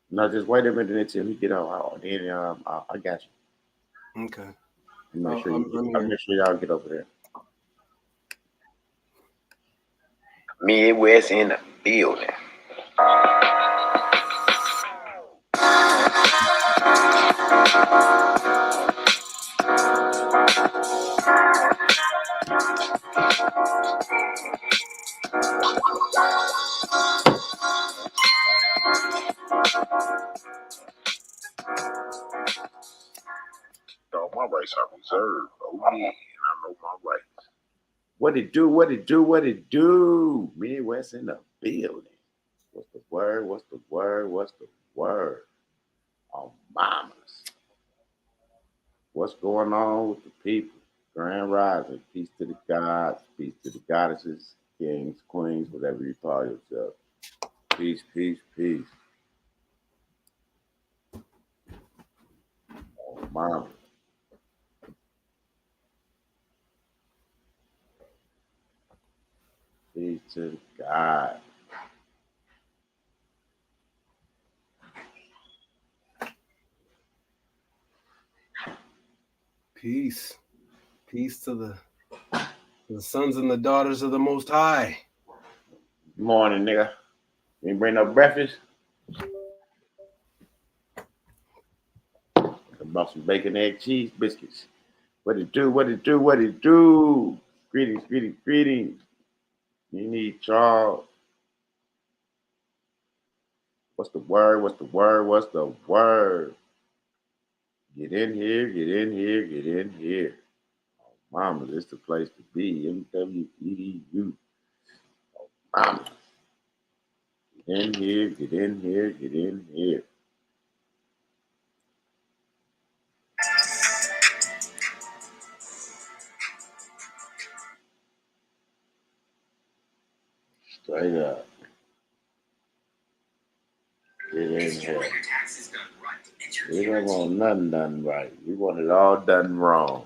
No, just wait a minute until we get on. Then I got you. Okay. Make sure I'm I'll here. make sure y'all get over there. Midwest in the building. All my rights are reserved. Oh yeah, I know my rights. What it do? What it do? What it do? Midwest in the building. What's the word? What's the word? What's the word? Oh, mamas. What's going on with the people? Grand Rising. Peace to the gods. Peace to the goddesses, kings, queens, whatever you call yourself. Peace, peace, peace. Oh, mama. Peace to the God. Peace. Peace to the sons and the daughters of the Most High. Morning, nigga. You ain't bring no breakfast? I brought some bacon, egg, cheese, biscuits. What it do? What it do? What it do? Greetings, greetings, greetings. You need Charles. What's the word? What's the word? What's the word? Get in here, get in here, get in here. Mama, this the place to be. MWEDU. Mama. Get in here, get in here, get in here. Straight up. Get in here. We don't want nothing done right. We want it all done wrong.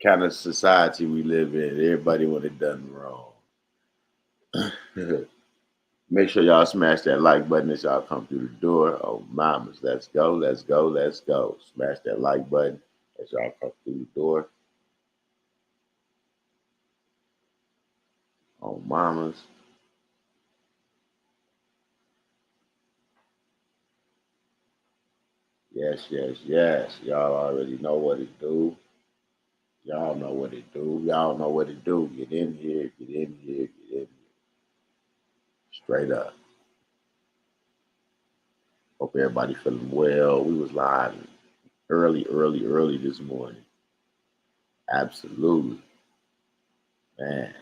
Kind of society we live in. Everybody want it done wrong. Make sure y'all smash that like button as y'all come through the door. Oh, mamas, let's go, let's go, let's go. Smash that like button as y'all come through the door. Oh, mamas. Yes, yes, yes. Y'all already know what it do. Y'all know what it do. Y'all know what it do. Get in here, get in here, get in here. Straight up. Hope everybody feeling well. We was live early this morning. Absolutely. Man.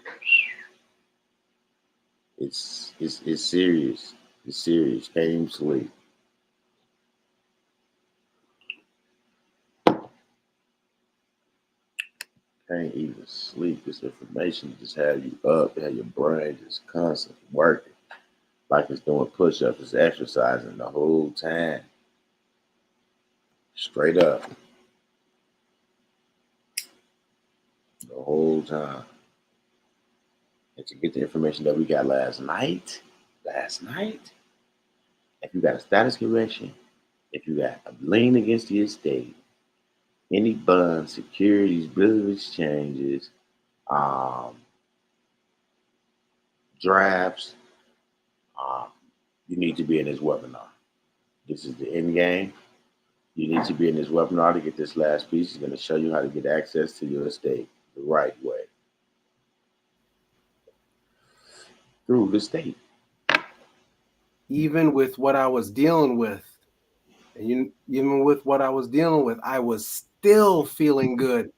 It's serious. It's serious. Can't even sleep. Can't even sleep. This information just have you up, have your brain just constantly working. Like it's doing push-ups, it's exercising the whole time. Straight up. The whole time. And to get the information that we got last night, if you got a status correction, if you got a lien against the estate, any bonds, securities, bills of exchanges, um, drafts, um, you need to be in this webinar. This is the end game. You need to be in this webinar to get this last piece. It's going to show you how to get access to your estate the right way through the state. Even with what I was dealing with, and even with what I was dealing with, I was still feeling good.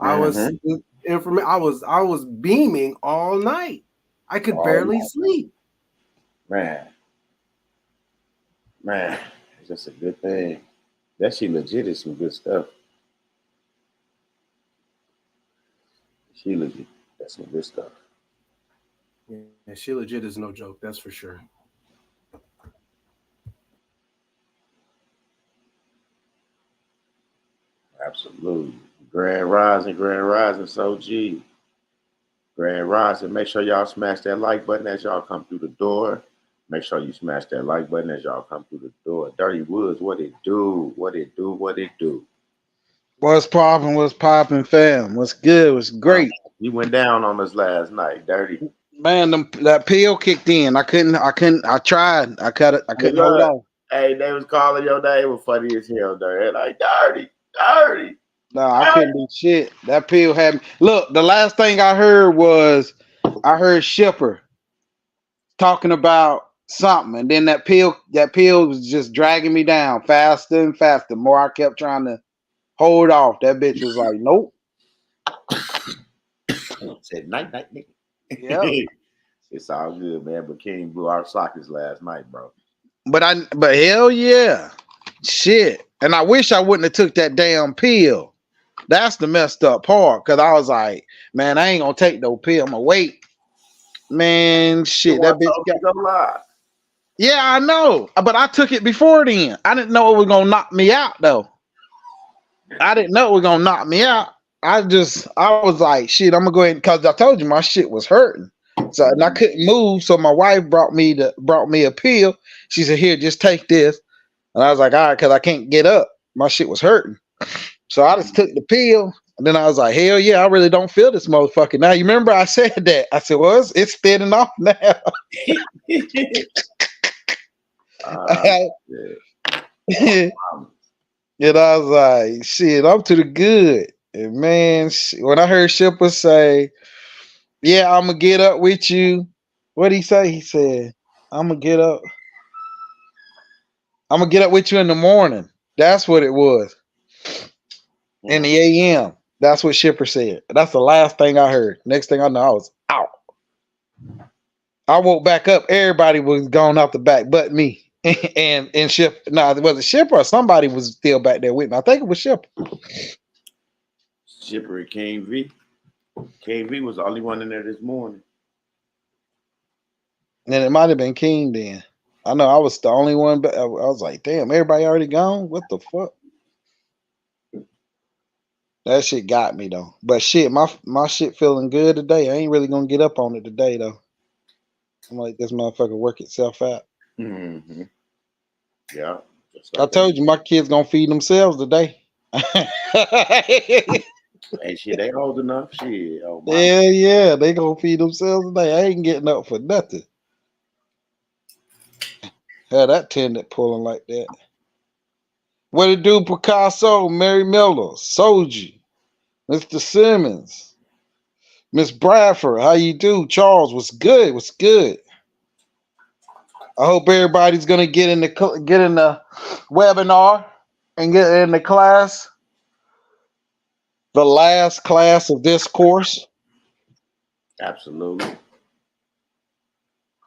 I was I was beaming all night. I could All barely night. sleep. Man, it's just a good thing. That shit legit is some good stuff. She legit. That's some good stuff. Yeah, she legit is no joke, that's for sure. Absolutely. Grand Rising, so G. Grand Rising. Make sure y'all smash that like button as y'all come through the door. Make sure you smash that like button as y'all come through the door. Dirty Woods, what it do? What it do? What it do? What's popping? What's popping, fam? What's good? What's Uh, great? you went down on us last night, Dirty. Man, that pill kicked in. I couldn't. I tried. I cut it. I Hey, couldn't hold look, on. hey, they was calling your name. Was funny as hell, Dirty. Like Dirty, Dirty, No, I Dirty. couldn't do shit. That pill had me. Look, the last thing I heard was I heard Shipper talking about something, and then that pill was just dragging me down faster and faster. The more I kept trying to hold off, that bitch was like, nope. Said night, night, Yep. nigga. It's all good, man. But King blew our sockets last night, bro. But hell yeah, shit. And I wish I wouldn't have took that damn pill. That's the messed up part. Cause I was like, man, I ain't gonna take no pill. I'm gonna wait. Man, shit, Someone that bitch told got. me to go live. Yeah, I know. But I took it before then. I didn't know it was gonna knock me out though. I didn't know it was gonna knock me out. I was like, shit, I'm gonna go ahead because I told you my shit was hurting. So and I couldn't move. So my wife brought me a pill. She said, here, just take this. And I was like, all right, because I can't get up. My shit was hurting. So I just took the pill. And then I was like, hell yeah, I really don't feel this motherfucker. Now, you remember I said that? I said, well, it's spinning off now. Yeah. And I was like, shit, I'm to the good. And man, when I heard Shipper say, yeah, I'm going to get up with you. What'd he say? He said, I'm going to get up. I'm going to get up with you in the morning. That's what it was. In the AM. That's what Shipper said. That's the last thing I heard. Next thing I know, I was out. I woke back up. Everybody was gone out the back but me. and Shipper. No, was it Shipper or somebody was still back there with me? I think it was Shipper. Shipper and King V. King V was the only one in there this morning. And it might have been King then. I know I was the only one, but I was like, damn, everybody already gone? What the fuck? That shit got me though. But shit, my shit feeling good today. I ain't really gonna get up on it today though. I'm like, this motherfucker work itself out. Mm-hmm. Yeah. I told you my kids gonna feed themselves today. Hey, shit, they old enough. Shit. Oh, my. Yeah, they gonna feed themselves today. I ain't getting up for nothing. Had that tendon pulling like that. What it do, Picasso, Mary Miller, Soji, Mr. Simmons, Miss Bradford, how you do? Charles, what's good? What's good? I hope everybody's gonna get in the webinar and get in the class, the last class of this course. Absolutely.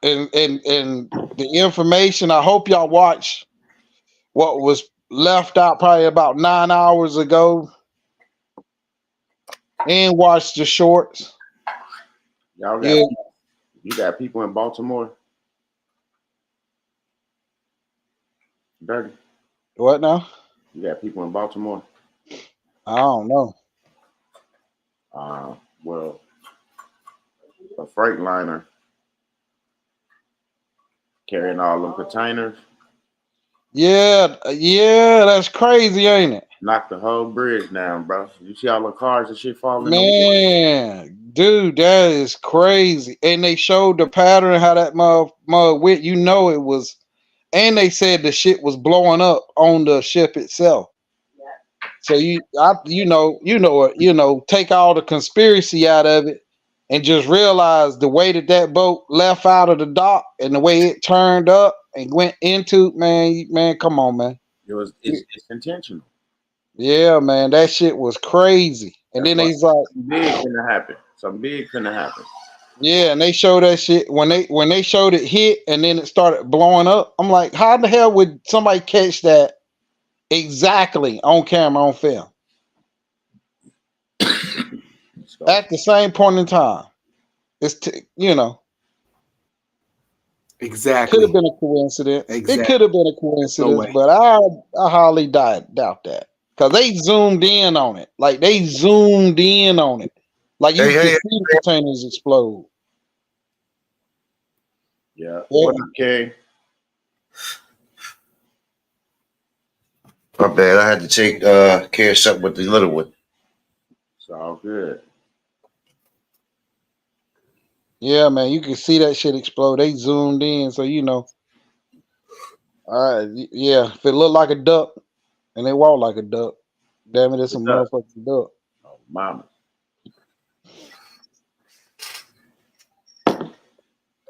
And the information. I hope y'all watch what was left out probably about 9 hours ago, and watch the shorts. Y'all got you got people in Baltimore. Dirty. What now? You got people in Baltimore. I don't know. Well, a freight liner carrying all them containers. Yeah, that's crazy, ain't it? Knocked the whole bridge down, bro. You see all the cars and shit falling? Man, dude, that is crazy. And they showed the pattern how that mug went. You know it was, and they said the shit was blowing up on the ship itself. So take all the conspiracy out of it and just realize the way that boat left out of the dock and the way it turned up and went into, man, come on, man. It's intentional. Yeah, man, that shit was crazy. And then he's like, Something big couldn't happen. Yeah, and they showed that shit when they showed it hit and then it started blowing up. I'm like, how the hell would somebody catch that exactly on camera, on film? At the same point in time. Exactly. Could have been a coincidence. Exactly. It could have been a coincidence, but I highly doubt that. Because they zoomed in on it. Like they zoomed in on it. Like you could see the containers explode. Yeah. Well, What up, King? My bad. I had to take care of something with the little one. It's all good. yeah, man, you can see that shit explode. They zoomed in, so you know. Yeah, if it look like a duck and they walk like a duck, damn it, it's a What's up? motherfucking duck. Oh, mama.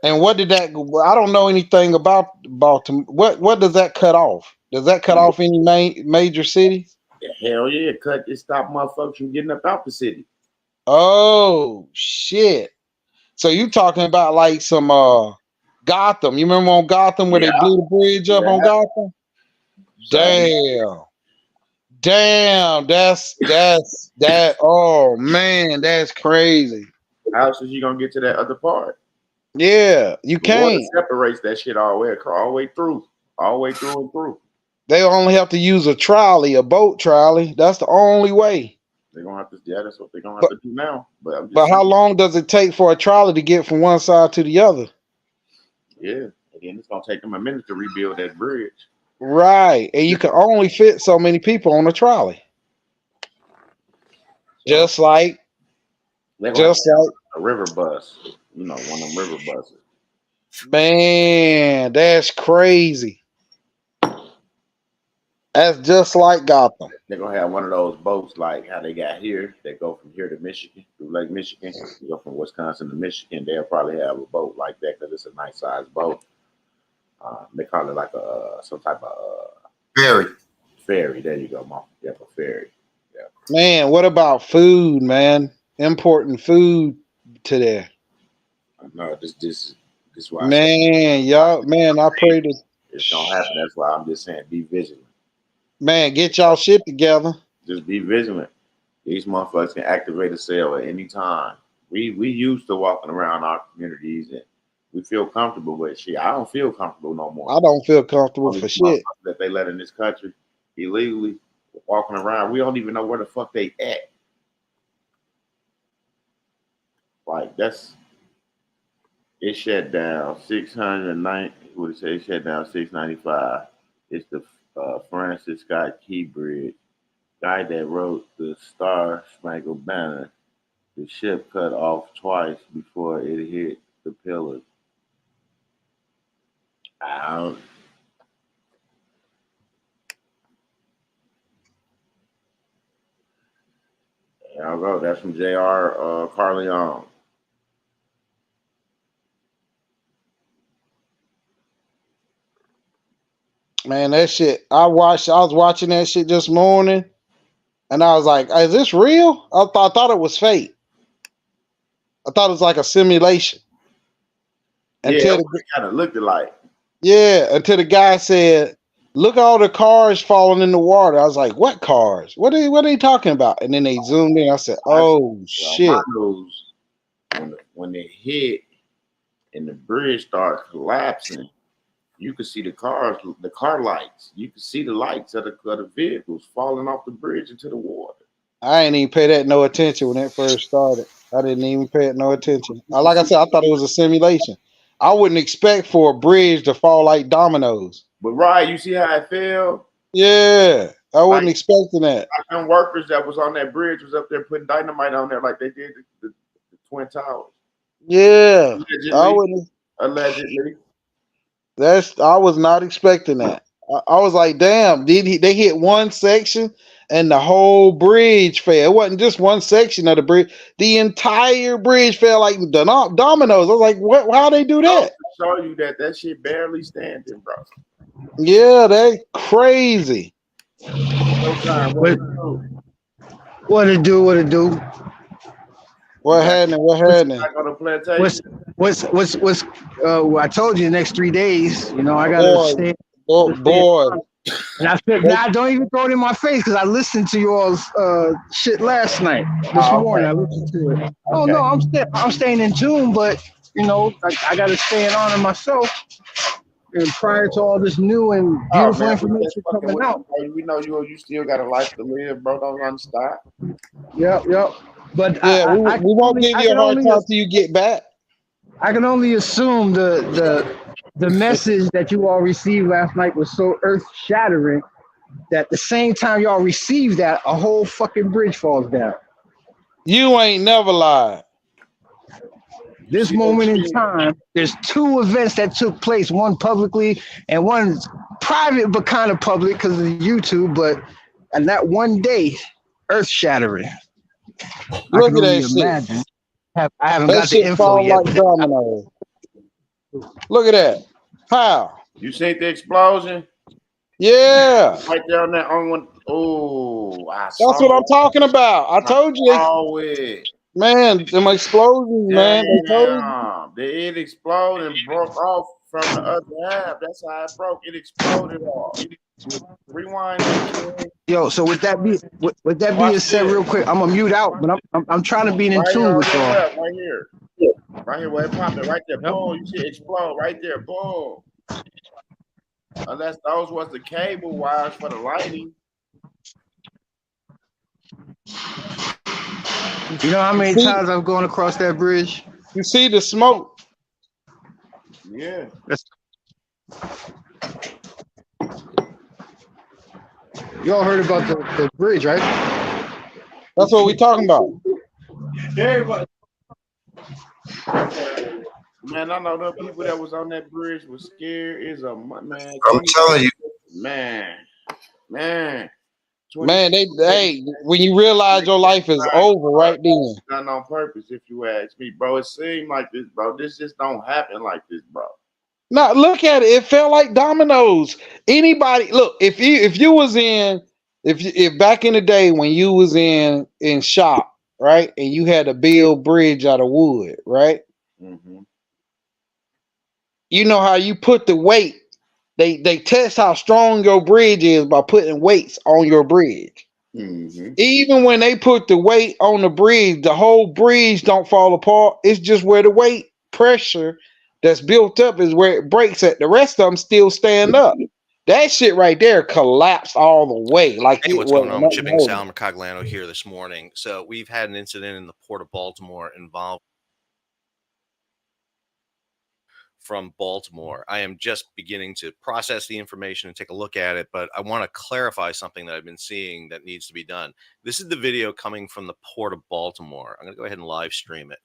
And what did that? I don't know anything about Baltimore. What does that cut off? Does that cut off any major cities? Hell yeah, it stopped motherfuckers from getting up out the city. Oh shit! So you talking about like some Gotham? You remember on Gotham where Yeah, they blew the bridge up on yeah. Gotham? So, Damn, that's that. Oh man, that's crazy. how else is you gonna get to that other part? Yeah, you The water can't. separates that shit all the way across, all the way through and through. They only have to use a trolley, a boat trolley. That's the only way. They're gonna have to, yeah, that's what they're gonna have But to do now. But I'm just but how saying, long does it take for a trolley to get from one side to the other? yeah. Again, it's gonna take them a minute to rebuild that bridge. Right, and you can only fit so many people on a trolley. So Just like, they're gonna have just like, a river bus, one of them river buses. man, that's crazy. That's just like Gotham. They're gonna have one of those boats like how they got here. They go from here to Michigan, through Lake Michigan. You go from Wisconsin to Michigan. They'll probably have a boat like that because it's a nice sized boat. They call it like some type of Very. ferry. There you go, mom. Yep, a ferry. Yeah. Man, what about food, man? Importing food to there. No, this is why I say Man, y'all, man, I pray that, it's gonna happen. That's why I'm just saying be vigilant. man, get y'all shit together. Just be vigilant. These motherfuckers can activate a cell at any time. We used to walking around our communities and we feel comfortable with shit. I don't feel comfortable no more. I don't feel comfortable All for these shit. motherfuckers that they let in this country illegally walking around. We don't even know where the fuck they at. Like it shut down 690. What it say? It shut down 695. It's the Francis Scott Key Bridge. Guy that wrote the Star Spangled Banner. The ship cut off twice before it hit the pillars. Out. There you go. That's from J.R. Carleon. Man, that shit. I was watching that shit this morning, and I was like, "Is this real?" I thought it was fake. I thought it was like a simulation. Yeah, Until it kind of looked like. until the guy said, "Look at all the cars falling in the water." I was like, "What cars? What are they talking about?" And then they zoomed in. I said, "Oh shit!" My news, when they hit and the bridge started collapsing, you could see the car lights. You could see the lights of the vehicles falling off the bridge into the water. I ain't even pay that no attention when it first started. I didn't even pay it no attention. Like I said, I thought it was a simulation. I wouldn't expect for a bridge to fall like dominoes. But right, you see how it fell? Yeah, I wasn't expecting that. Like them workers that was on that bridge was up there putting dynamite on there like they did the Twin Towers. Yeah, I wouldn't. Allegedly. I was not expecting that. I was like, damn, they hit one section and the whole bridge fell. It wasn't just one section of the bridge. The entire bridge fell like dominoes. I was like, what? How they do that? Show you that shit barely standing, bro. Yeah, they crazy. What it do? What it do? What happening? What happening? On the plantation. What's I told you the next 3 days, I gotta stay. Boy. And I said, nah, don't even throw it in my face because I listened to y'all's shit last night. This morning I listened to it. Oh no, I'm staying in tune, but I gotta stay in honor myself. And prior to all this new and beautiful information coming out. We know you still got a life to live, bro. Don't stop. Yep. But yeah, we won't give you a hard time till you get back. I can only assume the message that you all received last night was so earth shattering that the same time y'all received that, a whole fucking bridge falls down. You ain't never lied. This See that moment in shit? time, there's two events that took place, one publicly and one private but kind of public because of YouTube, but and that one day, earth shattering. I Look can at only that shit. imagine. I haven't That got the shit info fall yet. like dominoes. Look at that. How? You seen the explosion? Yeah. Right there on that on one. Oh, I That's saw what I'm it. talking about. I I told you, saw it. man, them explosions, man. They told you. Damn. It exploded and broke off from the other half. That's how it broke. It exploded off. Rewind that, kid. Yo, so with that Watch being said, this. real quick, I'm gonna mute out, but I'm trying to be in Right here tune on with your y'all. left, right here. Right here where it popped it, right there. Yep. Boom. You see it explode right there. Boom. Unless those was the cable wires for the lighting. You know how many See, times I've gone across that bridge? you see the smoke. Yeah. You all heard about the bridge, right? That's what we talking about. Man, I know the people that was on that bridge was scared. Is a man. I'm telling you, Man. 20 Man, hey, when you realize your life is over right then. Done on purpose, if you ask me, bro. It seemed like this, bro. This just don't happen like this, bro. Now look at it. It felt like dominoes. Anybody look, if you was in if back in the day when you was in shop, right, and you had to build bridge out of wood, right? Mm-hmm. You know how you put the weight. They test how strong your bridge is by putting weights on your bridge. Mm-hmm. Even when they put the weight on the bridge, the whole bridge don't fall apart. It's just where the weight pressure that's built up is where it breaks at. The rest of them still stand up. That shit right there collapsed all the way. Like Hey, it what's was going on? nothing Shipping holding Sal Mercogliano here this morning. So we've had an incident in the port of Baltimore involved from Baltimore. I am just beginning to process the information and take a look at it, but I want to clarify something that I've been seeing that needs to be done. This is the video coming from the port of Baltimore. I'm going to go ahead and live stream it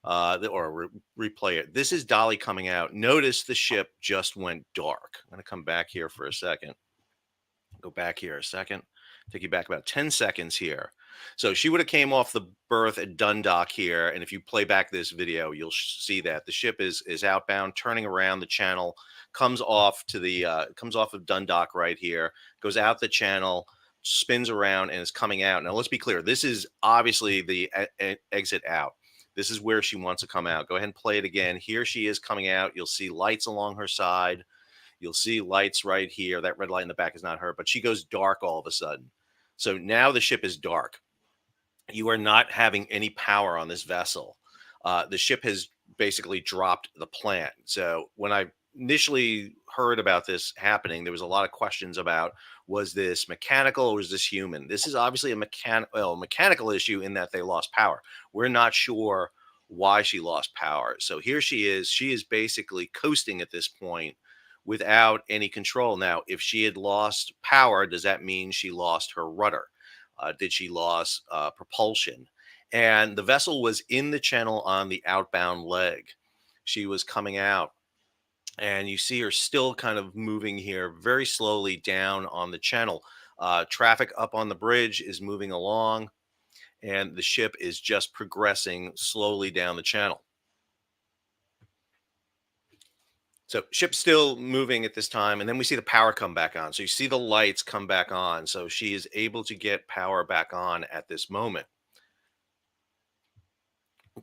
or replay it. This is Dolly coming out. Notice the ship just went dark. I'm going to come back here for a second. Go back here a second. Take you back about 10 seconds here. So she would have came off the berth at Dundalk here, and if you play back this video, you'll see that the ship is outbound, turning around the channel, comes off of Dundalk right here, goes out the channel, spins around, and is coming out. Now let's be clear. This is obviously the exit out. This is where she wants to come out. Go ahead and play it again. Here she is coming out. You'll see lights along her side. You'll see lights right here. That red light in the back is not her, but she goes dark all of a sudden. So now the ship is dark. You are not having any power on this vessel. The ship has basically dropped the plant. So when I initially heard about this happening, there was a lot of questions about, was this mechanical or was this human? This is obviously a mechanical issue in that they lost power. We're not sure why she lost power. So here she is. She is basically coasting at this point without any control. Now, if she had lost power, does that mean she lost her rudder? Did she lose propulsion? And the vessel was in the channel on the outbound leg. She was coming out, and you see her still kind of moving here very slowly down on the channel. Traffic up on the bridge is moving along, and the ship is just progressing slowly down the channel. So ship's still moving at this time, and then we see the power come back on. So you see the lights come back on. So she is able to get power back on at this moment.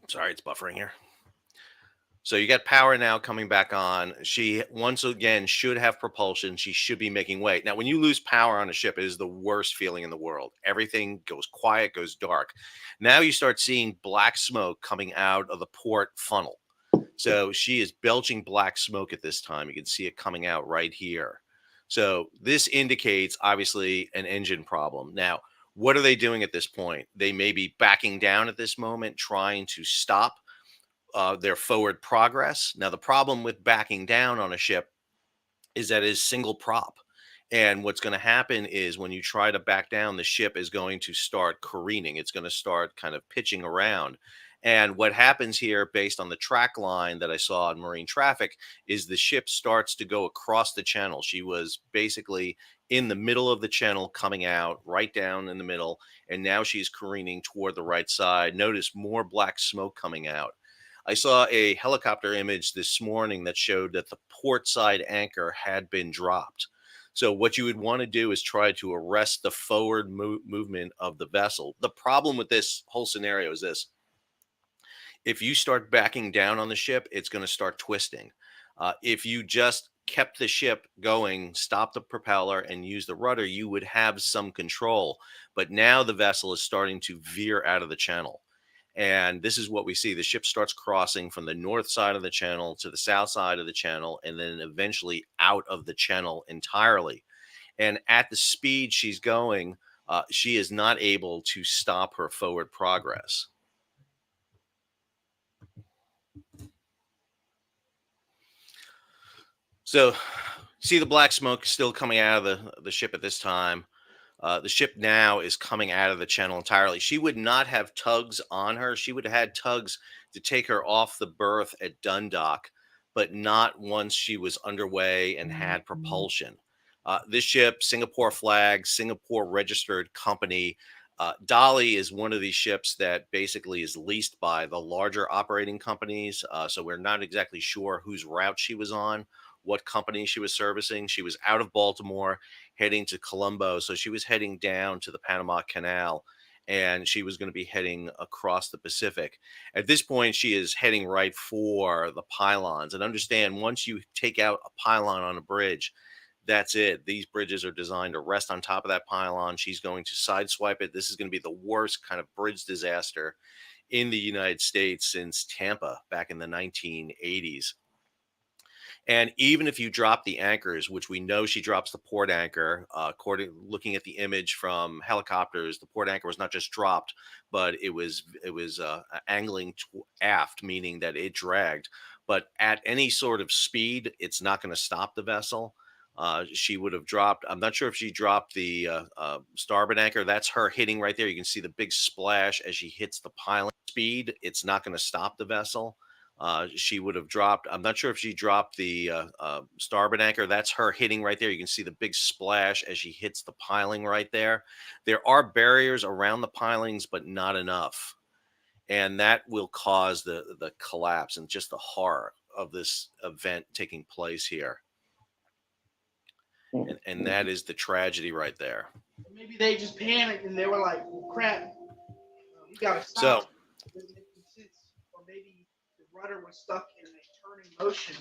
Sorry, it's buffering here. So you got power now coming back on. She, once again, should have propulsion. She should be making way. Now, when you lose power on a ship, it is the worst feeling in the world. Everything goes quiet, goes dark. Now you start seeing black smoke coming out of the port funnel. So she is belching black smoke at this time. You can see it coming out right here. So this indicates, obviously, an engine problem. Now, what are they doing at this point? They may be backing down at this moment, trying to stop their forward progress. Now, the problem with backing down on a ship is that it is single prop. And what's going to happen is when you try to back down, the ship is going to start careening. It's going to start kind of pitching around. And what happens here, based on the track line that I saw in marine traffic, is the ship starts to go across the channel. She was basically in the middle of the channel, coming out right down in the middle. And now she's careening toward the right side. Notice more black smoke coming out. I saw a helicopter image this morning that showed that the port side anchor had been dropped. So what you would want to do is try to arrest the forward movement of the vessel. The problem with this whole scenario is this. If you start backing down on the ship, it's going to start twisting. If you just kept the ship going, stop the propeller, and use the rudder, you would have some control. But now the vessel is starting to veer out of the channel. And this is what we see. The ship starts crossing from the north side of the channel to the south side of the channel, and then eventually out of the channel entirely. And at the speed she's going, she is not able to stop her forward progress. So see the black smoke still coming out of the ship at this time. The ship now is coming out of the channel entirely. She would not have tugs on her. She would have had tugs to take her off the berth at Dundalk, but not once she was underway and had propulsion. This ship, Singapore flag, Singapore registered company. Dolly is one of these ships that basically is leased by the larger operating companies. So we're not exactly sure whose route she was on, what company she was servicing. She was out of Baltimore heading to Colombo. So she was heading down to the Panama Canal, and she was going to be heading across the Pacific. At this point, she is heading right for the pylons. And understand, once you take out a pylon on a bridge, that's it. These bridges are designed to rest on top of that pylon. She's going to sideswipe it. This is going to be the worst kind of bridge disaster in the United States since Tampa back in the 1980s. And even if you drop the anchors, which we know she drops the port anchor, looking at the image from helicopters, the port anchor was not just dropped, but it was angling aft, meaning that it dragged. But at any sort of speed, it's not going to stop the vessel. She would have dropped. I'm not sure if she dropped the starboard anchor. That's her hitting right there. You can see the big splash as she hits the pylon. Speed, it's not going to stop the vessel. She would have dropped. I'm not sure if she dropped the starboard anchor. That's her hitting right there. You can see the big splash as she hits the piling right there. There are barriers around the pilings, but not enough. And that will cause the collapse and just the horror of this event taking place here. And that is the tragedy right there. Maybe they just panicked and they were like, well, crap, we got to stop. So, or maybe the rudder was stuck in a turning motion,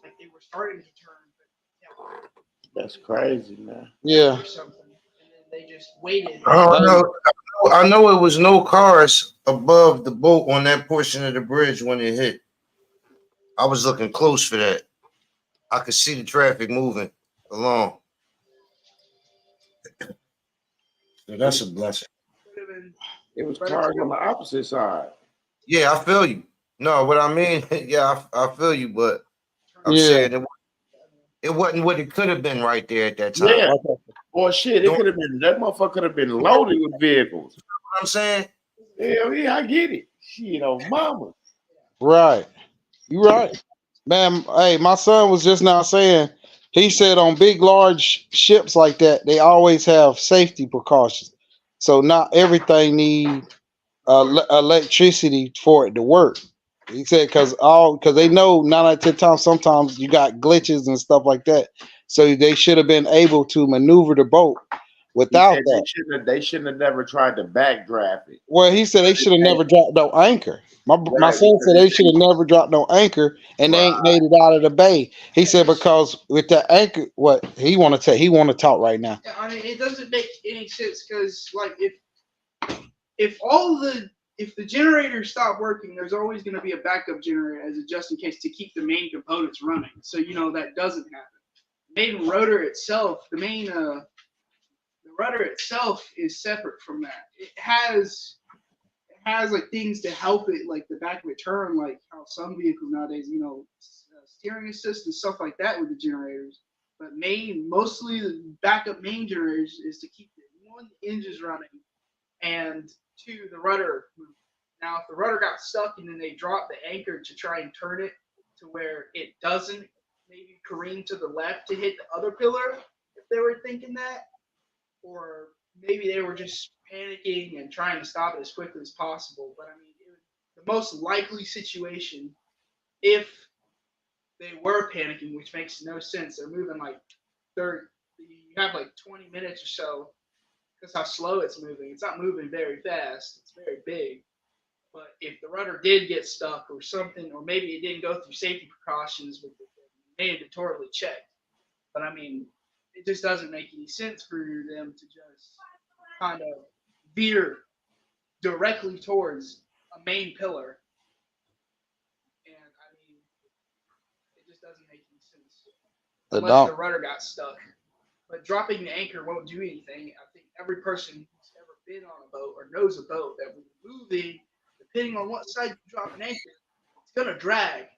like they were starting to turn. But, that's crazy, man. Yeah. Or something. And then they just waited. I know it was no cars above the boat on that portion of the bridge when it hit. I was looking close for that. I could see the traffic moving along. So that's a blessing. It was cars on the opposite side. Yeah, I feel you. No, what I mean, yeah, I feel you, but I'm saying it wasn't what it could have been right there at that time. Yeah. Boy, shit, it could have been, that motherfucker could have been loaded with vehicles. You know what I'm saying? Hell yeah, I get it. Shit, oh mama. Right. You right. Man, hey, my son was just now saying, he said on big, large ships like that, they always have safety precautions. So not everything need electricity for it to work. He said because they know 9 out of 10 times sometimes you got glitches and stuff like that. So they should have been able to maneuver the boat without that. They shouldn't have never tried to backdraft it. Well, he said they should have never dropped no anchor. My son said they should have never dropped no anchor, and they ain't made it out of the bay. He said because with the anchor, what he want to talk right now. I mean, it doesn't make any sense because, like, if the generators stop working, there's always going to be a backup generator as a just in case to keep the main components running. So that doesn't happen. The main rotor itself, the rudder itself is separate from that. It has has like things to help it, like the back of it turn, like how some vehicles nowadays, steering assist and stuff like that with the generators. But mostly the backup main generators is to keep one, the engines running, and two, the rudder moving. Now, if the rudder got stuck and then they drop the anchor to try and turn it to where it doesn't maybe careen to the left to hit the other pillar, if they were thinking that, or maybe they were just panicking and trying to stop it as quickly as possible. But I mean, the most likely situation, if they were panicking, which makes no sense, they're moving like you have like 20 minutes or so because how slow it's moving. It's not moving very fast. It's very big. But if the rudder did get stuck or something, or maybe it didn't go through safety precautions with it, mandatorily checked. But I mean, it just doesn't make any sense for them to just kind of veer directly towards a main pillar. And I mean, it just doesn't make any sense unless the rudder got stuck. But dropping the anchor won't do anything. I think every person who's ever been on a boat or knows a boat that when you're moving, depending on what side you drop an anchor, it's gonna drag.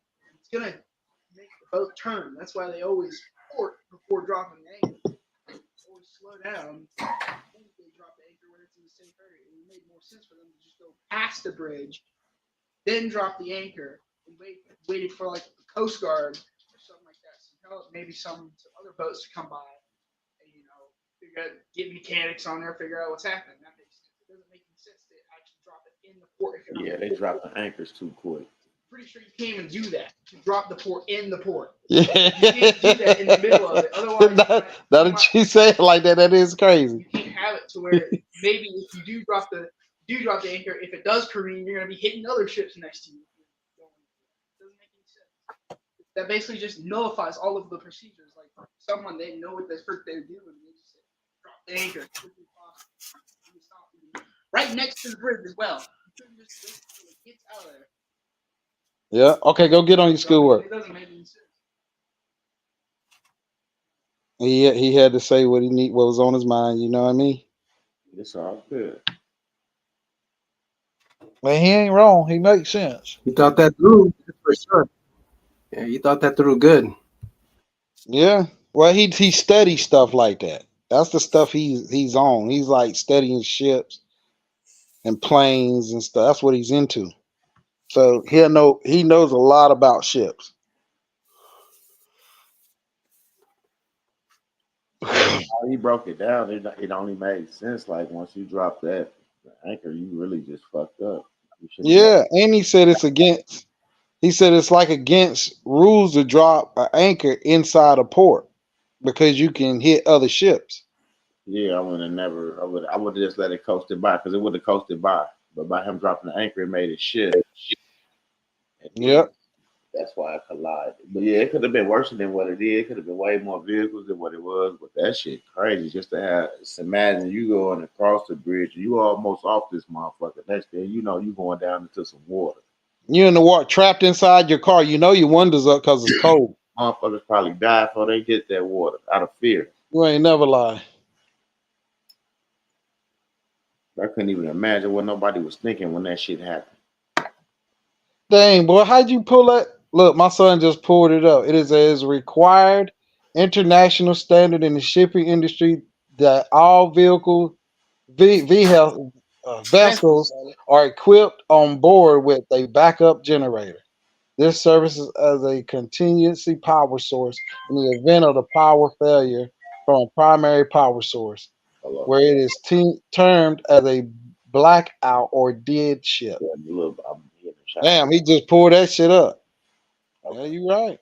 It's gonna make the boat turn. That's why they always port before dropping the anchor. Always slow down. They drop the anchor when it's in the safe area. It made more sense for them to just go past the bridge, then drop the anchor and waited for like the Coast Guard or something like that. So maybe some other boats to come by and figure out, get mechanics on there, figure out what's happening. That makes sense. It doesn't make any sense to actually drop it in the port. Yeah, they drop the anchors too quick. Pretty sure you can't even do that. To drop the port in the port. Yeah. You can't do that in the middle of it. Otherwise, now that you say it like that, that is crazy. You can't have it to where maybe if you do drop the anchor, if it does careen, you're gonna be hitting other ships next to you. It doesn't make any sense. That basically just nullifies all of the procedures. Like someone they know what the frick they're doing. They just say, drop the anchor quickly possible. Right next to the bridge as well. You couldn't just wait until it gets out of there. Yeah. Okay, go get on your schoolwork. It doesn't make any sense. He had to say what was on his mind. You know what I mean? It's all good. Well, he ain't wrong. He makes sense. You thought that through for sure. Yeah, you thought that through good. Yeah. Well, he studies stuff like that. That's the stuff he's on. He's like studying ships and planes and stuff. That's what he's into. So he knows a lot about ships. He broke it down. It only made sense. Like once you drop that anchor, you really just fucked up. Yeah, and he said it's against. He said it's like against rules to drop an anchor inside a port because you can hit other ships. Yeah, I would have just let it coast it by because it would have coasted by. But by him dropping the anchor, it made it shift. Yep. That's why it collided. But yeah, it could have been worse than what it did. It could have been way more vehicles than what it was. But that shit crazy. Just imagine you going across the bridge, you almost off this motherfucker. Next thing you know, you going down into some water. You're in the water, trapped inside your car. You know your windows up because it's cold. Motherfuckers probably die before they get that water out of fear. You ain't never lie. I couldn't even imagine what nobody was thinking when that shit happened. Dang, boy, how'd you pull that? Look, my son just pulled it up. It is a required international standard in the shipping industry that all vessels are equipped on board with a backup generator. This serves as a contingency power source in the event of the power failure from a primary power source, where it is termed as a blackout or dead ship. Damn, he just pulled that shit up. Yeah, you right.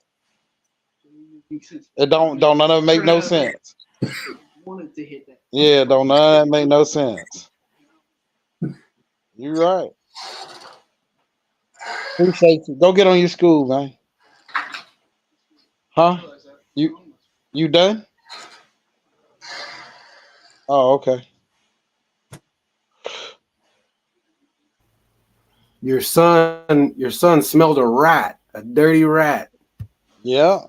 It don't none of it make no sense. Yeah, don't none of that make no sense. You right. Appreciate you. Go get on your school, man. Huh? You done? Oh, okay. Your son smelled a rat, a dirty rat. Yeah.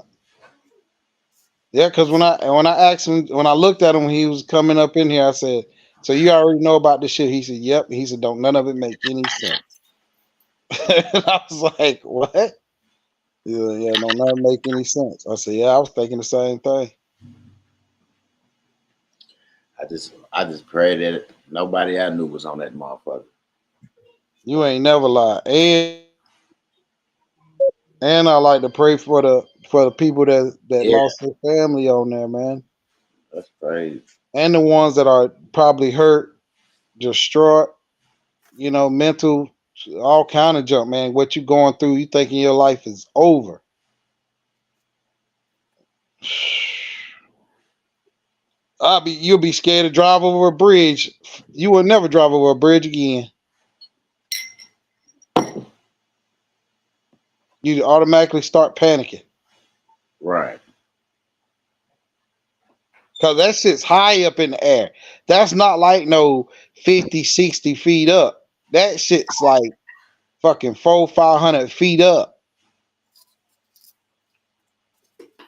Yeah, because when I asked him, when I looked at him when he was coming up in here, I said, So you already know about this shit. He said, yep. He said, don't none of it make any sense. And I was like, what? Yeah, don't none make any sense. I said, yeah, I was thinking the same thing. I just pray that nobody I knew was on that motherfucker. You ain't never lied. And I like to pray for the people that Yeah, lost their family on there, man. that's crazy. And the ones that are probably hurt, distraught, mental, all kind of junk, man. What you going through, you thinking your life is over. You'll be scared to drive over a bridge. You will never drive over a bridge again. You automatically start panicking. Right. Because that shit's high up in the air. That's not like no 50, 60 feet up. That shit's like fucking 500 feet up.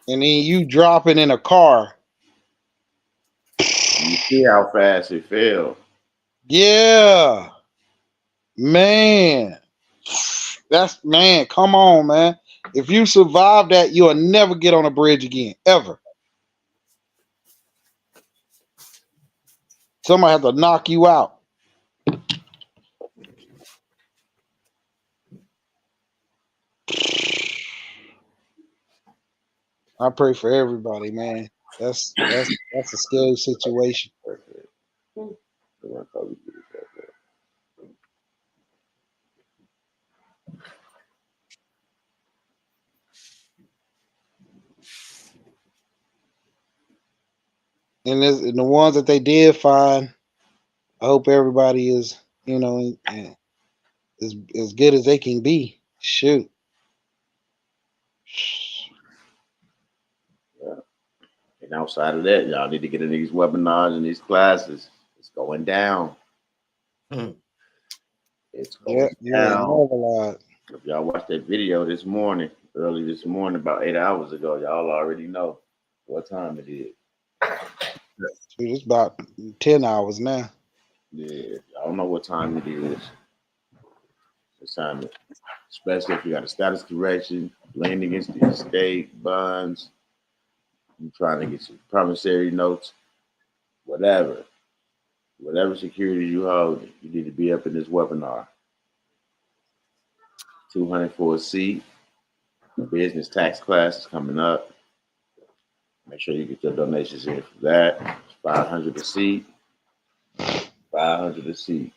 And then you dropping in a car. You see how fast it fell. Yeah. Man. Man, come on, man. If you survive that, you'll never get on a bridge again. Ever. Somebody have to knock you out. I pray for everybody, man. That's a scary situation. And the ones that they did find, I hope everybody is, as good as they can be. Shoot. Yeah. And outside of that, y'all need to get in these webinars and these classes. It's going down. It's going down. If y'all watched that video early this morning, about 8 hours ago, y'all already know what time it is. Dude, it's about 10 hours now. Yeah, y'all know what time it is. It's time to, especially if you got a status correction, lien against the estate, bonds, you trying to get some promissory notes, whatever security you hold, you need to be up in this webinar. $200 for a seat. The business tax class is coming up. Make sure you get your donations in for that. It's $500 a seat. $500 a seat.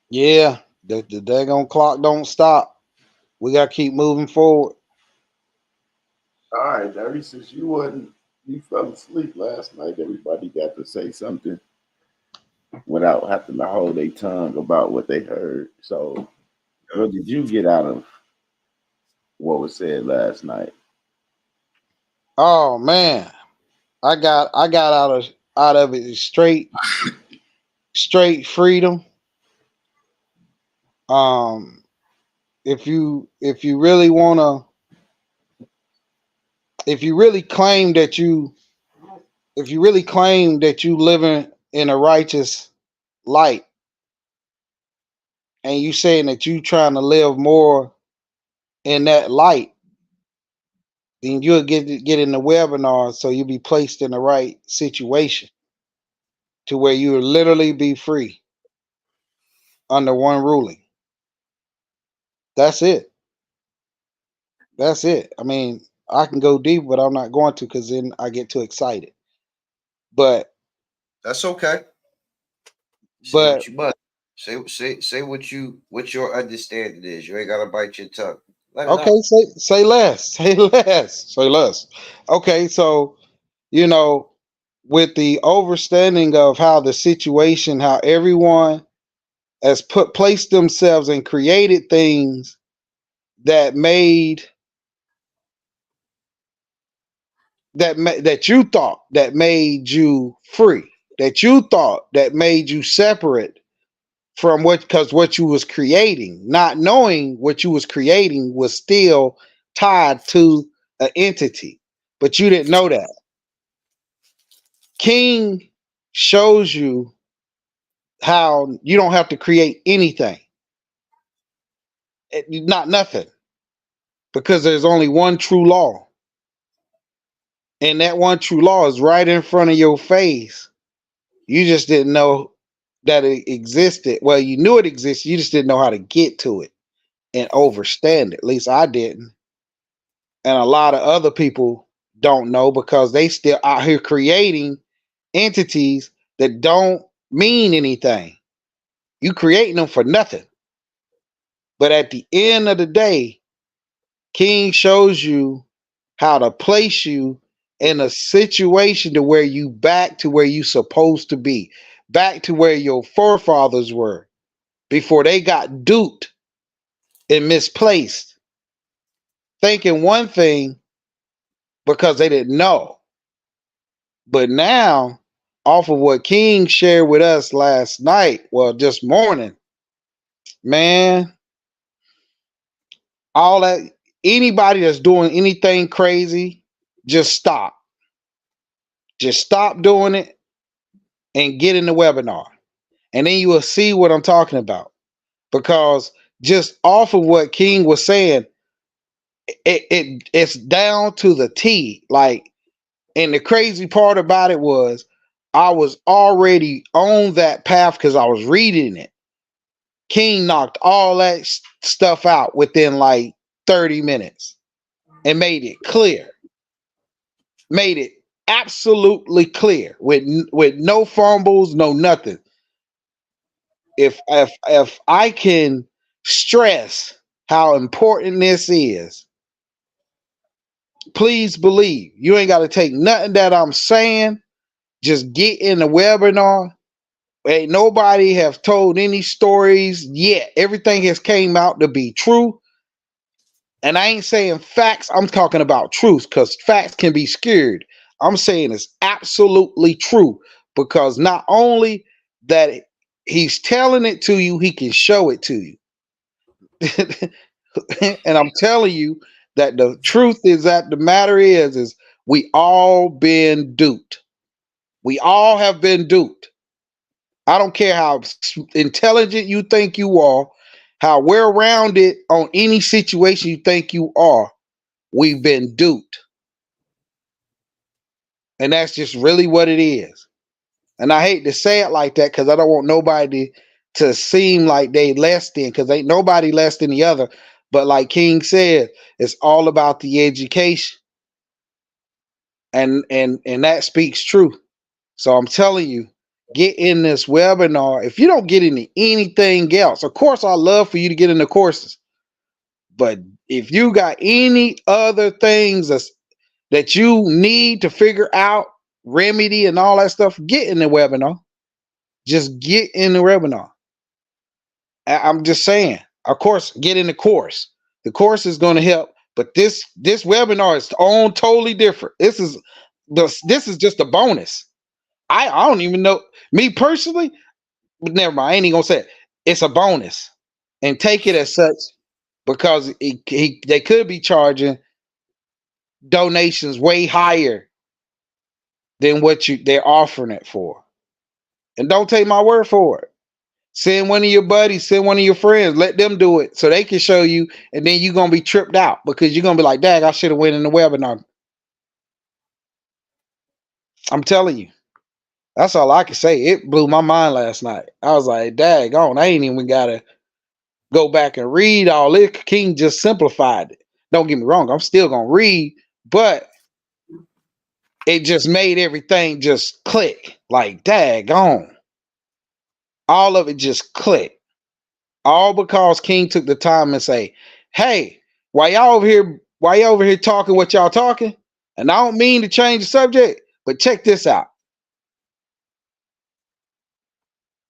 Yeah, the daggone clock don't stop. We gotta keep moving forward. All right, Larry, since you fell asleep last night, everybody got to say something without having to hold their tongue about what they heard. So what did you get out of what was said last night? Oh man. I got out of it straight freedom. If you really claim that you living in a righteous light, and you saying that you trying to live more in that light, then you'll get in the webinar, so you'll be placed in the right situation to where you will literally be free under one ruling. That's it. I mean, I can go deep, but I'm not going to, because then I get too excited. But that's okay. Say what you must say what your understanding is. You ain't gotta bite your tongue. Okay, say less. Say less. Okay, so with the understanding of how the situation, how everyone has placed themselves and created things that you thought that made you free, that you thought that made you separate from what you was creating, not knowing what you was creating was still tied to an entity, but you didn't know that. King shows you how you don't have to create anything, not nothing, because there's only one true law, and that one true law is right in front of your face. You just didn't know that it existed. Well, you knew it existed, you just didn't know how to get to it and understand it. At least I didn't. And a lot of other people don't know because they still out here creating entities that don't mean anything. You creating them for nothing. But at the end of the day, King shows you how to place you in a situation to where you back to where you supposed to be, back to where your forefathers were before they got duped and misplaced, thinking one thing because they didn't know. But now, off of what King shared with us last night, well, just morning, man, all that, anybody that's doing anything crazy, just stop. Just stop doing it and get in the webinar. And then you will see what I'm talking about. Because just off of what King was saying, it's down to the T. Like, and the crazy part about it was I was already on that path because I was reading it. King knocked all that stuff out within like 30 minutes and made it clear. Made it absolutely clear with no fumbles, no nothing. If I can stress how important this is, please believe. You ain't got to take nothing that I'm saying. Just get in the webinar. Ain't nobody have told any stories yet. Everything has came out to be true. And I ain't saying facts. I'm talking about truth because facts can be skewed. I'm saying it's absolutely true because not only that he's telling it to you, he can show it to you. And I'm telling you that the truth is that the matter is we all been duped. We all have been duped. I don't care how intelligent you think you are, how well-rounded on any situation you think you are. We've been duped. And that's just really what it is. And I hate to say it like that because I don't want nobody to seem like they less than, because ain't nobody less than the other. But like King said, it's all about the education. And that speaks truth. So I'm telling you, get in this webinar. If you don't get into anything else, of course, I love for you to get into courses. But if you got any other things that you need to figure out, remedy and all that stuff, get in the webinar. Just get in the webinar. I'm just saying, of course, get in the course. The course is going to help, but this webinar is on totally different. This is just a bonus. I don't even know, me personally, but never mind. I ain't even gonna say it. It's a bonus, and take it as such because they could be charging donations way higher than what they're offering it for. And don't take my word for it. Send one of your buddies, send one of your friends, let them do it so they can show you, and then you're gonna be tripped out because you're gonna be like, "Dag, I should have went in the webinar." I'm telling you. That's all I can say. It blew my mind last night. I was like, "Dag on, I ain't even gotta go back and read all it. King just simplified it. Don't get me wrong, I'm still gonna read, but it just made everything just click. Like, daggone. All of it just clicked. All because King took the time and say, "Hey, why y'all over here talking what y'all talking?" And I don't mean to change the subject, but check this out.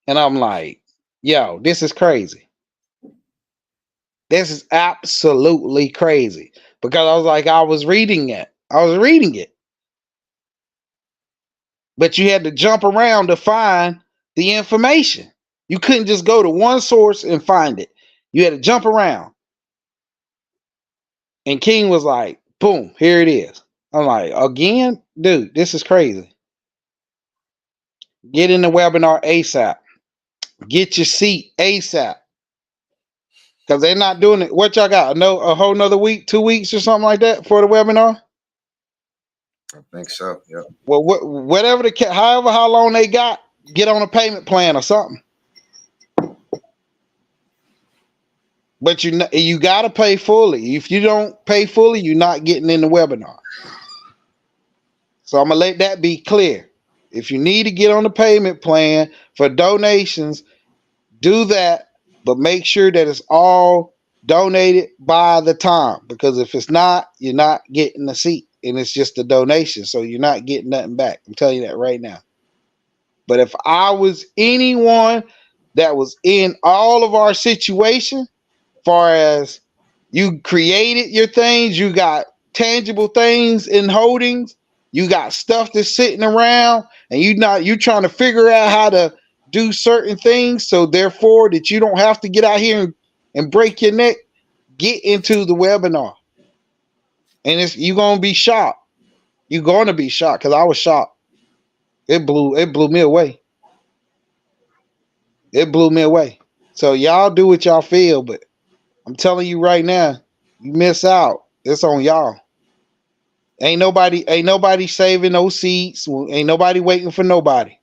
And I'm like, yo, this is crazy. This is absolutely crazy. Because I was like, I was reading it. But you had to jump around to find the information. You couldn't just go to one source and find it. You had to jump around. And King was like, boom, here it is. I'm like, again? Dude, this is crazy. Get in the webinar ASAP. Get your seat ASAP. Because they're not doing it. What y'all got? A whole nother week, 2 weeks or something like that for the webinar? I think so. Yeah. Well, whatever however how long they got, get on a payment plan or something. But you got to pay fully. If you don't pay fully, you're not getting in the webinar. So I'm going to let that be clear. If you need to get on the payment plan for donations, do that, but make sure that it's all donated by the time. Because if it's not, you're not getting a seat. And it's just a donation. So you're not getting nothing back. I'm telling you that right now. But if I was anyone that was in all of our situation, far as you created your things, you got tangible things in holdings, you got stuff that's sitting around, and you're trying to figure out how to do certain things, so therefore that you don't have to get out here and break your neck, get into the webinar. And you're gonna be shocked. You're gonna be shocked, because I was shocked. It blew me away. It blew me away. So y'all do what y'all feel, but I'm telling you right now, you miss out. It's on y'all. Ain't nobody saving those seats. Ain't nobody waiting for nobody.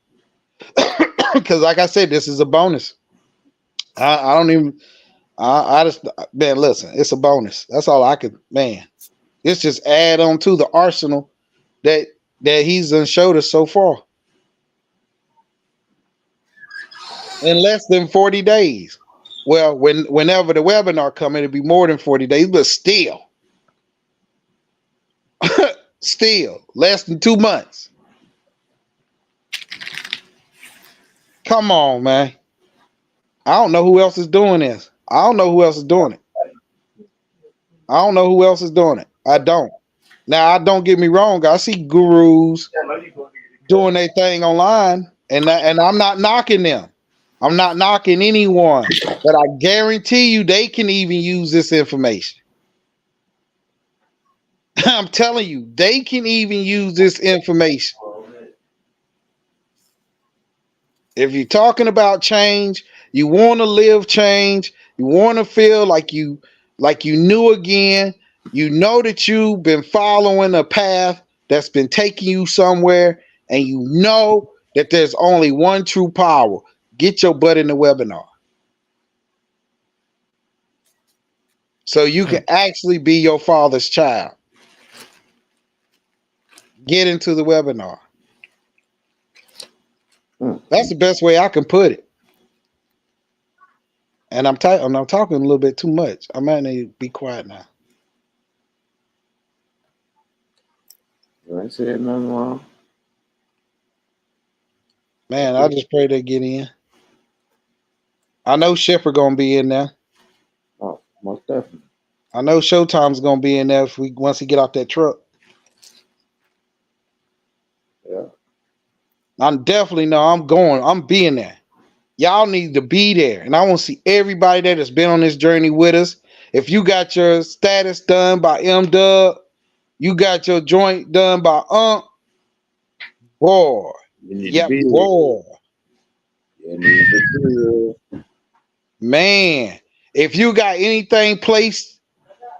Because like I said, this is a bonus. I don't even. I just, man, listen. It's a bonus. That's all I could. Man, it's just add on to the arsenal that he's done showed us so far. In less than 40 days. Well, whenever the webinar come, it'll be more than 40 days, but still. Still less than 2 months. Come on, man. I don't know who else is doing this. I don't know who else is doing it. I don't know who else is doing it. I don't. Now, don't get me wrong. I see gurus doing their thing online, and I'm not knocking them. I'm not knocking anyone, but I guarantee you they can even use this information. I'm telling you, they can even use this information. If you're talking about change, you want to live change, you want to feel like you knew again, you know that you've been following a path that's been taking you somewhere, and you know that there's only one true power. Get your butt in the webinar. So you can actually be your father's child. Get into the webinar. That's the best way I can put it. And I'm talking a little bit too much. I might need to be quiet now. I ain't said nothing wrong. Man, I just pray they get in. I know Shepard gonna be in there. Oh, most definitely. I know Showtime's gonna be in there once he get off that truck. Yeah. I definitely know I'm being there. Y'all need to be there. And I want to see everybody that has been on this journey with us. If you got your status done by M-Dub, you got your joint done by boy. Yep, boy. Man, if you got anything placed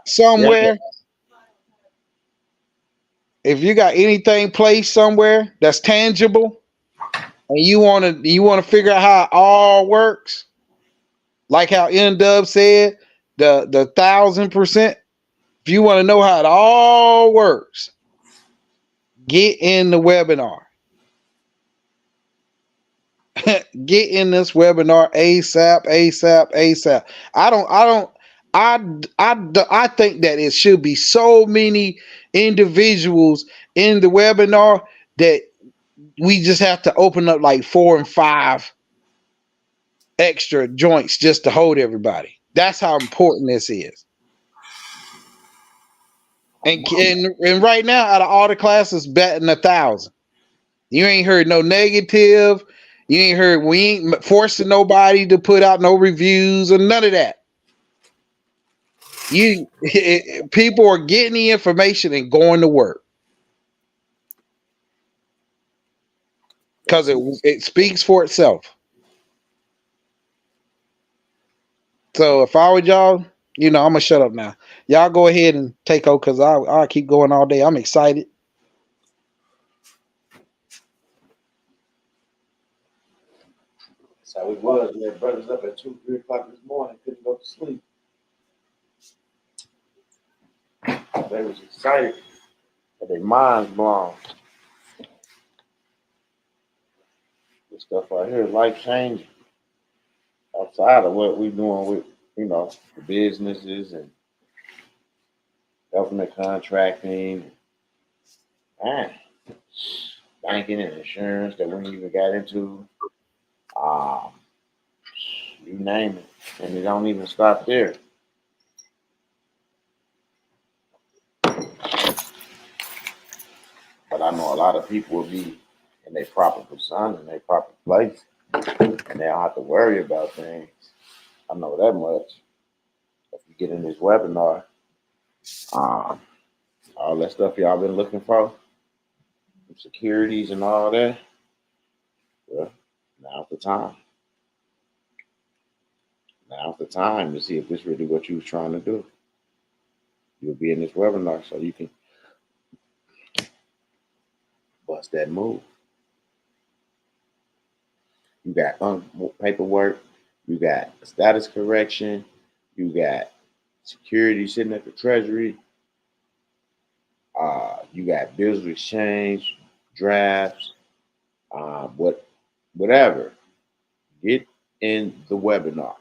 somewhere, that's tangible, and you want to figure out how it all works, like how N-Dub said, the 1,000%. If you want to know how it all works, get in the webinar. Get in this webinar ASAP. I think that it should be so many individuals in the webinar that we just have to open up like 4 and 5 extra joints just to hold everybody. That's how important this is. And right now, out of all the classes, batting 1,000. You ain't heard no negative. You ain't heard. We ain't forcing nobody to put out no reviews or none of that. People are getting the information and going to work because it speaks for itself. So if I were y'all, I'm gonna shut up now. Y'all go ahead and take over because I'll keep going all day. I'm excited. That's how it was. We had brothers up at 2, 3 o'clock this morning, couldn't go to sleep. They was excited, but their minds blown. This stuff right here is life changing. Outside of what we're doing with, the businesses and government contracting, man, banking and insurance that we ain't even got into. Um, you name it, and it don't even stop there. But I know a lot of people will be in their proper persona, in their proper place, and they don't have to worry about things. I know that much. If you get in this webinar, um, all that stuff y'all been looking for, securities and all that, well, now's the time. Now's the time to see if this really what you was trying to do. You'll be in this webinar so you can bust that move. You got paperwork, you got status correction, you got security sitting at the treasury, you got bills of exchange, drafts, whatever. Get in the webinar.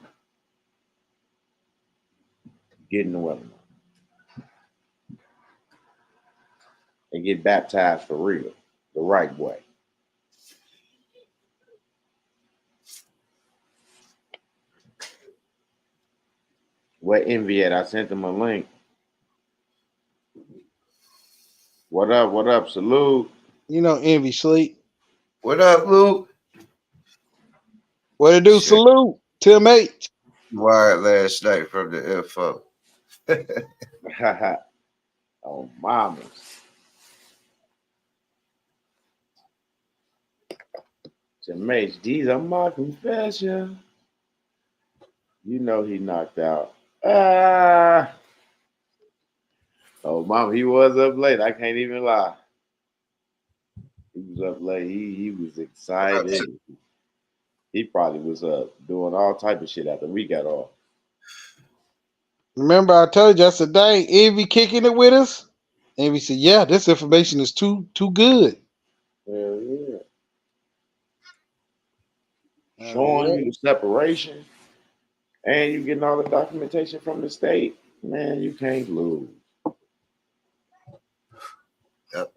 Get in the webinar. And get baptized for real, the right way. Where Envy at? I sent them a link. What up? What up? Salute. Envy sleep. What up, Luke? What it do? Shit. Salute. Tim H. Wired last night from the info. Oh, mamas. Tim H, these are my confession. You know he knocked out. Oh, mama, he was up late. I can't even lie. He was up late. He was excited. He probably was doing all type of shit after we got off. Remember, I told you yesterday, Envy kicking it with us. Envy said, "Yeah, this information is too good." Hell yeah. Yeah. Showing you the separation, and you getting all the documentation from the state. Man, you can't lose. Yep.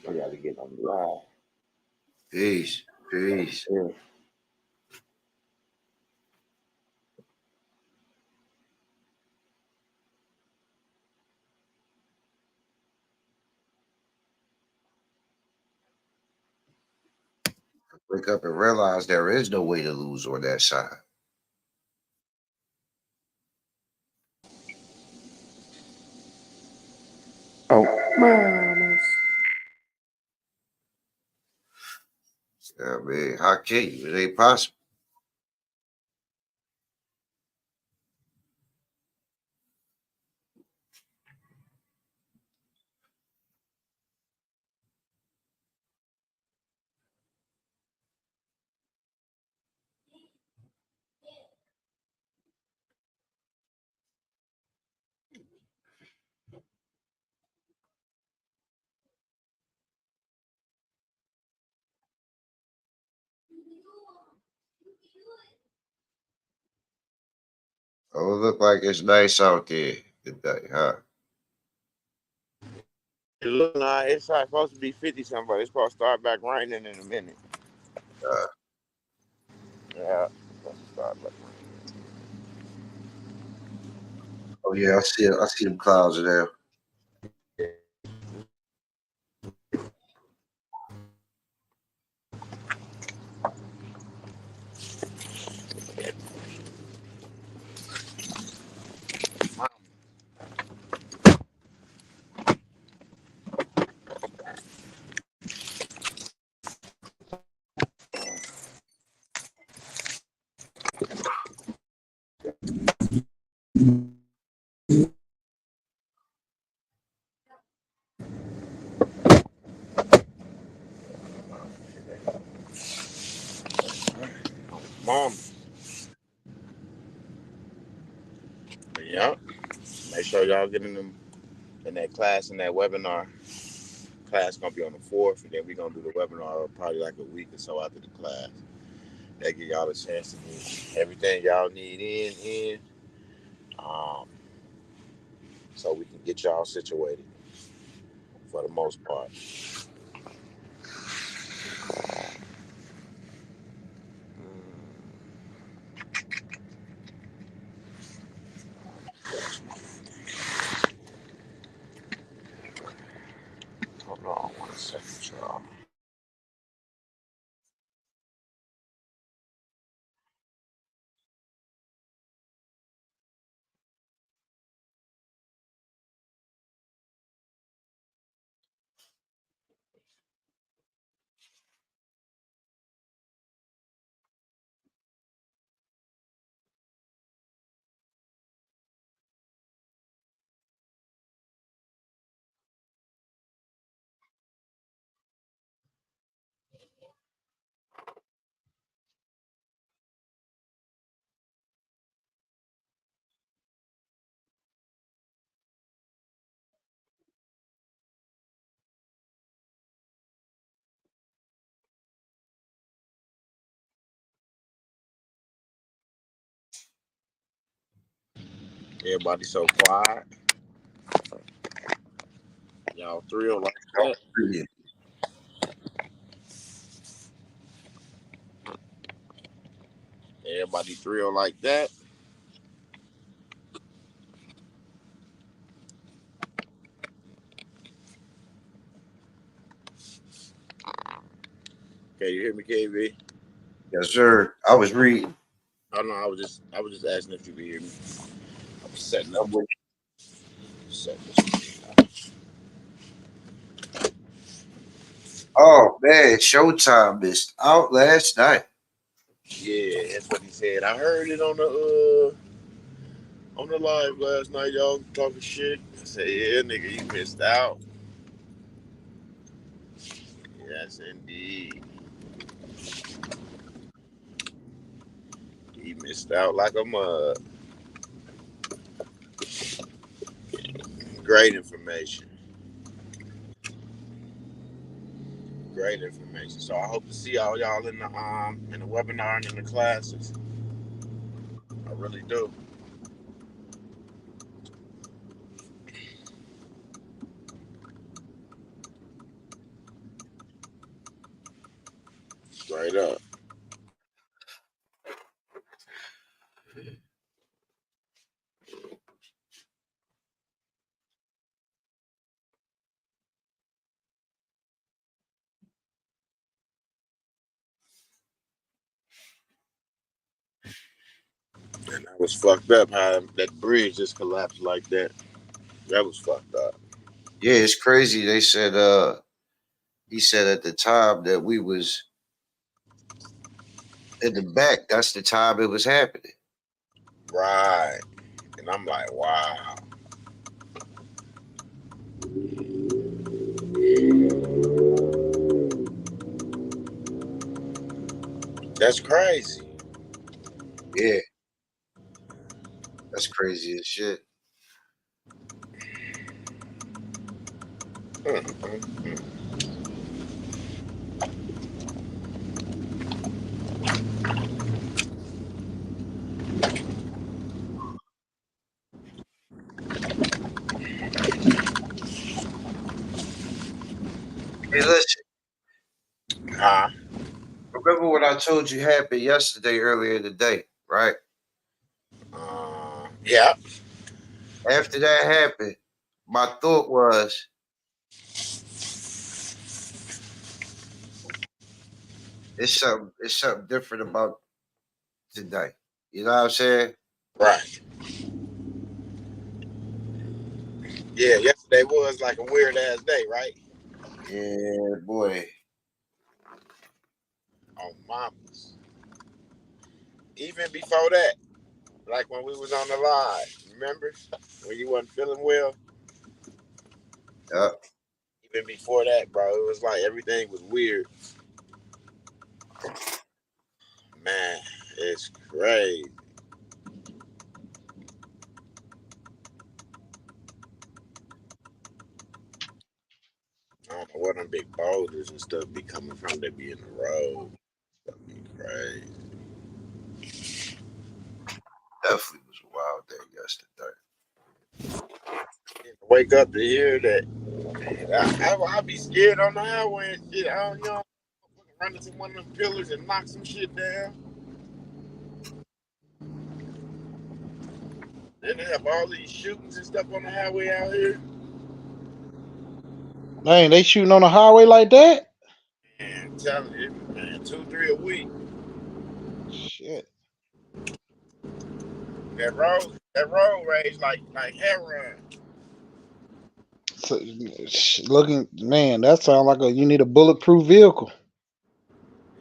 I got to get on the live. Peace. Peace. Yeah. Wake up and realize there is no way to lose on that side. Oh, mamas. I mean, how can you? It ain't possible. Oh, it look like it's nice out there today, huh? Look, nah, it's supposed to be 50 something, but it's supposed to start back raining in a minute. Uh, Yeah, it's supposed to start back oh yeah, I see them clouds there. raining. mom. Yep. Make sure y'all get in that class, in that webinar. Class gonna be on the 4th, and then we're gonna do the webinar probably like a week or so after the class. That give y'all a chance to get everything y'all need in, so we can get y'all situated for the most part. Hold on 1 second, y'all. Everybody so quiet. Y'all thrilled like that. Everybody thrilled like that. Can you hear me, KB? Yes, sir. I was reading. Oh no, I was just asking if you could hear me. I was setting up. Setting this. Oh man, Showtime missed out last night. Yeah, that's what he said. I heard it on the live last night. Y'all talking shit. I said, yeah, nigga, you missed out. Yes, indeed. He missed out like a mug. Great information. Great information. So I hope to see all y'all in the webinar and in the classes. I really do. Straight up. And that was fucked up how that bridge just collapsed like that. That was fucked up. Yeah, it's crazy. They said he said at the time that we was in the back, that's the time it was happening. Right. And I'm like, wow. That's crazy. Yeah, that's crazy as shit. Mm. Hey, listen, Huh? remember what I told you happened yesterday, earlier today, right? Yeah. After that happened, my thought was it's something different about today. You know what I'm saying? Right. Yeah, yesterday was like a weird ass day, right? Yeah, boy. On mamas. Even before that, like when we was on the live, remember? When you wasn't feeling well? Yeah. Even before that, bro, it was like everything was weird. Man, It's crazy. I don't know where them big boulders and stuff be coming from. They be in the road. That'd be crazy. Definitely was a wild day yesterday. Wake up to hear that. I be scared on the highway and shit. I don't know. Run into one of them pillars and knock some shit down. Then they have all these shootings and stuff on the highway out here. Man, they shooting on the highway like that? Man, I'm telling you, man, 2-3 a week. Shit. That road rage like heroin. So, looking, man, that sounds like you need a bulletproof vehicle.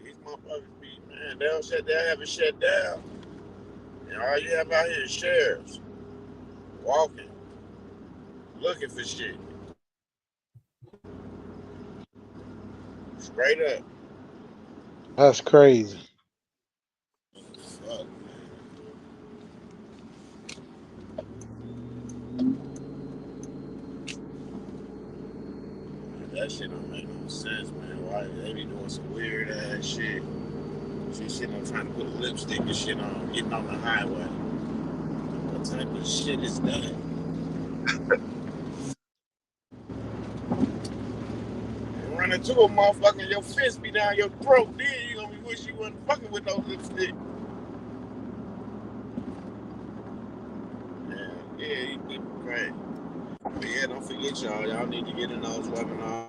These motherfuckers be, man, they have it shut down. And all you have out here is sheriffs walking, looking for shit. Straight up. That's crazy. Fuck, man. That shit don't make no sense, man. Why they be doing some weird ass shit? She sitting there trying to put lipstick and shit on, getting on the highway. What type of shit is that? Run into a motherfucker, your fist be down your throat, then you gonna be wish you wasn't fucking with no lipstick. Yeah, you be crazy. But yeah, don't forget y'all need to get in those webinars.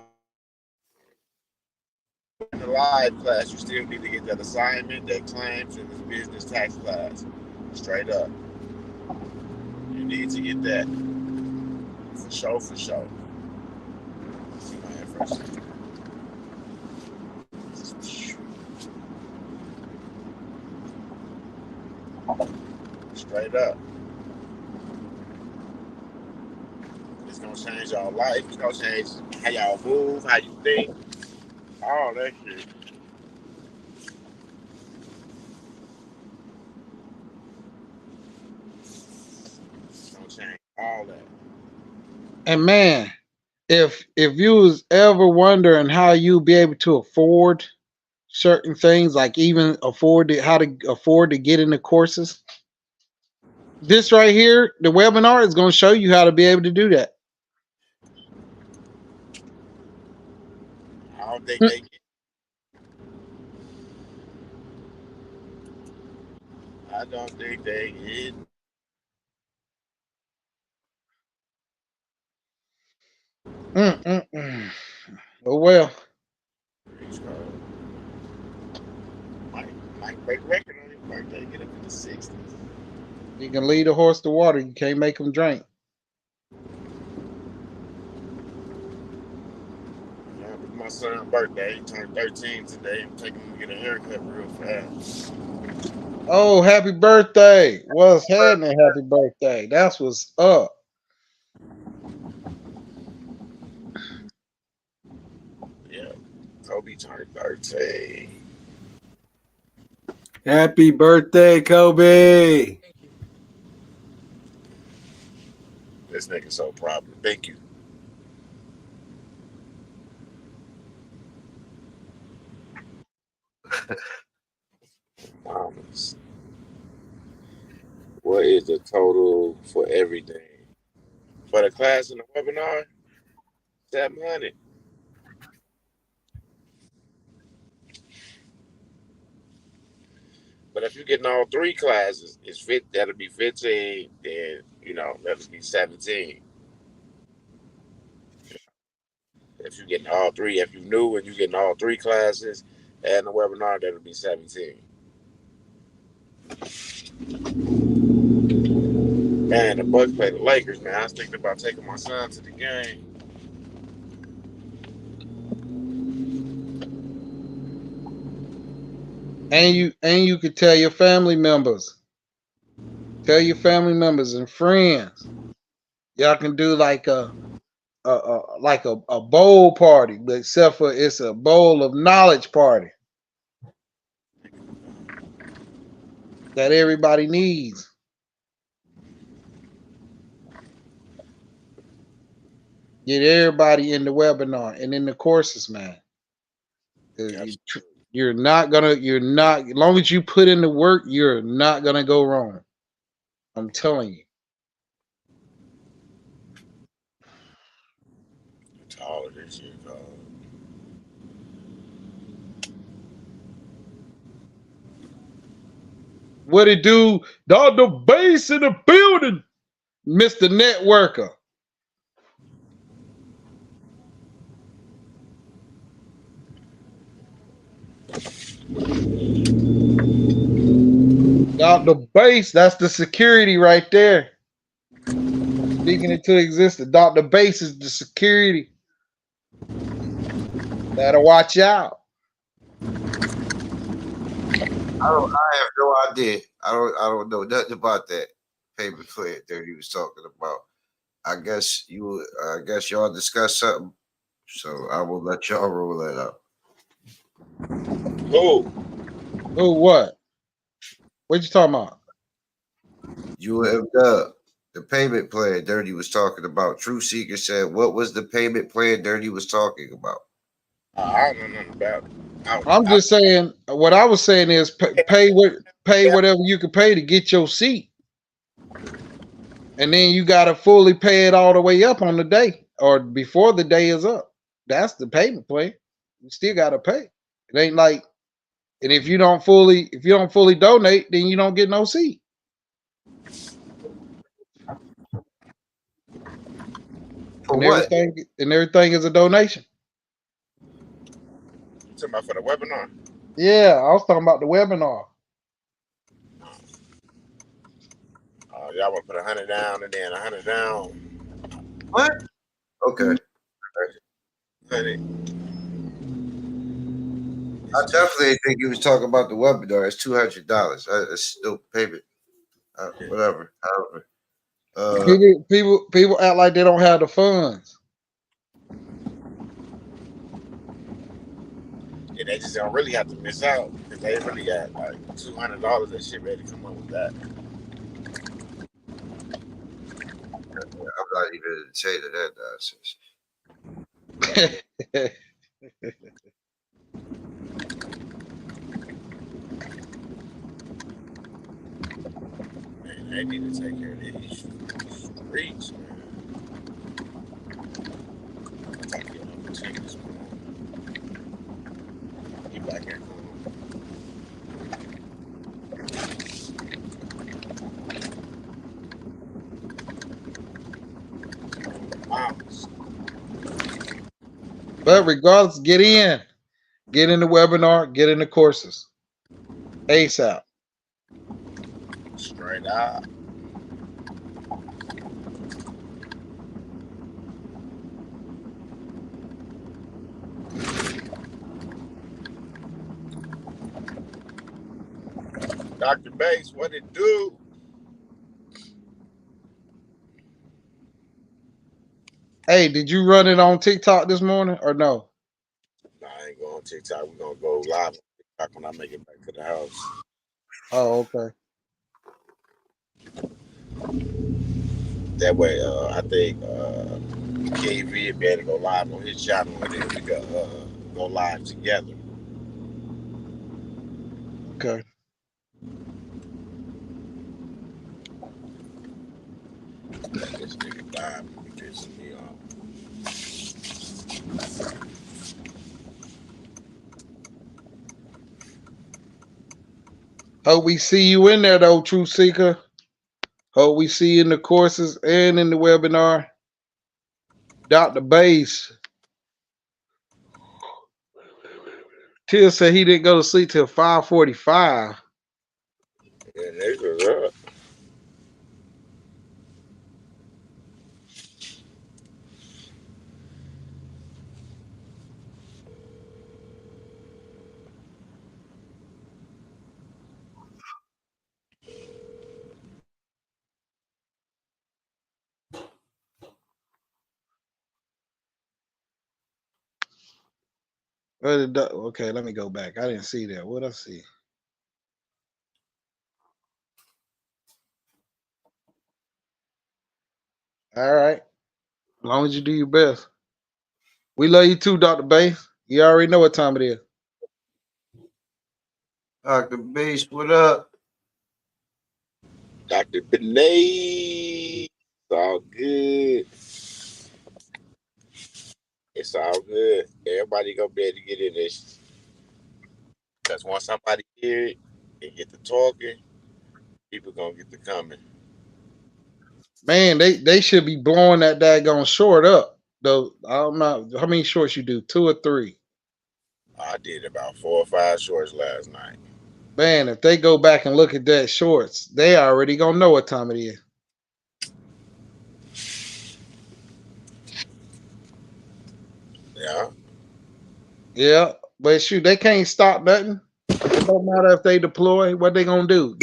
In the live class, you still need to get that assignment, that claims, and this business tax class. Straight up. You need to get that. For sure, for sure. See my head for a second. Straight up. It's gonna change y'all life. It's gonna change how y'all move, how you think, all that shit. It's gonna change all that. And man, if you was ever wondering how you be able to afford certain things, like even how to afford to get into courses, this right here, the webinar is going to show you how to be able to do that. I don't think they get. I don't think they get. Oh well. Might break record on his birthday. Get up in the 60s. You can lead a horse to water. You can't make him drink. Yeah, it's my son's birthday. He turned 13 today. I'm taking him to get a haircut real fast. Oh, happy birthday. What's happening? Happy birthday. That's what's up. Yeah, Kobe turned 13. Happy birthday, Kobe. This nigga so proud. Thank you. Mamas. What is the total for everything? For the class and the webinar? 700. But if you're getting all three classes, that'll be 15, then that'll be 17. If you're getting all three, if you're new and you're getting all three classes and the webinar, that'll be 17. Man, the Bucks play the Lakers, man. I was thinking about taking my son to the game. And you could tell your family members. Tell your family members and friends. Y'all can do like a bowl party, but except for it's a bowl of knowledge party. that everybody needs. Get everybody in the webinar and in the courses, man. Yes. You're not, as long as you put in the work, you're not gonna go wrong. I'm telling you. All of this shit, What it do? Dr. Base in the building, Mr. Networker. Dr. Base, that's the security right there. Speaking into existence. Dr. Base is the security. Better watch out. I have no idea. I don't know nothing about that payment plan that he was talking about. I guess y'all discussed something. So I will let y'all roll that out. Who? Oh, what? What you talking about? UMW, the payment plan Dirty was talking about. True Seeker said, what was the payment plan Dirty was talking about? I don't know nothing about it. I'm just saying. What I was saying is pay whatever you can pay to get your seat, and then you got to fully pay it all the way up on the day or before the day is up. That's the payment plan. You still got to pay. It ain't like, and if you don't fully donate, then you don't get no seat. For And what? everything is a donation. You talking about for the webinar? Yeah, I was talking about the webinar. Y'all want to put 100 down and then 100 down. What? Okay. 100. I definitely think he was talking about the webinar. It's $200. It's still payment. Whatever. However. People act like they don't have the funds. Yeah, they just don't really have to miss out because they really got like $200 that shit ready to come up with that. I'm not even saying that nonsense. Man, they need to take care of these streets, man. Take care of the tickets, man. Get back here. Wow. But regardless, get in the webinar, get in the courses ASAP. Straight up. Dr. Bass, what it do? Hey, did you run it on TikTok this morning or no? Nah, I ain't going on TikTok. We're going to go live on TikTok when I make it back to the house. Oh, okay. That way, I think KV would be able to go live on his channel and then we could go live together. Okay. This nigga live be pissing me off. Hope we see you in there though, True Seeker. Hope we see you in the courses and in the webinar. Dr. Bass. Till said he didn't go to sleep till 5:45. Yeah, niggas up. Okay, let me go back. I didn't see that. What I see? All right. As long as you do your best. We love you too, Dr. Bass. You already know what time it is. Dr. Bass, what up? Dr. Benet. It's all good. It's all good. Everybody gonna be able to get in this. Because once somebody hear it and get to talking, people gonna get to coming. Man, they should be blowing that daggone short up. Though I don't know how many shorts you do, 2 or 3. I did about 4 or 5 shorts last night. Man, if they go back and look at that shorts, they already gonna know what time it is. Yeah. Yeah, but shoot, they can't stop nothing. It don't matter if they deploy. What they gonna do?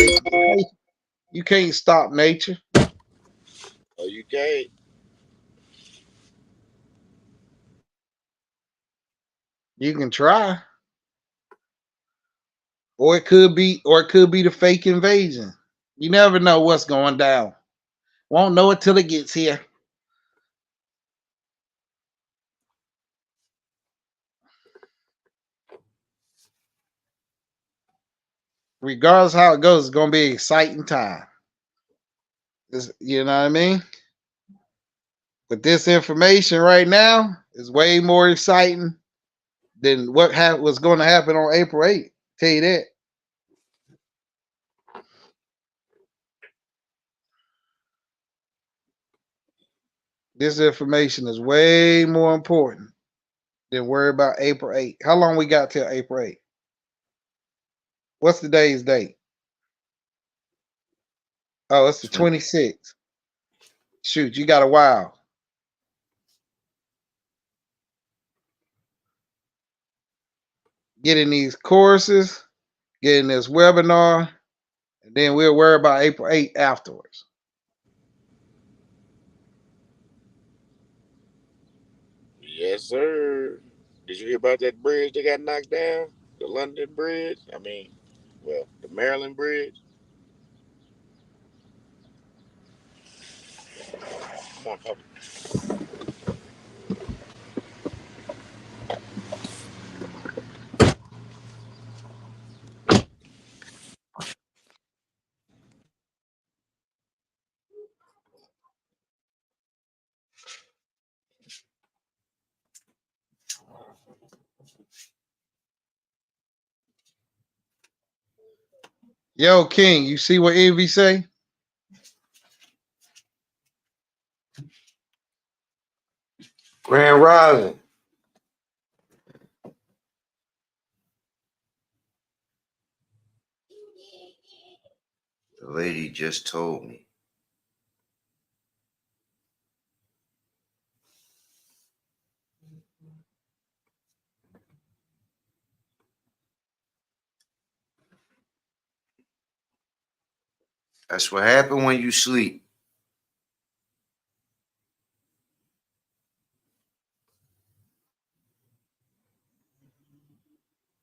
You can't stop nature. Oh, you can't. You can try, or it could be the fake invasion. You never know what's going down. Won't know it till it gets here. Regardless how it goes, it's gonna be an exciting time. You know what I mean? But this information right now is way more exciting than what's going to happen on April 8th. Tell you that. This information is way more important than worry about April 8th. How long we got till April 8th? What's today's date? Oh, it's the 26th. Shoot, you got a while. Getting these courses, getting this webinar, and then we'll worry about April 8th afterwards. Yes, sir. Did you hear about that bridge that got knocked down? The London Bridge? I mean, well, the Maryland Bridge? Come on, Papa. Yo, King, you see what Envy say? Grand Rising. The lady just told me. That's what happened when you sleep.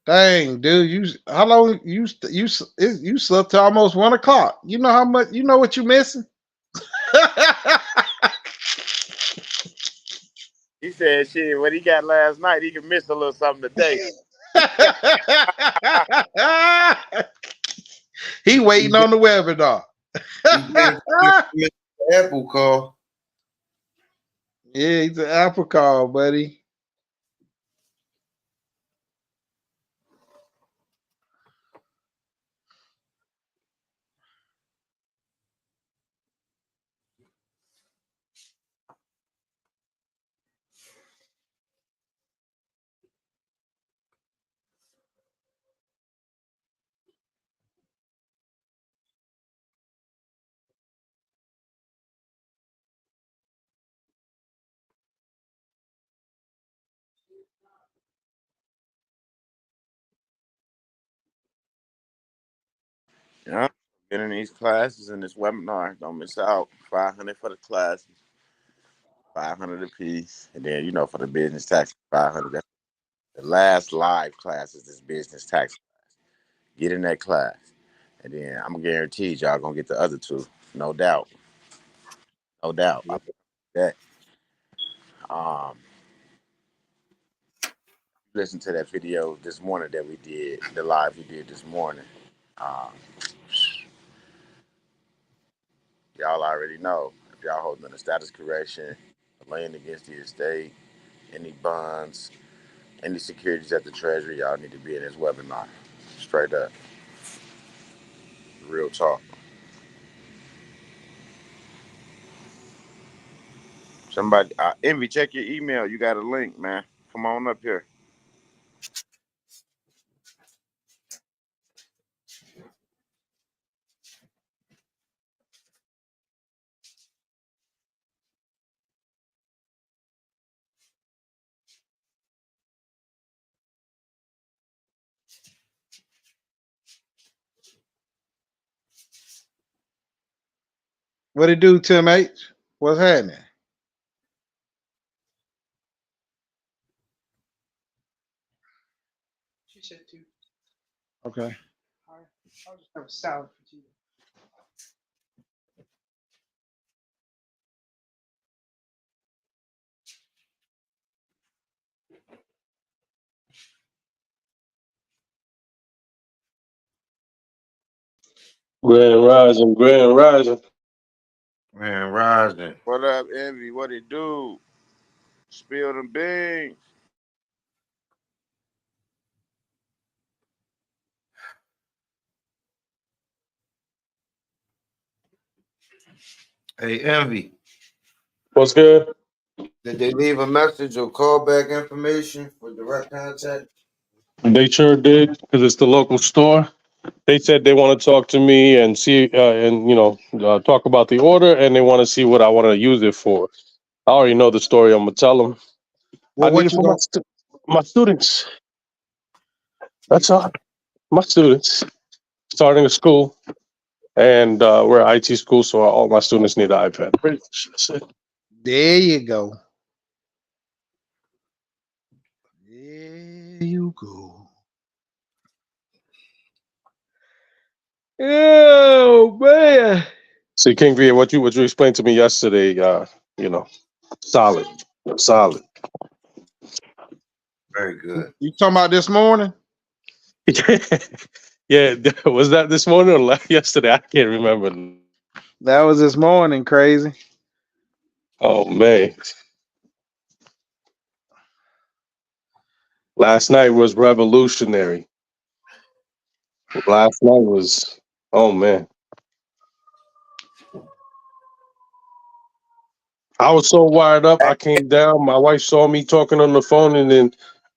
Dang, dude, how long you slept till almost 1 o'clock? You know how much? You know what you missing? He said, shit, what he got last night, he can miss a little something today. He waiting on the webinar. He Apple call. Yeah, he's an Apple call, buddy. Yeah. Get in these classes and this webinar. Don't miss out. 500 for the classes, 500 a piece. And then, for the business tax, 500. That's the last live class is this business tax class. Get in that class. And then I'm guaranteed y'all gonna get the other two. No doubt. No doubt. that. Listen to that video this morning that we did, the live we did this morning. Um, y'all already know if y'all holding a status correction, a lien against the estate, any bonds, any securities at the Treasury, y'all need to be in this webinar. Straight up, real talk. Somebody, Envy, check your email. You got a link, man. Come on up here. What it do, Tim H? What's happening? She said too. Okay. All right. I'll just have a salad for you. Grand Rising, Grand Rising. Man, rising. What up, Envy? What it do? Spill them beans. Hey, Envy, What's good? did they leave a message or callback information for direct contact? They sure did, because it's the local store. They said they want to talk to me and see, talk about the order, and they want to see what I want to use it for. I already know the story. I'm gonna tell them. I Well, need what it you for going my students. That's all. My students starting a school, and we're an IT school, so all my students need an iPad. Pretty much. That's it. There you go. There you go. Oh man. See, King V, what you explained to me yesterday, solid, solid. Very good. You talking about this morning? Yeah, was that this morning or yesterday? I can't remember. That was this morning, crazy. Oh man, last night was revolutionary. Last night was, oh man, I was so wired up. I came down. My wife saw me talking on the phone, and then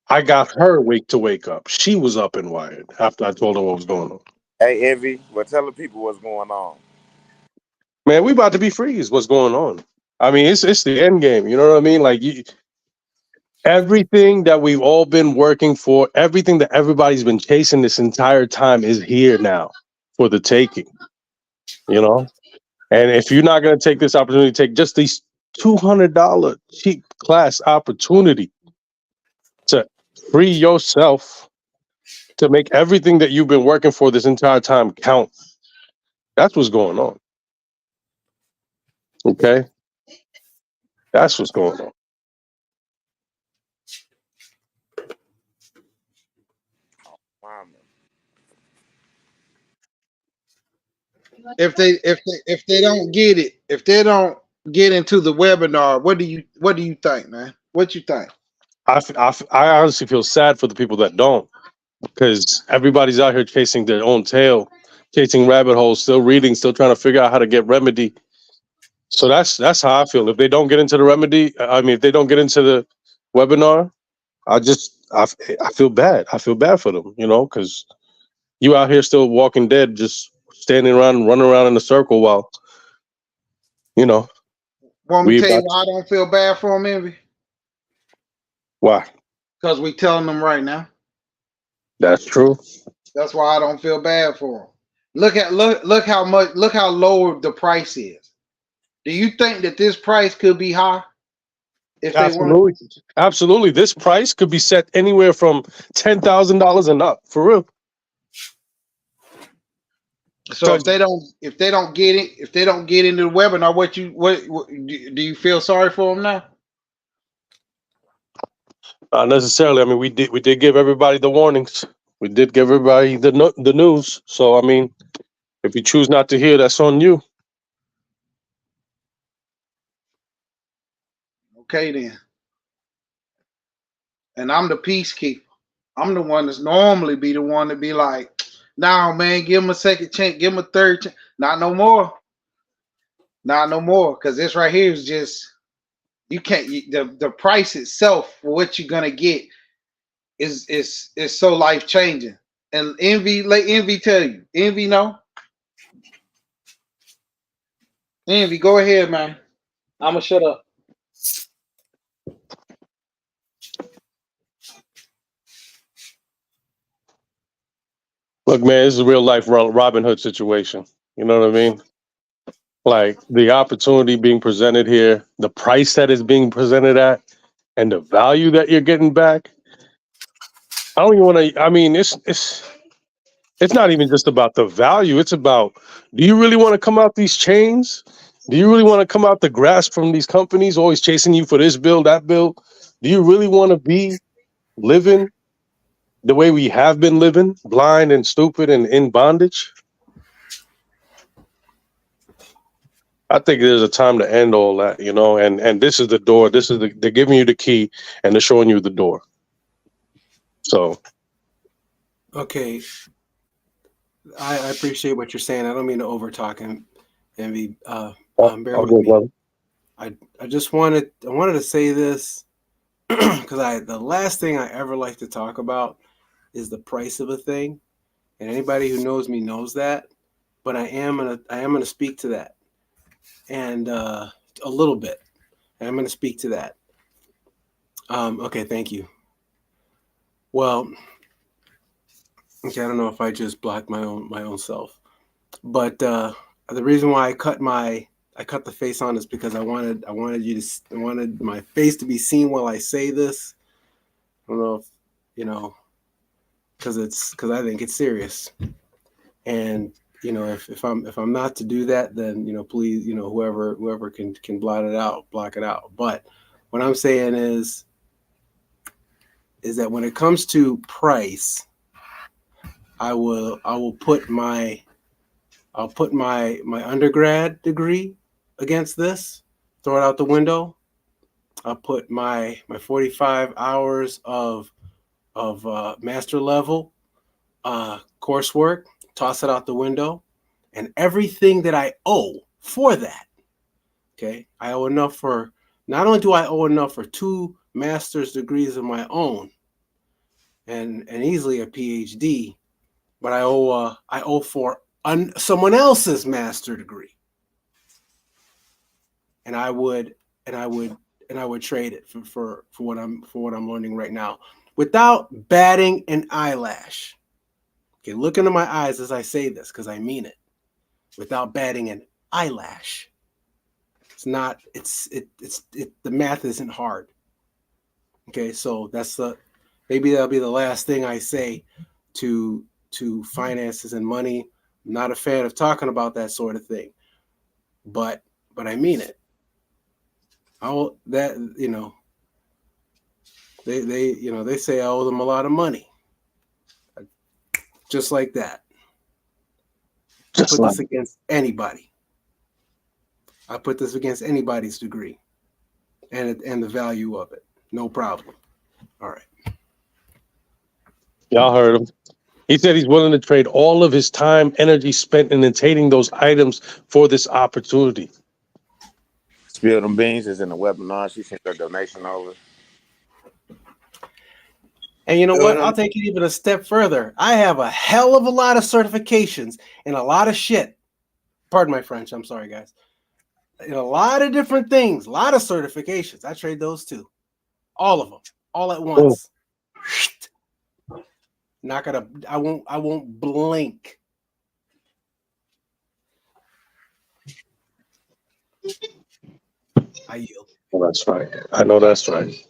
I got her wake up. She was up and wired after I told her what was going on. Hey, Envy, well, tell the people what's going on. Man, we about to be freeze. What's going on? I mean, it's the end game. You know what I mean? Like everything that we've all been working for, everything that everybody's been chasing this entire time is here now for the taking. You know, and if you're not going to take this opportunity, take just these $200 cheap class opportunity to free yourself to make everything that you've been working for this entire time count. That's what's going on. Okay, that's what's going on. Mama. If they don't get it, if they don't get into the webinar, what do you think, man? What you think? I honestly feel sad for the people that don't, because everybody's out here chasing their own tail, chasing rabbit holes, still reading, still trying to figure out how to get remedy. So that's how I feel. If they don't get into the remedy, I mean, if they don't get into the webinar, I feel bad. I feel bad for them, because you out here still walking dead, just standing around, running around in a circle while, Want me we to tell you about why I don't feel bad for them, Envy? why? Because we telling them right now. That's true. That's why I don't feel bad for them. Look how low the price is. Do you think that this price could be high if they weren't? Absolutely. This price could be set anywhere from $10,000 and up, for real. So if they don't get into the webinar, what do you feel sorry for them now? Not necessarily. I mean, we did give everybody the warnings. We did give everybody the news. So I mean, if you choose not to hear, that's on you. Okay then. And I'm the peacekeeper. I'm the one that's normally be the one to be like, nah, man, give him a second chance, give him a third chance. Not no more. Not no more. Because this right here is just, you can't, the price itself for what you're gonna get is so life changing. And Envy, let Envy tell you. Envy, no. Envy, go ahead, man. I'ma shut up. Look, man, this is a real life Robin Hood situation. You know what I mean? Like the opportunity being presented here, the price that is being presented at, and the value that you're getting back. I don't even want to. I mean, it's not even just about the value. It's about, do you really want to come out these chains? Do you really want to come out the grasp from these companies always chasing you for this bill, that bill? Do you really want to be living the way we have been living, blind and stupid and in bondage? I think there's a time to end all that, you know, and this is the door. This is they're giving you the key and they're showing you the door. So. Okay. I appreciate what you're saying. I don't mean to over talk and Envy. Bear with me. I just wanted to say this because the last thing I ever like to talk about is the price of a thing, and anybody who knows me knows that. But I am gonna speak to that, and a little bit. I'm gonna speak to that. Okay, thank you. Well, okay, I don't know if I just blocked my own self, but the reason why I cut the face on is because I wanted my face to be seen while I say this. I don't know if you know, because I think it's serious, and you know, if I'm not to do that, then you know, please, you know, whoever can block it out. But what I'm saying is that when it comes to price, I'll put my undergrad degree against this, throw it out the window. I'll put my 45 hours of master level coursework, toss it out the window, and everything that I owe for that. Okay, I owe enough for, not only do I owe enough for 2 master's degrees of my own, and easily a PhD, but I owe for someone else's master degree, and I would trade it for what I'm learning right now, without batting an eyelash. Okay, look into my eyes as I say this, because I mean it. Without batting an eyelash. The math isn't hard. Okay, so maybe that'll be the last thing I say to finances and money. I'm not a fan of talking about that sort of thing, but I mean it. They say I owe them a lot of money, just like that. This against anybody. I put this against anybody's degree and the value of it. No problem. All right. Y'all heard him. He said he's willing to trade all of his time, energy spent in attaining those items for this opportunity. Spill Them Beans is in the webinar. She sent her donation over. And you know what? I'll take it even a step further. I have a hell of a lot of certifications and a lot of shit. Pardon my French. I'm sorry, guys. In a lot of different things, a lot of certifications. I trade those too. All of them, all at once. I won't blink. I yield. Well, that's right. I know that's right.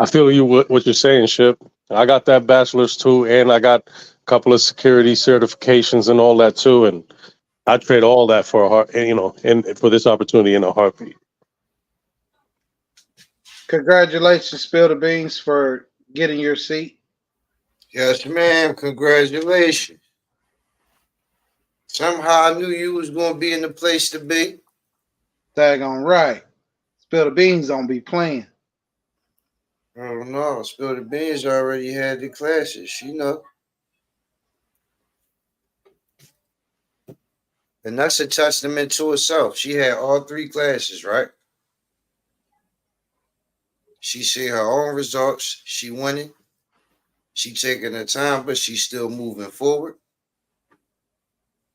I feel you what you're saying, Ship. I got that bachelor's too, and I got a couple of security certifications and all that too, and I trade all that for a heart, and for this opportunity in a heartbeat. Congratulations, Spill the Beans, for getting your seat. Yes, ma'am. Congratulations. Somehow I knew you was gonna be in the place to be. Daggone right. Spill the Beans don't be playing. Oh no, Spill the Beans already had the classes, And that's a testament to herself. She had all 3 classes, right? She see her own results. She winning. She taking her time, but she's still moving forward.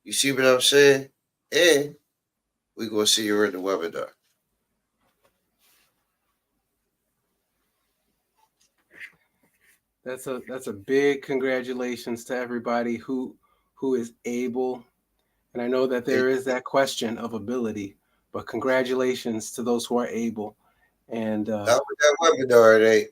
You see what I'm saying? And we gonna see her in the webinar. That's a big congratulations to everybody who is able. And I know that there is that question of ability, but congratulations to those who are able. And that webinar today.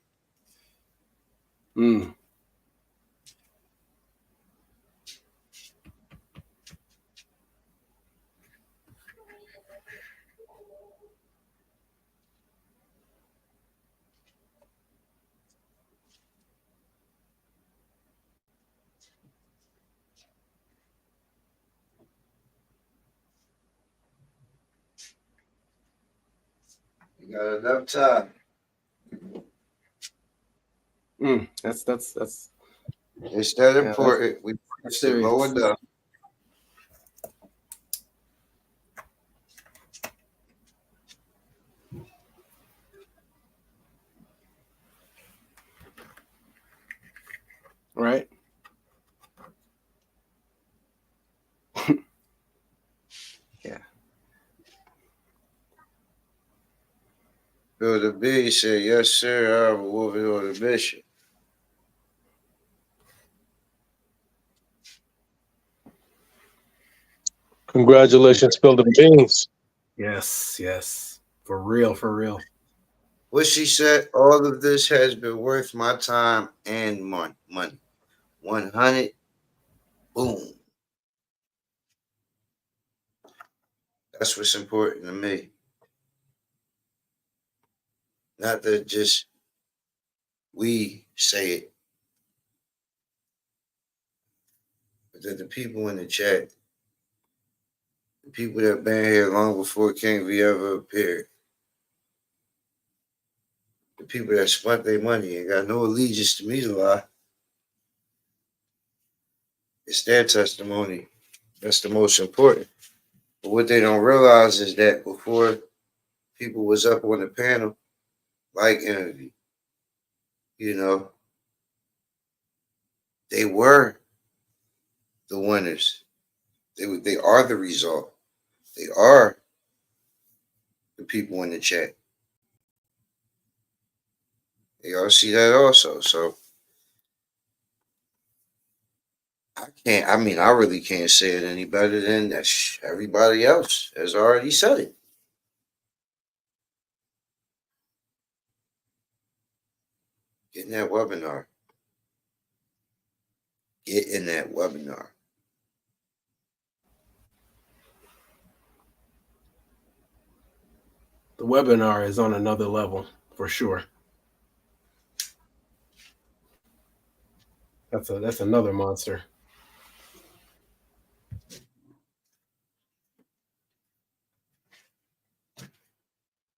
You got enough time. That's It's that important. We should low enough. Right. Yeah. Bill the B said, yes, sir, I'm moving on the mission. Congratulations, Spill the Beans. Yes. For real. What she said, all of this has been worth my time and money. 100, boom. That's what's important to me. Not that just we say it, but that the people in the chat, the people that been here long before King V ever appeared, the people that spent their money and got no allegiance to me to lie, it's their testimony. That's the most important. But what they don't realize is that before people was up on the panel, like Envy, they were the winners. They are the result. They are the people in the chat. Y'all see that also. So I really can't say it any better than that. Everybody else has already said it. Get in that webinar. Get in that webinar. The webinar is on another level for sure. That's another monster.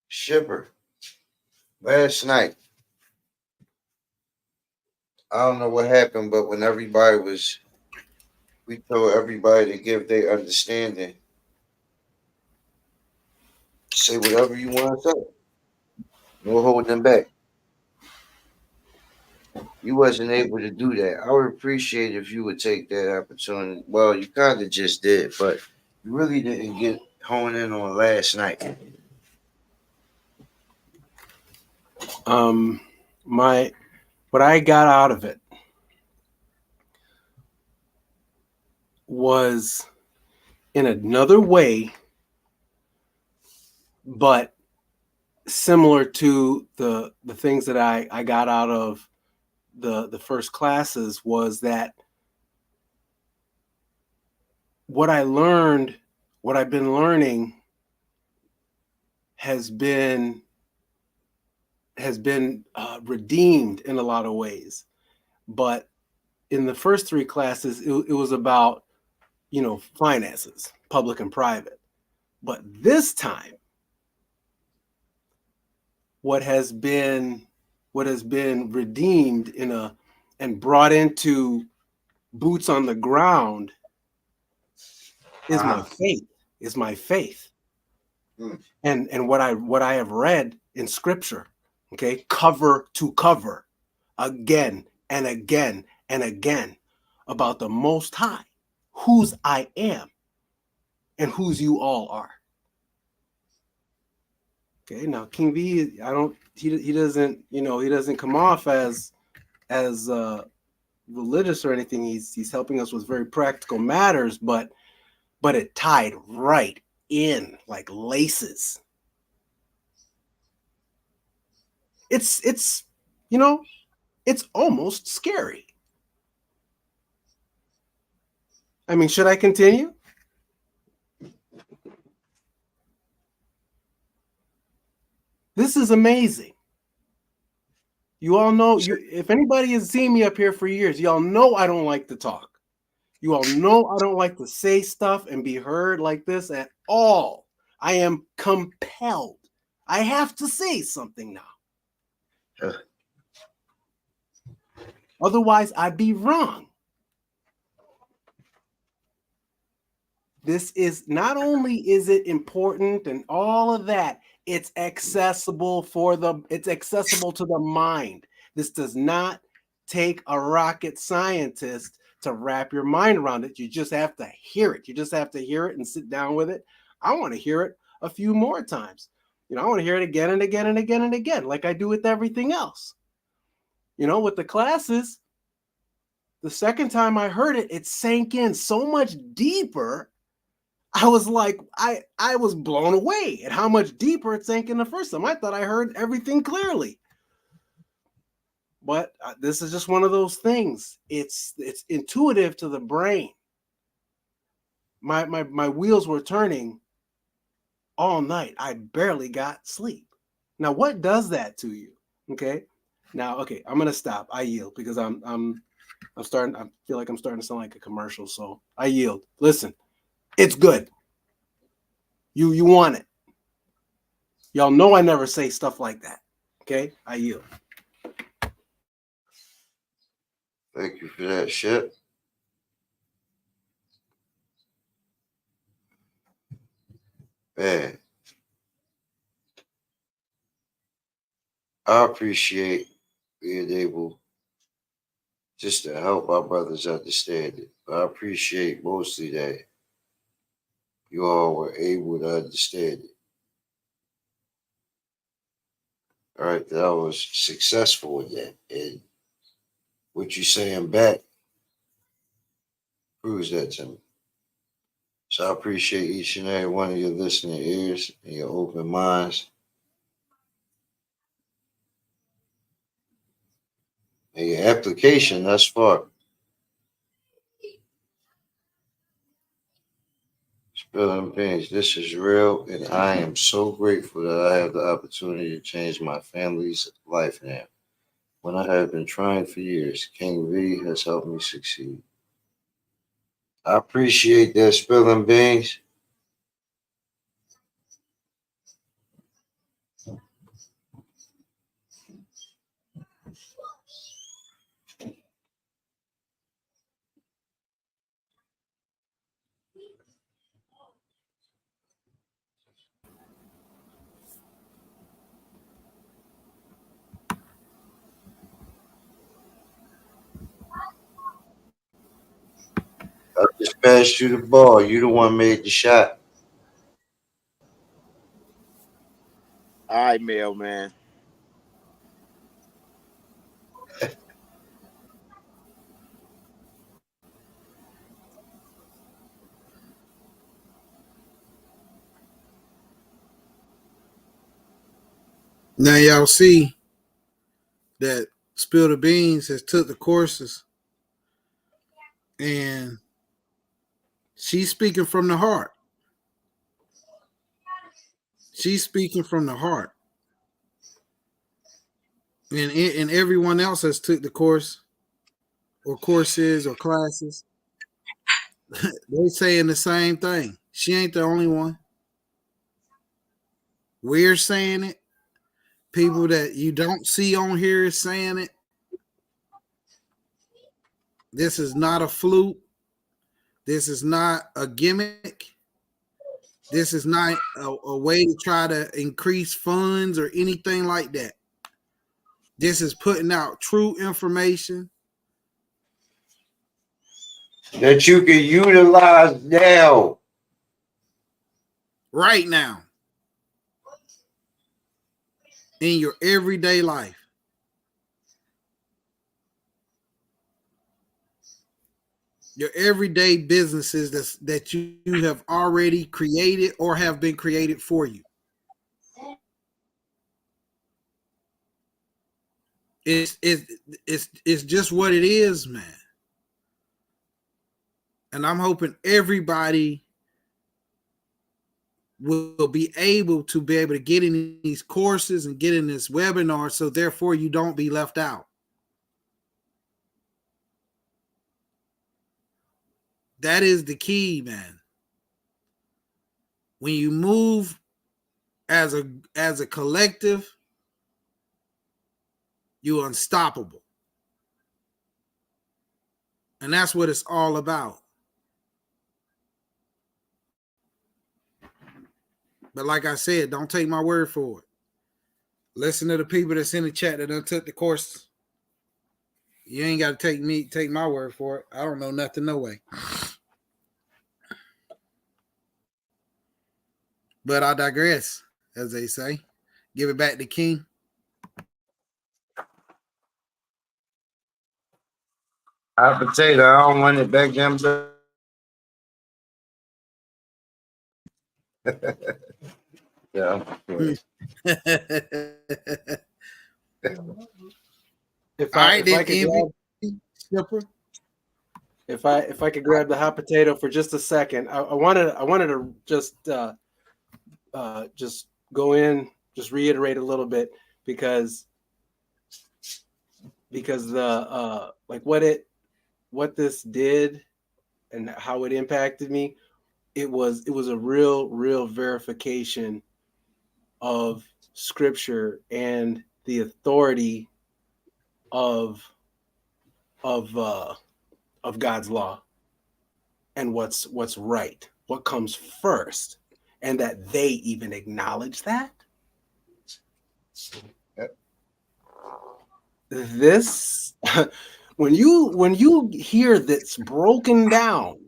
Shipper. Last night, I don't know what happened, but when we told everybody to give their understanding. Say whatever you want to say. No holding back. You wasn't able to do that. I would appreciate if you would take that opportunity. Well, you kind of just did, but you really didn't get honed in on last night. What I got out of it was in another way, but similar to the things that I got out of the first classes was that what I've been learning has been redeemed in a lot of ways. But in the first three classes, it was about, finances, public and private. But this time, what has been redeemed and brought into boots on the ground is my faith. And what I have read in scripture, okay, cover to cover, again and again and again, about the Most High, whose I am and whose you all are. Okay, now King V, he doesn't come off as religious or anything. He's helping us with very practical matters, but it tied right in like laces. It's it's almost scary. I mean, should I continue? This is amazing. You all know, if anybody has seen me up here for years, y'all know I don't like to talk. You all know I don't like to say stuff and be heard like this at all. I am compelled. I have to say something now. Otherwise, I'd be wrong. This is not only is it important and all of that, it's accessible to the mind. This does not take a rocket scientist to wrap your mind around it. You just have to hear it. You just have to hear it and sit down with it. I want to hear it a few more times. I want to hear it again and again and again and again, like I do with everything else. With the classes, the second time I heard it, it sank in so much deeper. I was like, I was blown away at how much deeper it sank in the first time. I thought I heard everything clearly. But this is just one of those things. It's intuitive to the brain. My wheels were turning all night. I barely got sleep. Now, what does that to you? Okay. Now, okay, I'm gonna stop. I yield because I'm starting. I feel like I'm starting to sound like a commercial. So I yield. Listen, it's good. You want it. Y'all know I never say stuff like that. Okay, I yield. Thank you for that shit. Man, I appreciate being able just to help our brothers understand it. I appreciate mostly that you all were able to understand it. All right, that I was successful in that. And what you saying back proves that to me. So I appreciate each and every one of your listening ears and your open minds and your application thus far. Spilling beans, this is real, and I am so grateful that I have the opportunity to change my family's life now. When I have been trying for years, King V has helped me succeed. I appreciate that, Spilling Beans. I just passed you the ball. You the one made the shot. All right, mailman. Now y'all see that Spill the Beans has took the courses, and she's speaking from the heart. She's speaking from the heart. And everyone else has took the course or courses or classes. They saying the same thing. She ain't the only one. We're saying it. People that you don't see on here is saying it. This is not a fluke. This is not a gimmick. This is not a way to try to increase funds or anything like that. This is putting out true information that you can utilize now. Right now. In your everyday life. Your everyday businesses that you have already created or have been created for you. It's just what it is, man. And I'm hoping everybody will be able to get in these courses and get in this webinar, so therefore you don't be left out. That is the key, man. When you move as a collective, you're unstoppable. And that's what it's all about. But like I said, don't take my word for it. Listen to the people that's in the chat that done took the courses. You ain't got to take my word for it. I don't know nothing, no way. But I digress, as they say. Give it back to King. I potato. I don't want it back them. Yeah. If I could grab the hot potato for just a second, I wanted to just go in, just reiterate a little bit because the like what this did and how it impacted me, it was a real verification of scripture and the authority of God's law and what's right, what comes first, and that they even acknowledge that. This when you hear that's broken down,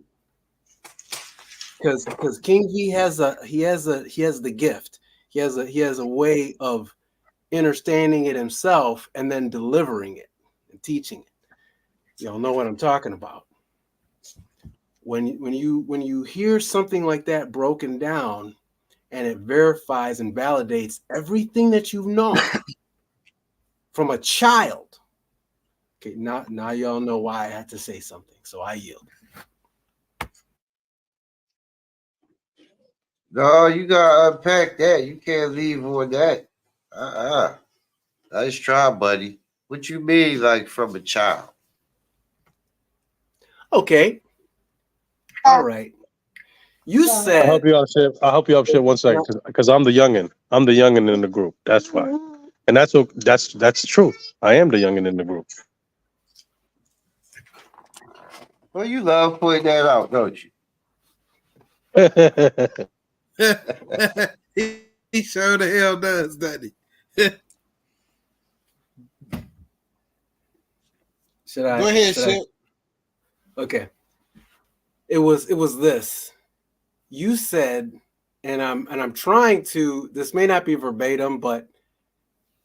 because King he has the gift. He has a way of understanding it himself and then delivering it and teaching it. Y'all know what I'm talking about. When you hear something like that broken down and it verifies and validates everything that you've known from a child. Okay, now y'all know why I had to say something, so I yield. No, you gotta unpack that. You can't leave on that. Nice try, buddy. What you mean, like from a child? Okay. All right. You said. I help you out, shit. 1 second, because I'm the youngin. I'm the youngin in the group. That's why, and that's the truth. I am the youngin in the group. Well, you love pointing that out, don't you? He sure the hell does, doesn't he? Should I go ahead, Shep? Okay. It was this. You said, and I'm trying to, this may not be verbatim, but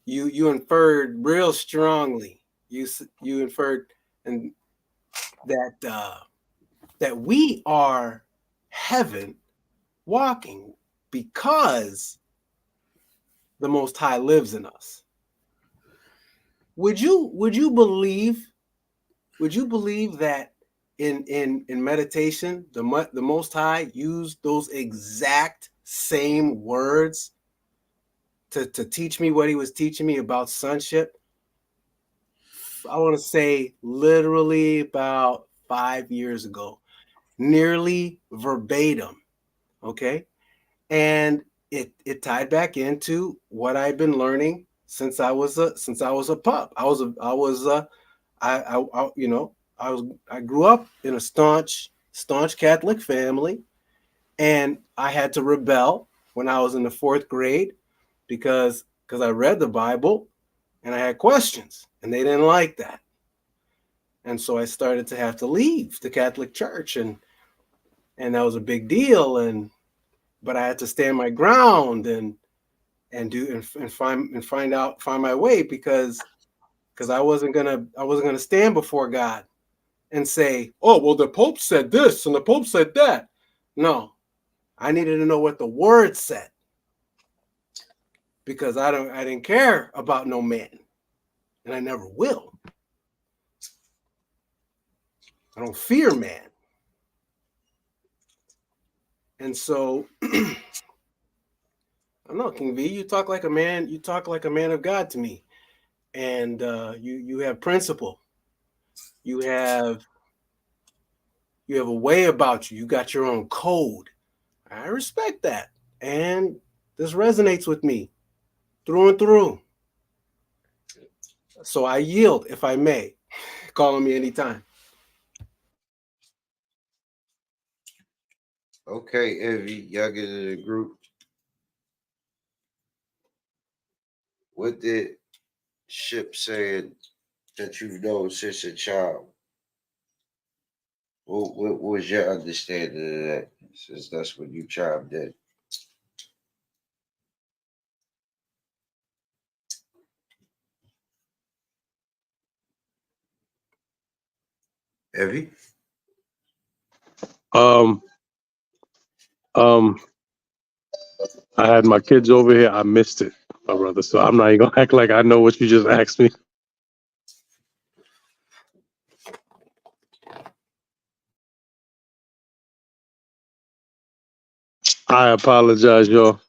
you inferred real strongly. You inferred and that we are heaven walking because the Most High lives in us. Would you believe that in meditation the Most High used those exact same words to teach me what he was teaching me about sonship? I want to say literally about 5 years ago, nearly verbatim. Okay. And it tied back into what I've been learning since I was a pup. I grew up in a staunch Catholic family, and I had to rebel when I was in the 4th grade because I read the Bible and I had questions, and they didn't like that. And so I started to have to leave the Catholic Church, and that was a big deal. But I had to stand my ground and find my way, because I wasn't gonna stand before God and say, oh, well, the Pope said this and the Pope said that. No, I needed to know what the word said, because I didn't care about no man, and I never will. I don't fear man. And so I don't know, King V, you talk like a man of God to me. And you have principle. You have a way about you. You got your own code. I respect that. And this resonates with me through and through. So I yield, if I may. Call on me anytime. Okay, Evie, y'all get in the group. What did Ship say that you've known since a child? What was your understanding of that, since that's what you chimed in? Evie? Um, I had my kids over here. I missed it, my brother. So I'm not even gonna act like I know what you just asked me. I apologize, y'all.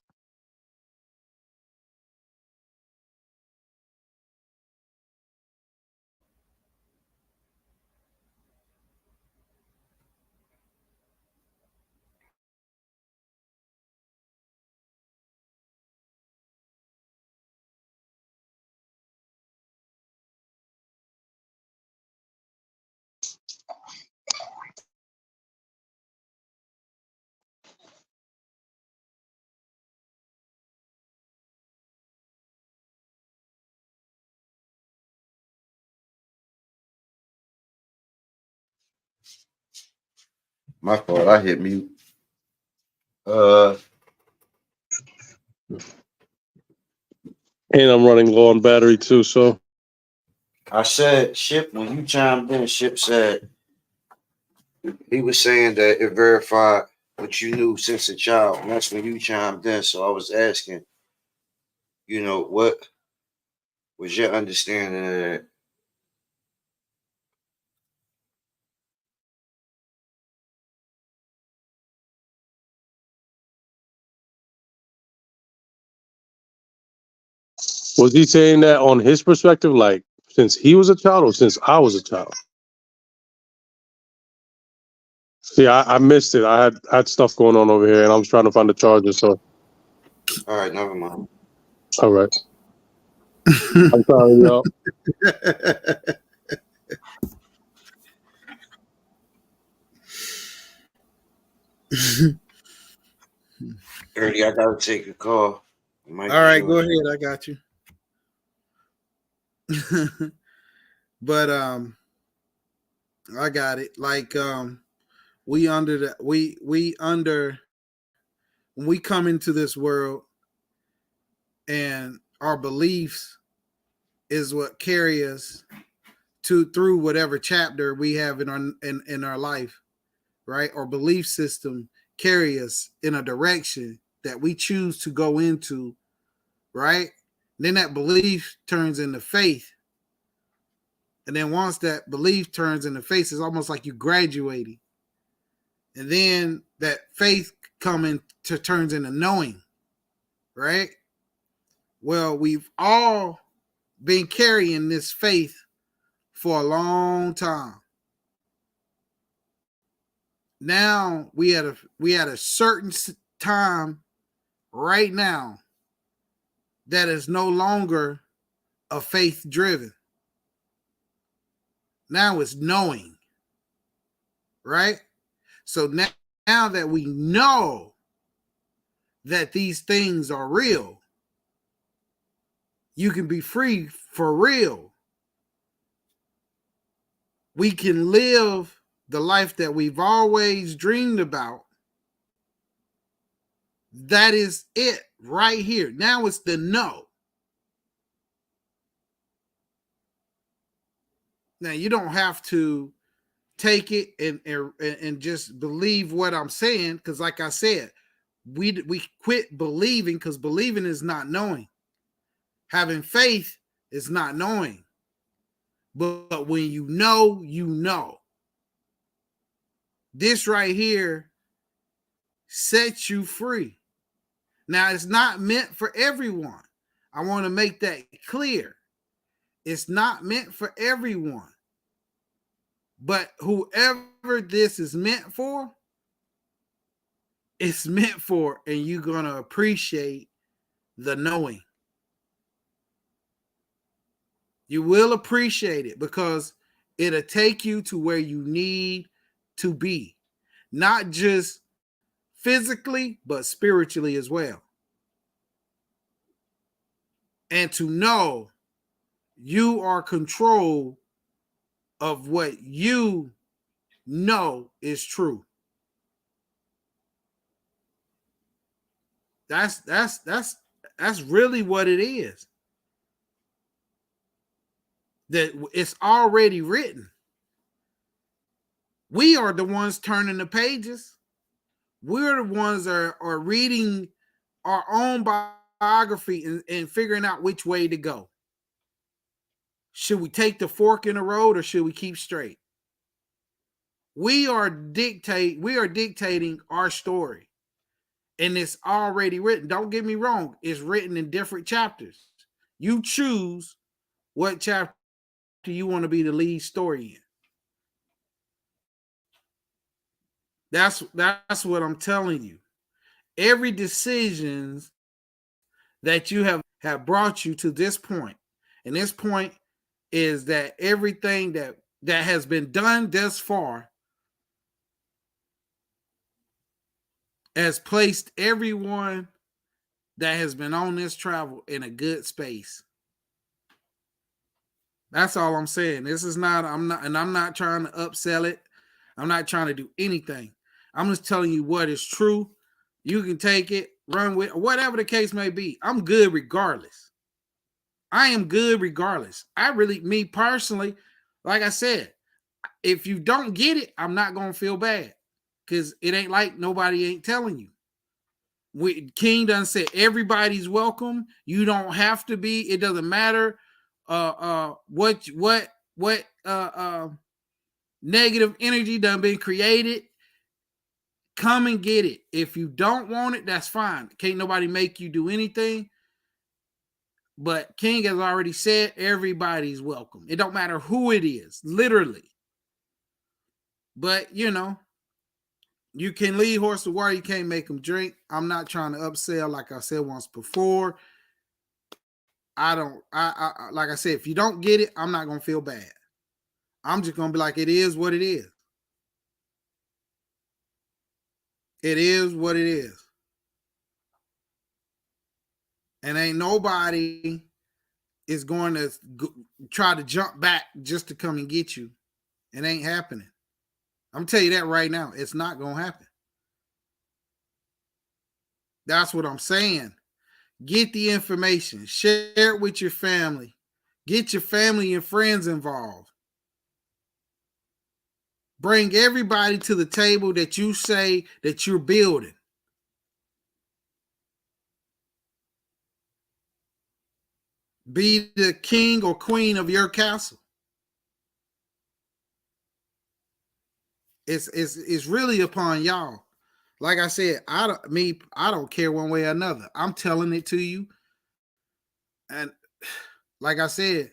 My fault, I hit mute. And I'm running low on battery too, so I said, Ship, when you chimed in, Ship said he was saying that it verified what you knew since a child. And that's when you chimed in. So I was asking, what was your understanding of that? was he saying that on his perspective, like since he was a child or since I was a child? See, I missed it. I had stuff going on over here, and I was trying to find the charger. So, All right, never mind. all right. I'm sorry, y'all. Early, I gotta take a call. All right, go ahead. I got you. But I got it. Like we when we come into this world, and our beliefs is what carry us through whatever chapter we have in our life, right? Our belief system carry us in a direction that we choose to go into, right? Then that belief turns into faith. And then once that belief turns into faith, it's almost like you graduating. And then that faith turns into knowing, right? Well, we've all been carrying this faith for a long time. Now we at a certain time right now that is no longer a faith driven. Now it's knowing, right? So now that we know that these things are real, you can be free for real. We can live the life that we've always dreamed about. That is it right here. Now it's the no. Now you don't have to take it and just believe what I'm saying, because like I said, we quit believing, because believing is not knowing. Having faith is not knowing. But when you know, you know. This right here sets you free. Now, it's not meant for everyone. I want to make that clear. It's not meant for everyone. But whoever this is meant for, it's meant for, and you're going to appreciate the knowing. You will appreciate it because it'll take you to where you need to be. Not just physically, but spiritually as well. And to know you are control of what you know is true. That's really what it is. That it's already written. We are the ones turning the pages. We're the ones that are reading our own biography and figuring out which way to go. Should we take the fork in the road or should we keep straight? We are dictating our story. And it's already written. Don't get me wrong. It's written in different chapters. You choose what chapter you want to be the lead story in. That's what I'm telling you. Every decision that you have brought you to this point. And this point is that everything that has been done thus far has placed everyone that has been on this travel in a good space. That's all I'm saying. I'm not trying to upsell it. I'm not trying to do anything. I'm just telling you what is true. You can take it, run with it, whatever the case may be. I'm good regardless. I am good regardless. Me personally, like I said, if you don't get it, I'm not going to feel bad because it ain't like nobody ain't telling you. King done said everybody's welcome. You don't have to be. It doesn't matter what negative energy done been created. Come and get it. If you don't want it, that's fine. Can't nobody make you do anything. But King has already said everybody's welcome. It don't matter who it is, literally. But, you can lead horse to water. You can't make them drink. I'm not trying to upsell, like I said once before. Like I said, if you don't get it, I'm not going to feel bad. I'm just going to be like, it is what it is. It is what it is. And ain't nobody is going to try to jump back just to come and get you. It ain't happening. I'm going to tell you that right now. It's not going to happen. That's what I'm saying. Get the information. Share it with your family. Get your family and friends involved. Bring everybody to the table that you say that you're building. be the king or queen of your castle. It's really upon y'all. Like I said, I don't care one way or another. I'm telling it to you. And like I said,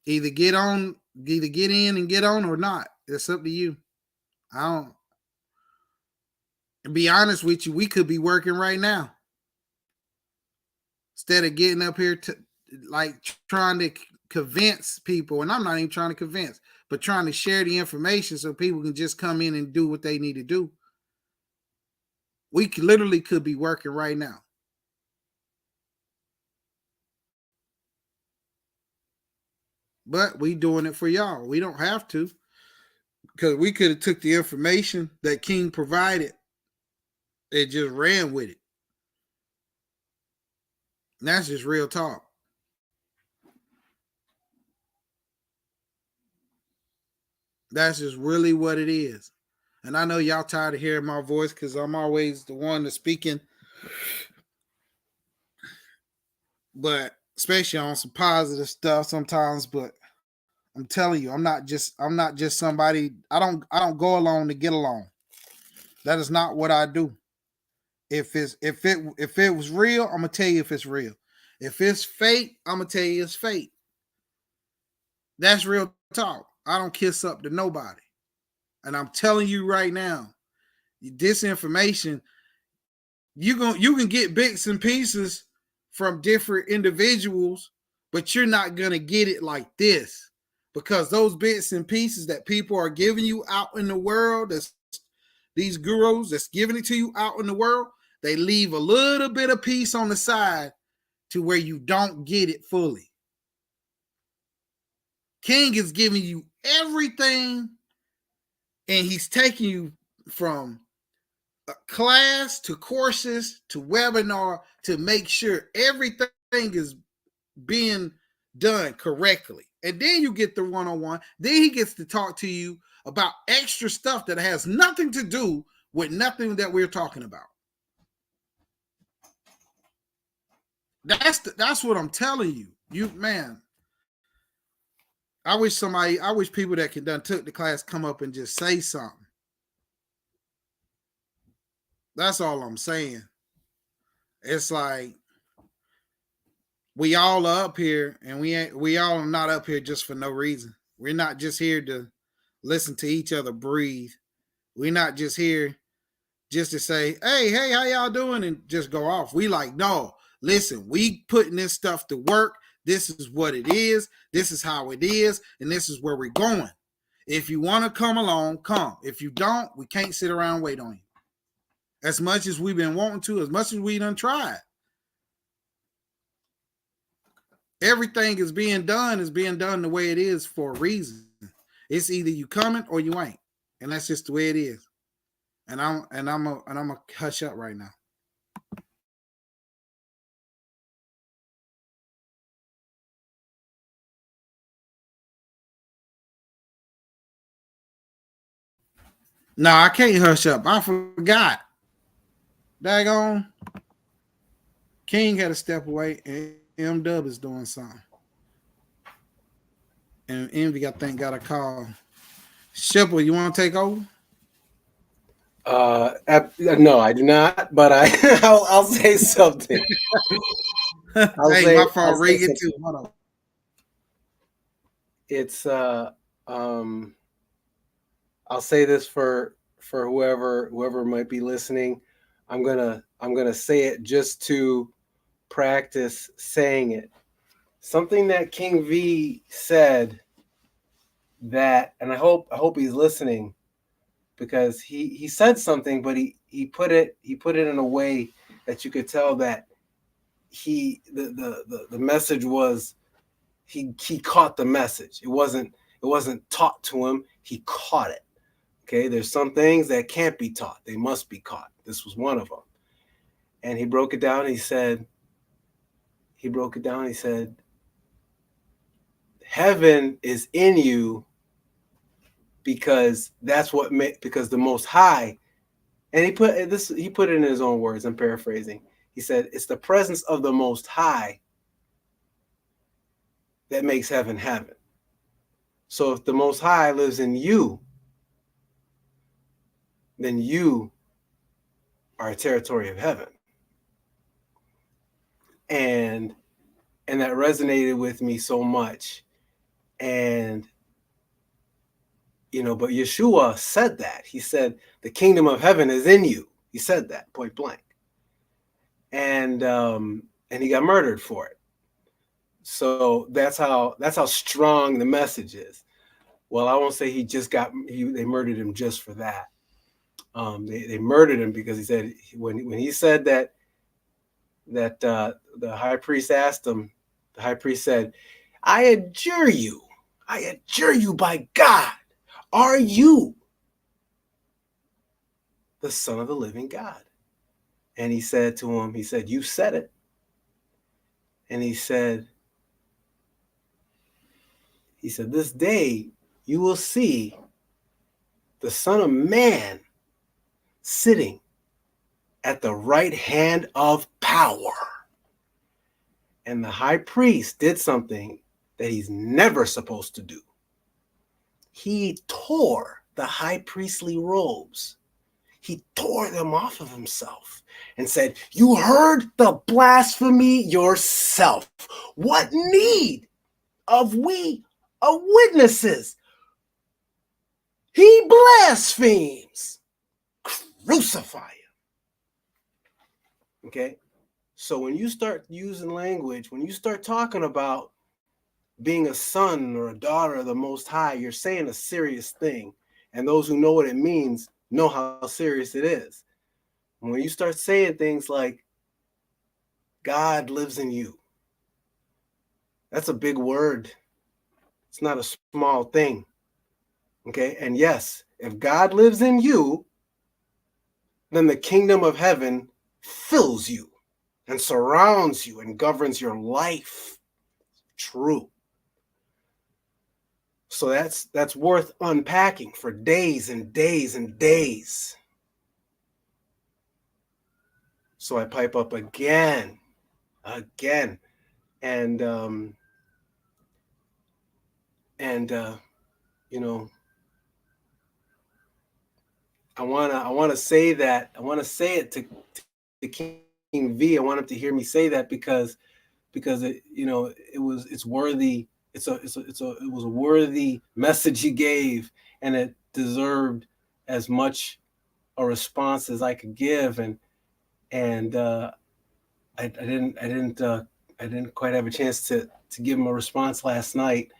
either get in and get on or not. It's up to you. I don't. To be honest with you, we could be working right now instead of getting up here to trying to convince people. And I'm not even trying to convince, but trying to share the information so people can just come in and do what they need to do. We literally could be working right now. But we doing it for y'all. We don't have to, because we could have took the information that King provided and just ran with it. And that's just real talk. That's just really what it is. And I know y'all tired of hearing my voice because I'm always the one that's speaking. But especially on some positive stuff sometimes. But I'm telling you, I'm not just somebody. I don't go along to get along. That is not what I do. If it was real, I'm gonna tell you if it's real. If it's fake, I'm gonna tell you it's fake. That's real talk. I don't kiss up to nobody. And I'm telling you right now, this information, you can get bits and pieces from different individuals, but you're not gonna get it like this, because those bits and pieces that people are giving you out in the world, that's these gurus that's giving it to you out in the world, they leave a little bit of piece on the side to where you don't get it fully. King is giving you everything, and he's taking you from a class to courses to webinar to make sure everything is being done correctly. And then you get the one-on-one. Then he gets to talk to you about extra stuff that has nothing to do with nothing that we're talking about. That's what I'm telling you. You, man, I wish people that could done took the class come up and just say something. That's all I'm saying. It's like we all are up here, and we all are not up here just for no reason. We're not just here to listen to each other breathe. We're not just here just to say, hey, how y'all doing? And just go off. We like, no, listen, we putting this stuff to work. This is what it is. This is how it is. And this is where we're going. If you want to come along, come. If you don't, we can't sit around and wait on you. As much as we've been wanting to, as much as we done tried. Everything is being done the way it is for a reason. It's either you coming or you ain't. And that's just the way it is. And I'm gonna hush up right now. No, I can't hush up. I forgot. Daggone. King had to step away, and M-Dub is doing something. And Envy, I think, got a call. Shipper, you want to take over? No, I do not. But I'll say something. My phone ringing too. Hold on. It's I'll say this for whoever might be listening. I'm gonna say it just to practice saying it. Something that King V said that, and I hope he's listening, because he said something, but he put it in a way that you could tell that the message was he caught the message. It wasn't taught to him. He caught it. Okay, there's some things that can't be taught. They must be caught. This was one of them. And he broke it down. He said, heaven is in you because because the Most High, and he put it in his own words. I'm paraphrasing. He said, it's the presence of the Most High that makes heaven heaven. So if the Most High lives in you, then you are a territory of heaven. And that resonated with me so much. And, but Yeshua said that. He said, the kingdom of heaven is in you. He said that point blank. And he got murdered for it. So that's how strong the message is. Well, I won't say they murdered him just for that. They murdered him because he said, when he said that the high priest asked him, the high priest said, I adjure you by God, are you the Son of the living God? And he said to him, you said it. And he said, this day you will see the Son of Man sitting at the right hand of power. And the high priest did something that he's never supposed to do. He tore the high priestly robes. He tore them off of himself and said, you heard the blasphemy yourself. What need of we of witnesses? He blasphemes. Crucify him. Okay? So when you start using language, when you start talking about being a son or a daughter of the Most High, you're saying a serious thing. And those who know what it means know how serious it is. When you start saying things like, God lives in you, that's a big word. It's not a small thing. Okay? And yes, if God lives in you, then the kingdom of heaven fills you and surrounds you and governs your life. True. So that's worth unpacking for days and days and days. So I pipe up again, and I want to say that. I want to say it to King V. I want him to hear me say that because it's worthy. It was a worthy message he gave, and it deserved as much a response as I could give, and I didn't quite have a chance to give him a response last night,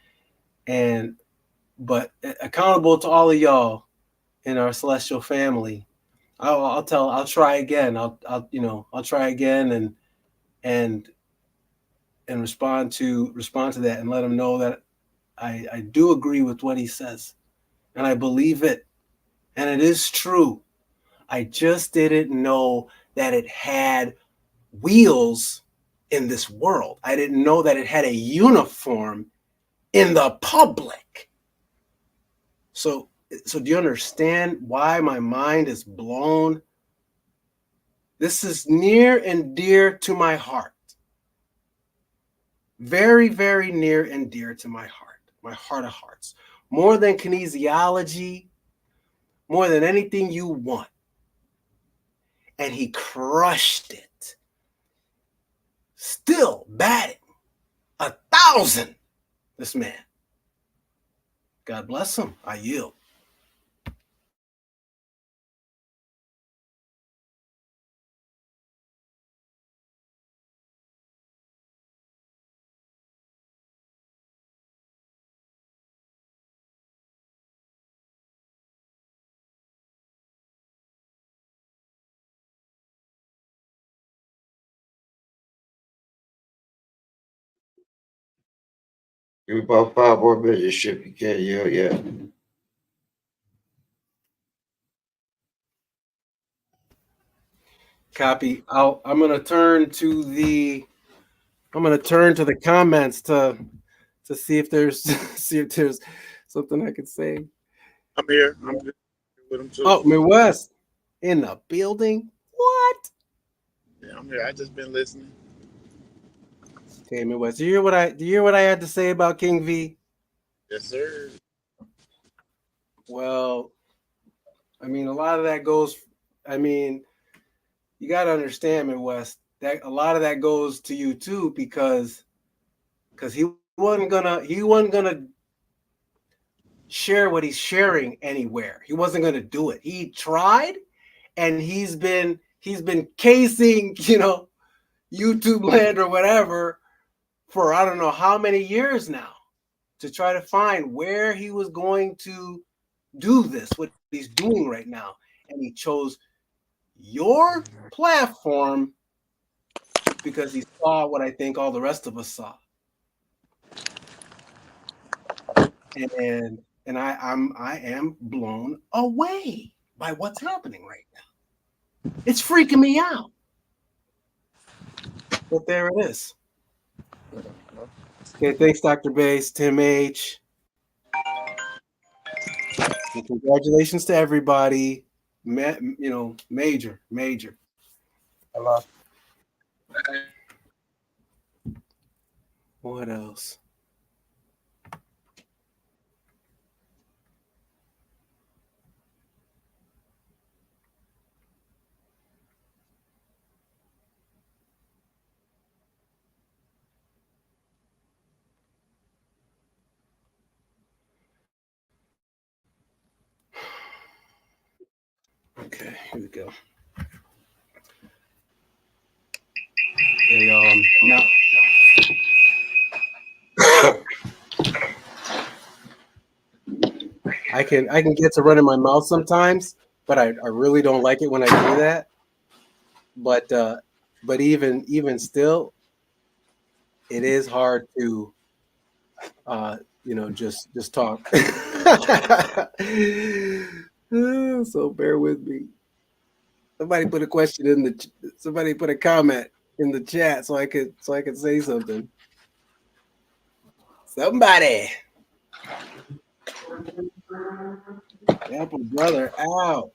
but accountable to all of y'all in our celestial family, I'll try again. I'll try again and respond to that and let him know that I do agree with what he says, and I believe it, and it is true. I just didn't know that it had wheels in this world. I didn't know that it had a uniform in the public. So do you understand why my mind is blown? This is near and dear to my heart. Very, very near and dear to my heart of hearts. More than kinesiology, more than anything you want. And he crushed it. Still batting 1,000, this man. God bless him. I yield. Give me about 5 more minutes, ship. You can't yell yet. Copy. I'm gonna turn to the comments to see if there's something I could say. I'm here. I'm good with them too. Oh, Midwest in the building. What? Yeah, I'm here. I just been listening. Okay, Midwest. Do you hear what I had to say about King V? Yes, sir. Well, I mean, a lot of that goes. I mean, you got to understand, Midwest. That a lot of that goes to you too, because he wasn't gonna share what he's sharing anywhere. He wasn't gonna do it. He tried, and he's been casing, YouTube land or whatever for I don't know how many years now to try to find where he was going to do this, what he's doing right now. And he chose your platform because he saw what I think all the rest of us saw. And I am blown away by what's happening right now. It's freaking me out. But there it is. Okay, thanks, Dr. Bass, Tim H. And congratulations to everybody. Major. Hello. What else? Okay, here we go. Okay, now I can get to running my mouth sometimes, but I really don't like it when I do that. But even still, it is hard to just talk. So bear with me. Somebody put a question in somebody put a comment in the chat so I could say something. Somebody. Apple brother out.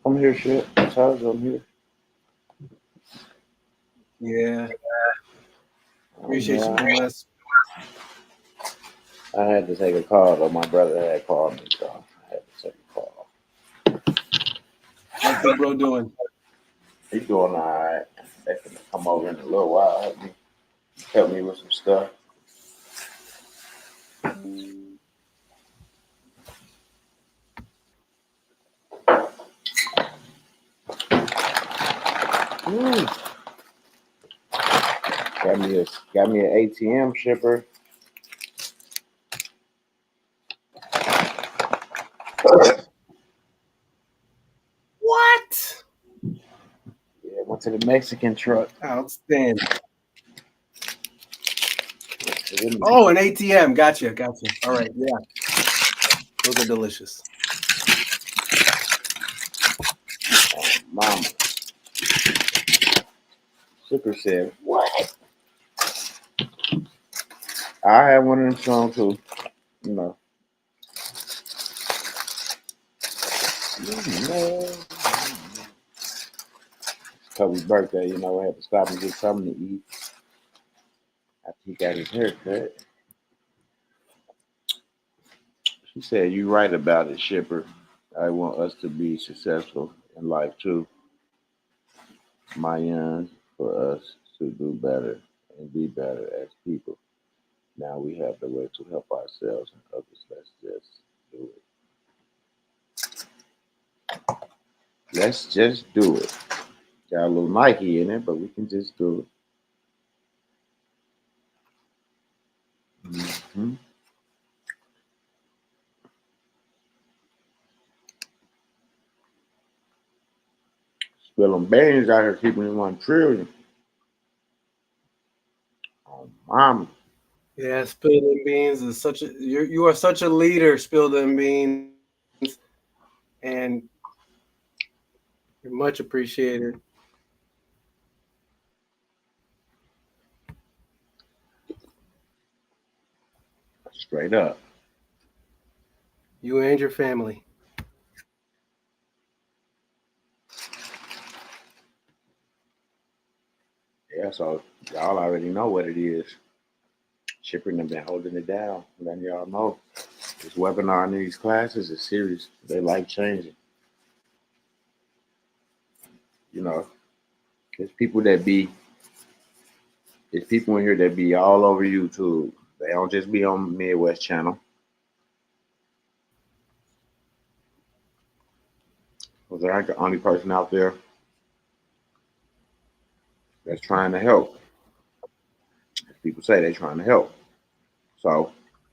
I'm here, shit. I'm here. Yeah. Appreciate you, Wes. I had to take a call, though. My brother had called me, so I had to take a call. How's the bro doing? He's doing all right. They can come over in a little while, help me with some stuff. Got me an ATM shipper. What? Yeah, went to the Mexican truck. Outstanding. Oh, an ATM. Gotcha. All right, yeah. Those are delicious. Mama. Shipper said, what? I have one of them songs too. Kobe's birthday, I had to stop and get something to eat after he got his haircut. She said, "You right about it, Shipper. I want us to be successful in life too. My young, for us to do better and be better as people. Now we have the way to help ourselves and others. Let's just do it. Let's just do it. Got a little Nike in it, but we can just do it." Mm-hmm. Spilling beans out here keeping him 1 trillion. Oh, mama. Yeah, Spill Them Beans is you are such a leader, Spill Them Beans, and you're much appreciated. Straight up. You and your family. Yeah, so y'all already know what it is. Shipping have been holding it down. Letting y'all know this webinar in these classes is serious. They life changing. You know, there's people that be, there's people in here that be all over YouTube. They don't just be on Midwest channel. Because they're like the only person out there that's trying to help. As people say they're trying to help. So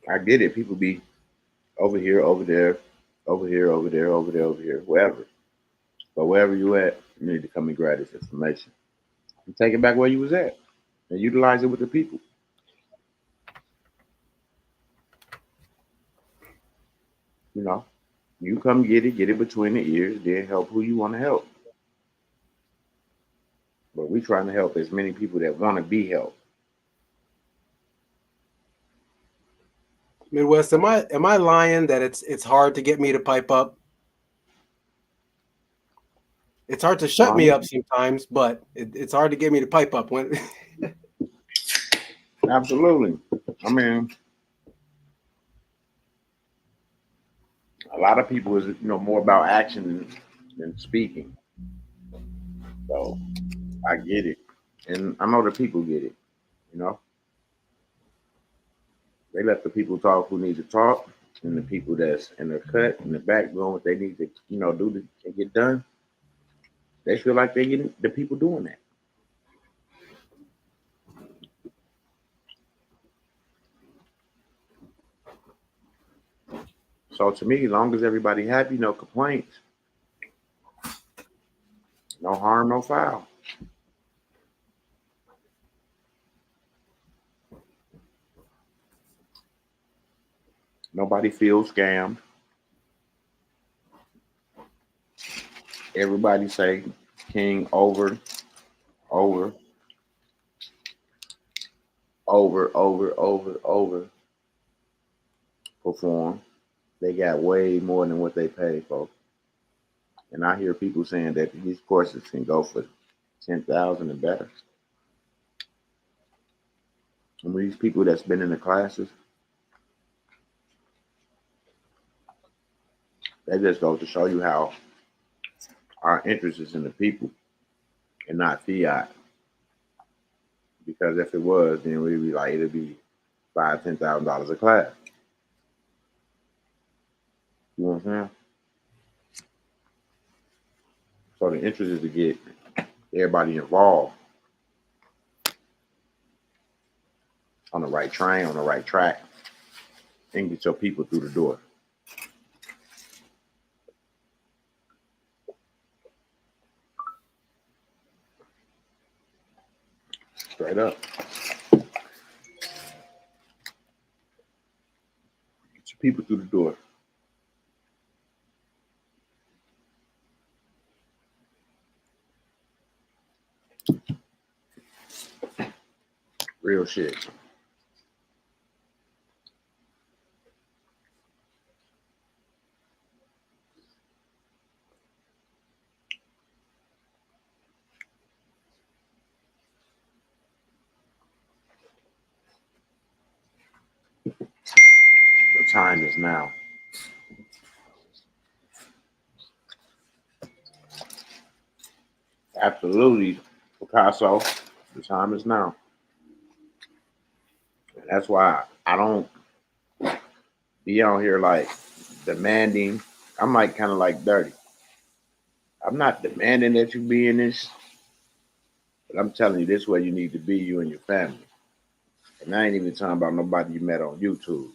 I get it. People be over here, over there, over here, over there, over there, over here, wherever. But wherever you at, you need to come and grab this information and take it back where you was at and utilize it with the people. You know, you come get it between the ears, then help who you want to help. But we trying to help as many people that want to be helped. Midwest, am I lying that it's hard to get me to pipe up? It's hard to shut me up sometimes, but it's hard to get me to pipe up when. Absolutely. I mean, a lot of people is more about action than speaking. So I get it, and I know the people get it. You know, they let the people talk who need to talk, and the people that's in the cut in the back doing what they need to do to get done. They feel like they're getting the people doing that. So to me, as long as everybody happy, no complaints, no harm, no foul. Nobody feels scammed. Everybody say King over, over, over perform. They got way more than what they paid for. And I hear people saying that these courses can go for 10,000 and better. And these people that's been in the classes, that just goes to show you how our interest is in the people and not fiat. Because if it was, then we'd be like, it'd be $5,000-$10,000 a class. You know what I'm saying? So the interest is to get everybody involved on the right train, on the right track, and get your people through the door. Straight up. Get your people through the door. Real shit. The time is now. Absolutely, Picasso. The time is now. And that's why I don't be on here like demanding. I'm like kind of like dirty. I'm not demanding that you be in this, but I'm telling you this way you need to be, you and your family. And I ain't even talking about nobody you met on YouTube.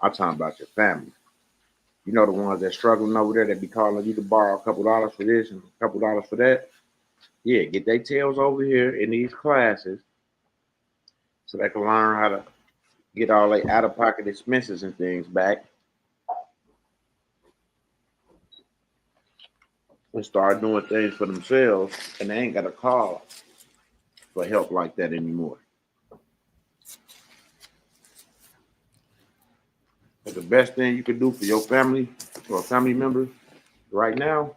I'm talking about your family. You know the ones that struggling over there that be calling you to borrow a couple dollars for this and a couple dollars for that. Yeah, get their tails over here in these classes so they can learn how to get all their out-of-pocket expenses and things back and start doing things for themselves, and they ain't got to call for help like that anymore. best thing you can do for your family or a family member right now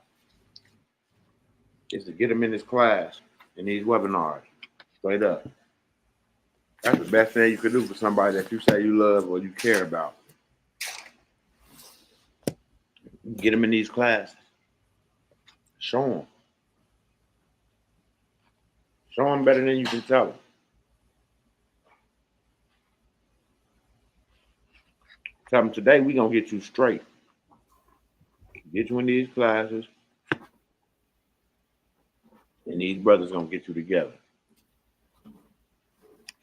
is to get them in this class, in these webinars, straight up. That's the best thing you can do for somebody that you say you love or you care about. Get them in these classes. Show them. Show them better than you can tell them. Tell them today we're going to get you straight. Get you in these classes. And these brothers going to get you together.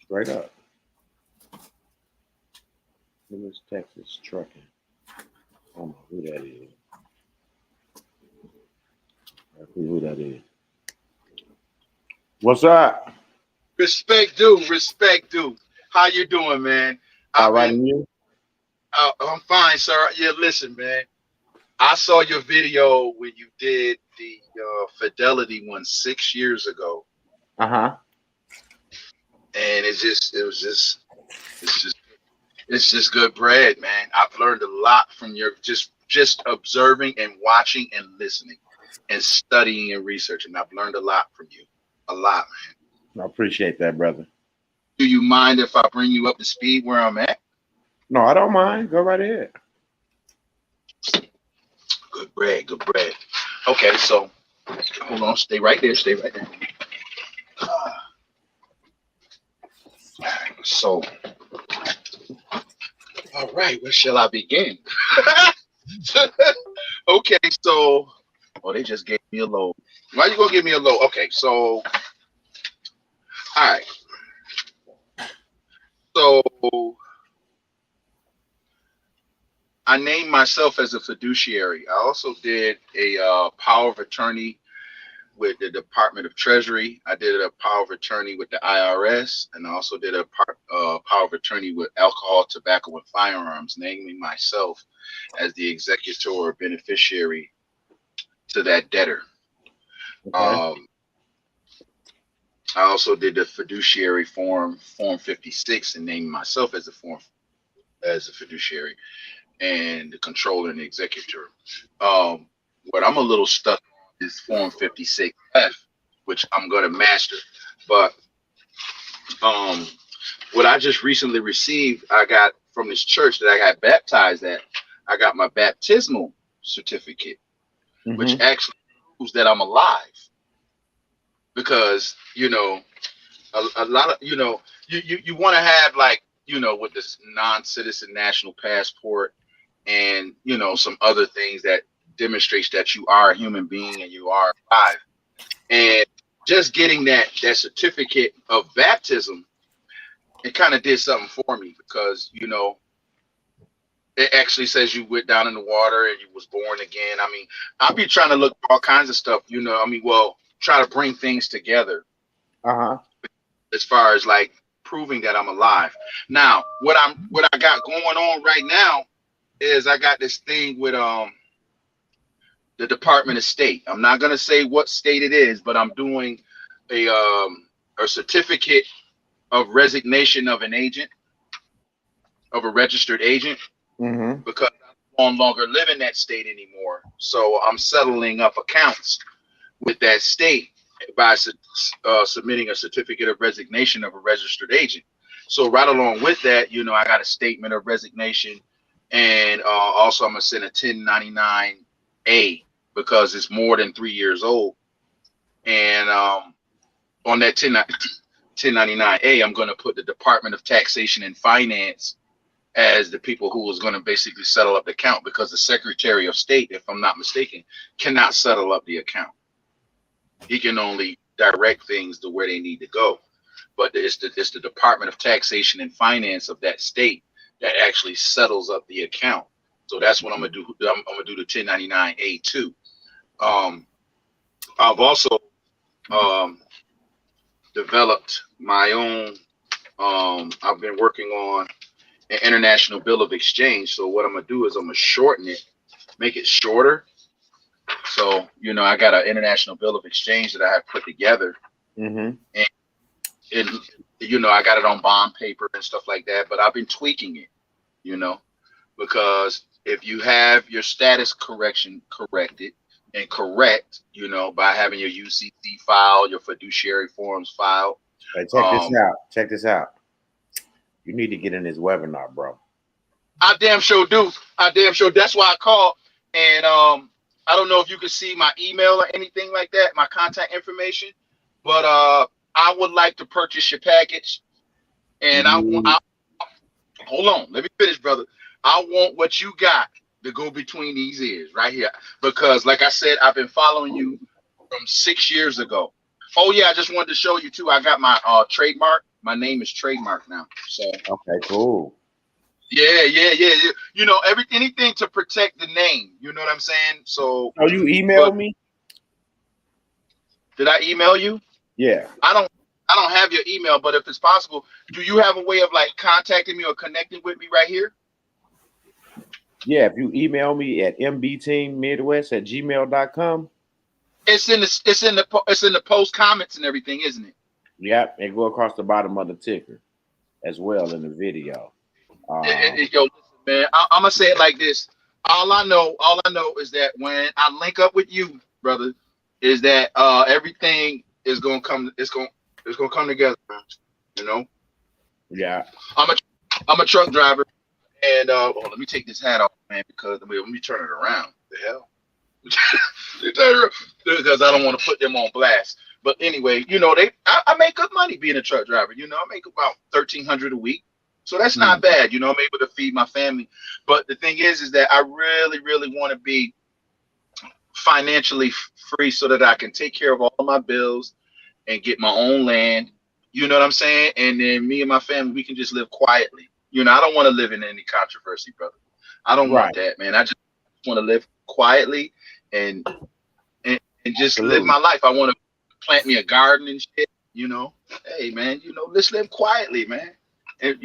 Straight up. Lewis, Texas Trucking. I don't know who that is. I don't know who that is. What's up? Respect due, respect due. How you doing, man? All right, and you? I'm fine, sir. Yeah, listen, man. I saw your video when you did the Fidelity one 6 years ago, Uh-huh. and it's just good bread, man. I've learned a lot from your just observing and watching and listening and studying and researching. I've learned a lot from you, a lot, man. I appreciate that, brother. Do you mind if I bring you up to speed where I'm at? No, I don't mind. Go right ahead. Good bread, good bread. Okay, so hold on, stay right there, stay right there. So, all right, where shall I begin? Okay, so, oh, they just gave me a load. Why you gonna give me a load? Okay, so, all right. So, I named myself as a fiduciary. I also did a power of attorney with the Department of Treasury. I did a power of attorney with the IRS, and I also did a power of attorney with alcohol, tobacco, and firearms, naming myself as the executor or beneficiary to that debtor. Okay. I also did the fiduciary form 56, and named myself as a fiduciary and the controller and the executor. What I'm a little stuck on is form 56F, which I'm going to master. But what I just recently received, I got from this church that I got baptized at, I got my baptismal certificate, which actually proves that I'm alive. Because, you know, a lot of, you know, you want to have, like, you know, with this non-citizen national passport and, you know, some other things that demonstrates that you are a human being and you are alive. And just getting that certificate of baptism, it kind of did something for me, because, you know, it actually says you went down in the water and you was born again. I mean, I'll be trying to look for all kinds of stuff, you know, I mean, well, try to bring things together. As far as like proving that I'm alive. Now, what I got going on right now is I got this thing with the Department of State. I'm not gonna say what state it is, but I'm doing a certificate of resignation of an agent, of a registered agent, because I no longer live in that state anymore. So I'm settling up accounts with that state by submitting a certificate of resignation of a registered agent. So right along with that, you know, I got a statement of resignation, and also I'm gonna send a 1099A because it's more than 3 years old. And on that 1099A, I'm gonna put the Department of Taxation and Finance as the people who was gonna basically settle up the account, because the Secretary of State, if I'm not mistaken, cannot settle up the account. He can only direct things to where they need to go. But it's the Department of Taxation and Finance of that state that actually settles up the account. So that's what I'm gonna do. I'm gonna do the 1099A too. I've also developed my own. I've been working on an international bill of exchange. So what I'm gonna do is I'm gonna shorten it, make it shorter. So, you know, I got an international bill of exchange that I have put together, and you know, I got it on bond paper and stuff like that, but I've been tweaking it, you know. because if you have your status corrected and correct, by having your UCC file, your fiduciary forms filed. Hey, check this out. Check this out. You need to get in this webinar, bro. I damn sure do. That's why I called. And I don't know if you can see my email or anything like that, my contact information, but I would like to purchase your package. And hold on, let me finish, brother. I want what you got to go between these ears right here, because like I said, I've been following you from 6 years ago. Oh yeah, I just wanted to show you too. I got my trademark. My name is trademark now. So okay, cool. Yeah. Anything to protect the name. You know what I'm saying? So. Oh, you emailed me? Did I email you? Yeah. I don't have your email, but if it's possible, do you have a way of like contacting me or connecting with me right here? Yeah, if you email me at mbteammidwest@gmail.com. It's in the post comments and everything, isn't it? Yep, and go across the bottom of the ticker as well in the video. Yo, listen, man, I'm gonna say it like this. All I know is that when I link up with you, brother, is that everything is gonna come. It's gonna come together. Yeah. I'm a truck driver, and let me take this hat off, man, because let me turn it around. The hell, because I don't want to put them on blast. But anyway, I make good money being a truck driver. I make about $1,300 a week. So that's not bad. I'm able to feed my family. But the thing is that I really, really want to be financially free so that I can take care of all of my bills and get my own land. You know what I'm saying? And then me and my family, we can just live quietly. I don't want to live in any controversy, brother. I don't want that, man. I just want to live quietly and just live my life. I want to plant me a garden and shit. Hey, man, let's live quietly, man. And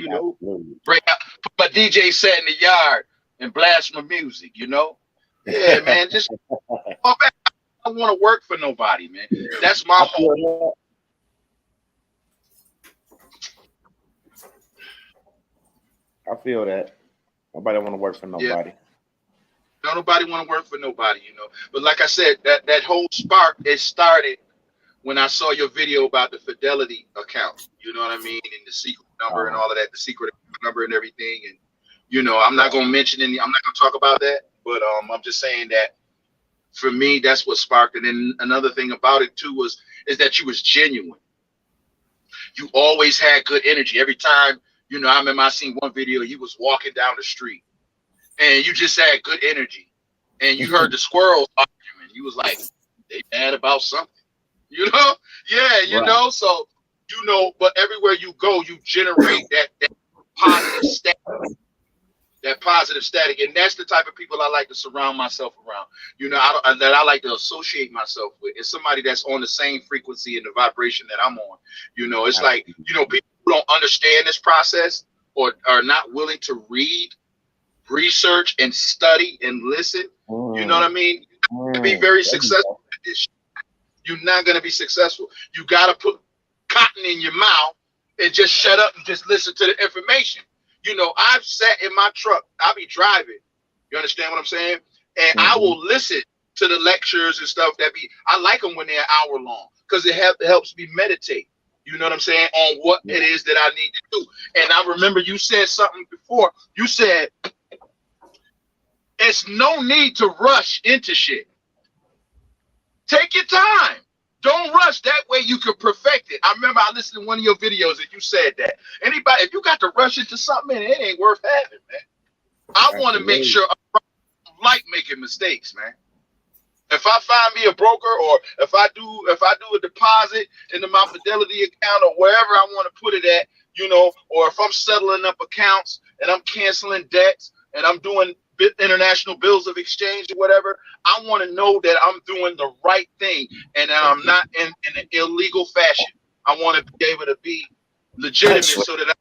break out, put my DJ set in the yard and blast my music. Yeah, man. Just I don't want to work for nobody, man. That's my whole. I feel that. Nobody want to work for nobody. Yeah. Nobody want to work for nobody, But like I said, that whole spark, it started when I saw your video about the Fidelity account. You know what I mean? And the secret number and all of that, the secret number and everything. And I'm not gonna mention I'm not gonna talk about that, but I'm just saying that for me, that's what sparked it. And another thing about it too is that you was genuine. You always had good energy. Every time, I remember I seen one video, you was walking down the street and you just had good energy. And you heard the squirrels arguing. You was like, they mad about something. Yeah, so but everywhere you go, you generate that positive static. That positive static, and that's the type of people I like to surround myself around. That I like to associate myself with. It's somebody that's on the same frequency and the vibration that I'm on. It's like people who don't understand this process or are not willing to read, research, and study and listen. You know what I mean? You be very successful at this shit. You're not going to be successful. You got to put cotton in your mouth and just shut up and just listen to the information. I've sat in my truck. I'll be driving. You understand what I'm saying? And I will listen to the lectures and stuff I like them when they're an hour long because it helps me meditate. You know what I'm saying? On what it is that I need to do. And I remember you said something before. You said, it's no need to rush into shit. Take your time. Don't rush. That way you can perfect it. I remember I listened to one of your videos and you said that. Anybody, if you got to rush into something, it ain't worth having, man. I want to make sure I like making mistakes, man. If I find me a broker or if I do a deposit into my Fidelity account or wherever I want to put it at, or if I'm settling up accounts and I'm canceling debts and I'm doing international bills of exchange or whatever, I want to know that I'm doing the right thing and that I'm not in an illegal fashion. I want to be able to be legitimate so that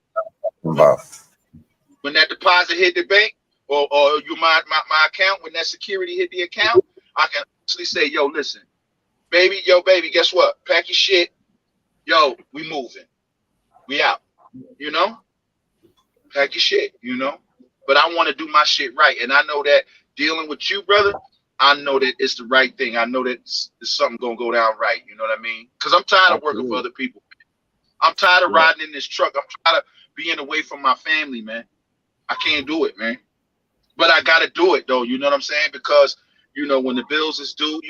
when that deposit hit the bank or my account, when that security hit the account, I can actually say, yo, listen, baby, guess what? Pack your shit. Yo, we moving. We out. Pack your shit, but I want to do my shit right. And I know that dealing with you, brother, I know that it's the right thing. I know that it's something gonna go down right. You know what I mean? Because I'm tired of working for Absolutely. other people. I'm tired of Yeah. riding in this truck. I'm tired of being away from my family, man. I can't do it, man. But I gotta do it though. You know what I'm saying? Because when the bills is due,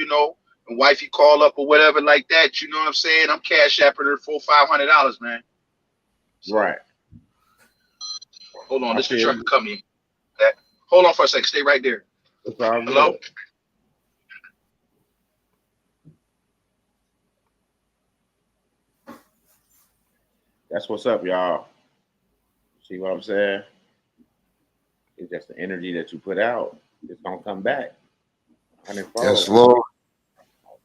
and wifey call up or whatever like that. You know what I'm saying? I'm cash apping her $400-500, man. So Right. hold on, I this the feel truck you. coming. Hold on for a second. Stay right there. It's all Hello? good. That's what's up, y'all. See what I'm saying? It's just the energy that you put out. It's gonna come back. Yes, 100-fold. Lord.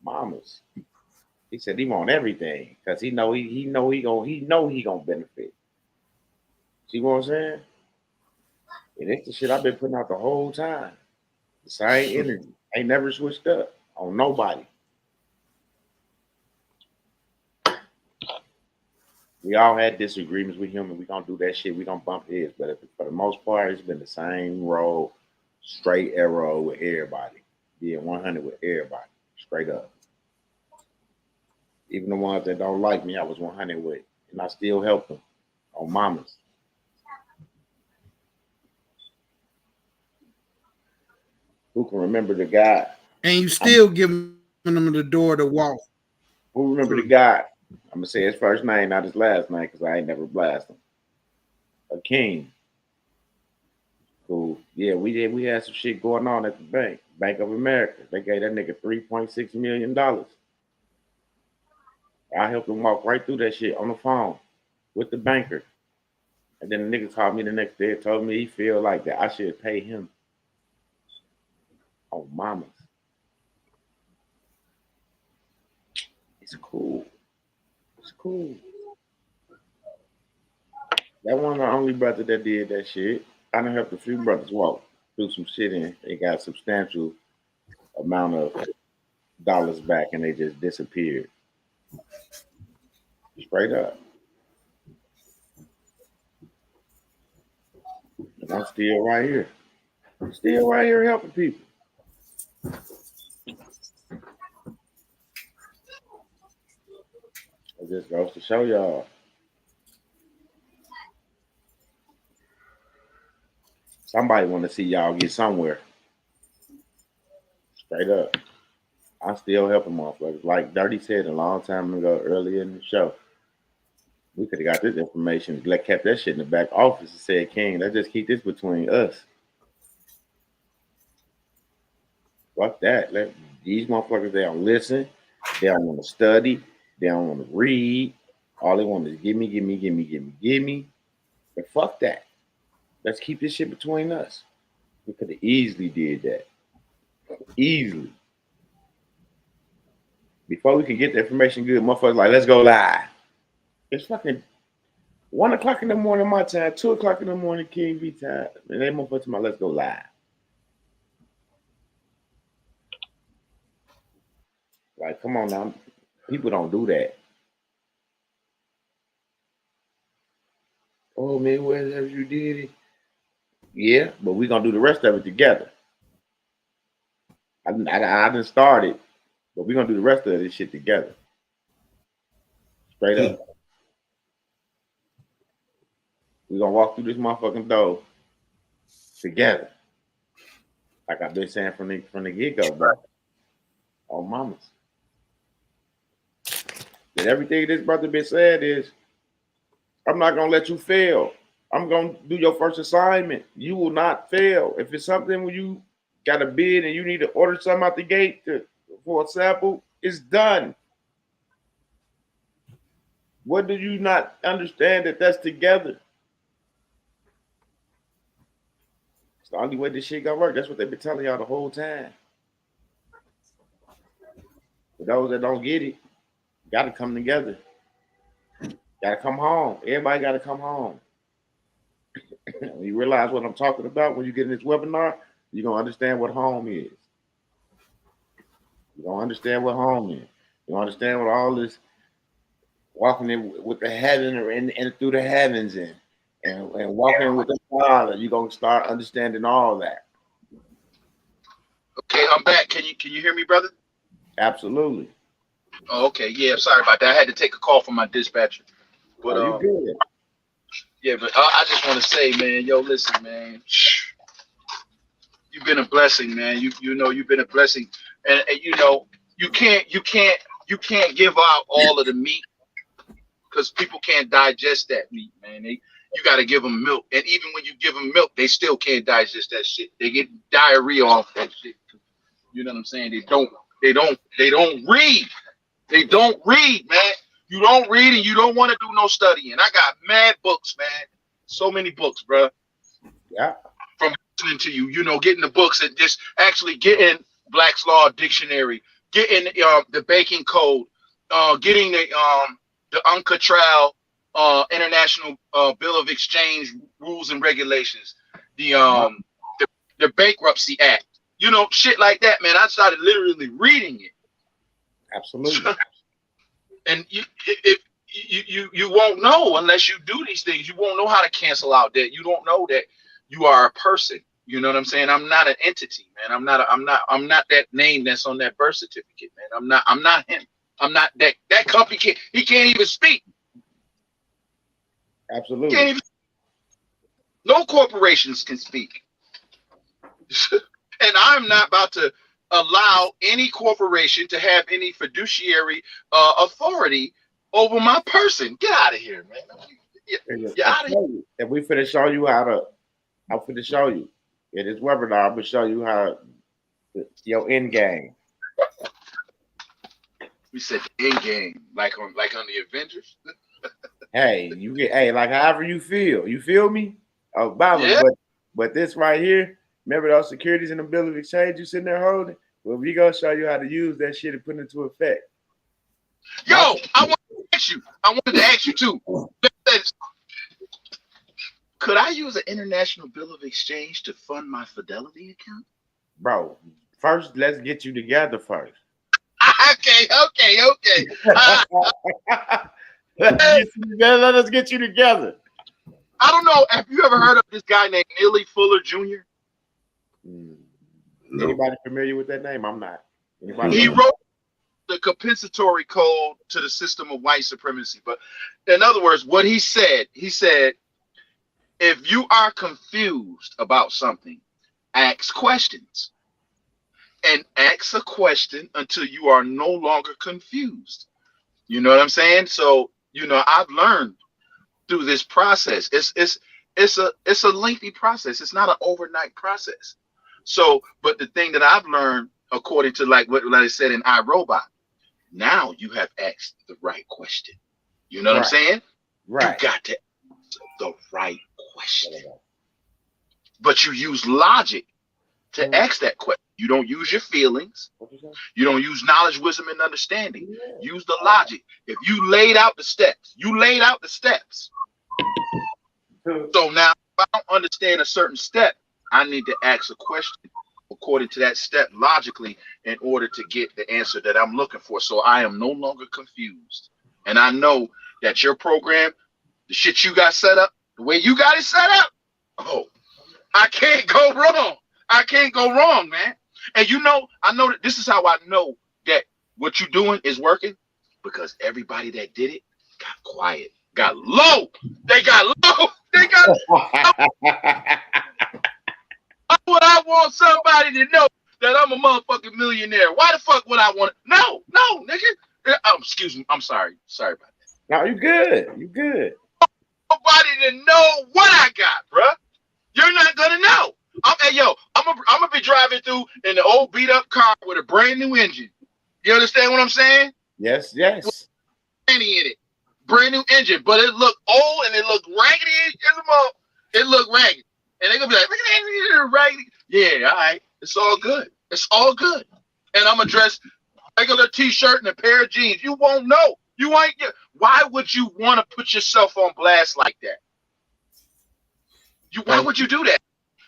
Mamas. He said he want everything because he know he gonna benefit. See what I'm saying? And it's the shit I've been putting out the whole time. The same energy. Ain't never switched up on nobody. We all had disagreements with him, and we gonna do that shit. We gonna bump heads, but for the most part, it's been the same road, straight arrow with everybody, being 100 with everybody, straight up. Even the ones that don't like me, I was 100 with, and I still help them on mamas. Who can remember the guy? And you still giving them the door to walk Who remember the through. guy? I'm gonna say his first name, not his last name, because I ain't never blasted him. A king. Who? Yeah, we did. We had some shit going on at the bank, Bank of America. They gave that nigga $3.6 million. I helped him walk right through that shit on the phone with the banker. And then the nigga called me the next day and told me he feel like that I should pay him on mamas. It's cool. It's cool. That one the only brother that did that shit. I done helped a few brothers walk through some shit and they got substantial amount of dollars back and they just disappeared. Straight up. And I'm still right here. I'm still right here helping people. It just goes to show y'all. Somebody want to see y'all get somewhere. Straight up. I still helping motherfuckers. Like Dirty said a long time ago earlier in the show. We could have got this information, kept that shit in the back office and said, King, let's just keep this between us. Fuck that. These motherfuckers, they don't listen. They don't want to study. They don't want to read. All they want is give me. But fuck that. Let's keep this shit between us. We could have easily did that. Easily. Before we could get the information good, motherfuckers like, let's go live. It's fucking 1 o'clock in the morning my time, 2 o'clock in the morning King V time. And they motherfuckers to my let's go live. Like, come on now. People don't do that. Oh man, whatever you did it. Yeah, but we're gonna do the rest of it together. I didn't start it, but we're gonna do the rest of this shit together. Straight up. We're gonna walk through this motherfucking door together. Like I've been saying from the get-go, bro. On mamas. And everything this brother been said is, I'm not gonna let you fail. I'm gonna do your first assignment. You will not fail. If it's something where you got a bid and you need to order something out the gate for a sample, it's done. What do you not understand that that's together? It's the only way this shit gonna work. That's what they've been telling y'all the whole time. For those that don't get it, gotta come together. Gotta come home. Everybody gotta come home. When you realize what I'm talking about when you get in this webinar, you're gonna understand what home is. You're gonna understand what home is. You gonna understand what all this walking in with the heaven and through the heavens and and walking with the Father, you're gonna start understanding all that. Okay, I'm back. Can you hear me, brother? Absolutely. Oh, okay. Yeah, sorry about that. I had to take a call from my dispatcher. But you good? yeah, but I just want to say, man, yo, listen, man, you've been a blessing, man. You know you've been a blessing, and you know you can't give out all of the meat because people can't digest that meat, man. You got to give them milk, and even when you give them milk, they still can't digest that shit. They get diarrhea off that shit. You know what I'm saying? They don't read. They don't read, man. You don't read and you don't want to do no studying. I got mad books, man. So many books, bro. Yeah. From listening to you, you know, getting the books and just actually getting Black's Law Dictionary, getting the Baking Code, getting the UNCTAD International Bill of Exchange Rules and Regulations, the Bankruptcy Act, you know, shit like that, man. I started literally reading it. Absolutely. And you won't know unless you do these things. You won't know how to cancel out debt. You don't know that you are a person. You know what I'm saying? I'm not an entity, man. I'm not that name that's on that birth certificate, man. I'm not him. I'm not that company he can't even speak. Absolutely. Can't even, no corporations can speak. And I'm not about to allow any corporation to have any fiduciary authority over my person. Get out of here, man. Get out of here. And we finna show you how to. I'm finna show you in this webinar. I'm gonna show you how your end game. We said the end game, like on the Avengers. Hey, you get like however you feel. You feel me? Obama, Yeah. But this right here. Remember those securities in the bill of exchange you sitting there holding? Well, we gonna show you how to use that shit and put it into effect. Yo, I wanted to ask you too. Could I use an international bill of exchange to fund my Fidelity account? Bro, first let's get you together first. Okay. Let us get you together. I don't know. Have you ever heard of this guy named Neely Fuller Jr.? Anybody familiar with that name? I'm not. He wrote the compensatory code to the system of white supremacy. But in other words, what he said, if you are confused about something, ask questions. And ask a question until you are no longer confused. You know what I'm saying? So, you know, I've learned through this process. It's a lengthy process. It's not an overnight process. So, but the thing that I've learned, according to like what I said in iRobot, now you have asked the right question. You know what I'm saying? Right. You got to answer the right question. But you use logic to ask that question. You don't use your feelings. You don't use knowledge, wisdom, and understanding. Use the logic. If you laid out the steps, So now, if I don't understand a certain step, I need to ask a question according to that step logically in order to get the answer that I'm looking for. So I am no longer confused. And I know that your program, the shit you got set up, the way you got it set up, I can't go wrong. I can't go wrong, man. And you know, I know that this is how I know that what you're doing is working, because everybody that did it got quiet, got low. They got low. That's what I want somebody to know, that I'm a motherfucking millionaire. Why the fuck would I want it? No, nigga. Excuse me. I'm sorry. Sorry about that. No, you good. You good. Nobody to know what I got, bruh. You're not gonna know. I'm gonna be driving through in the old beat up car with a brand new engine. You understand what I'm saying? Yes. With in it, brand new engine, but it looked old and it looked raggedy as a mother. It looked raggedy, and they're gonna be like, "Look at that raggedy." Yeah, all right, it's all good. It's all good. And I'm gonna dress regular t-shirt and a pair of jeans. You won't know. You ain't. Why would you want to put yourself on blast like that? Why would you do that?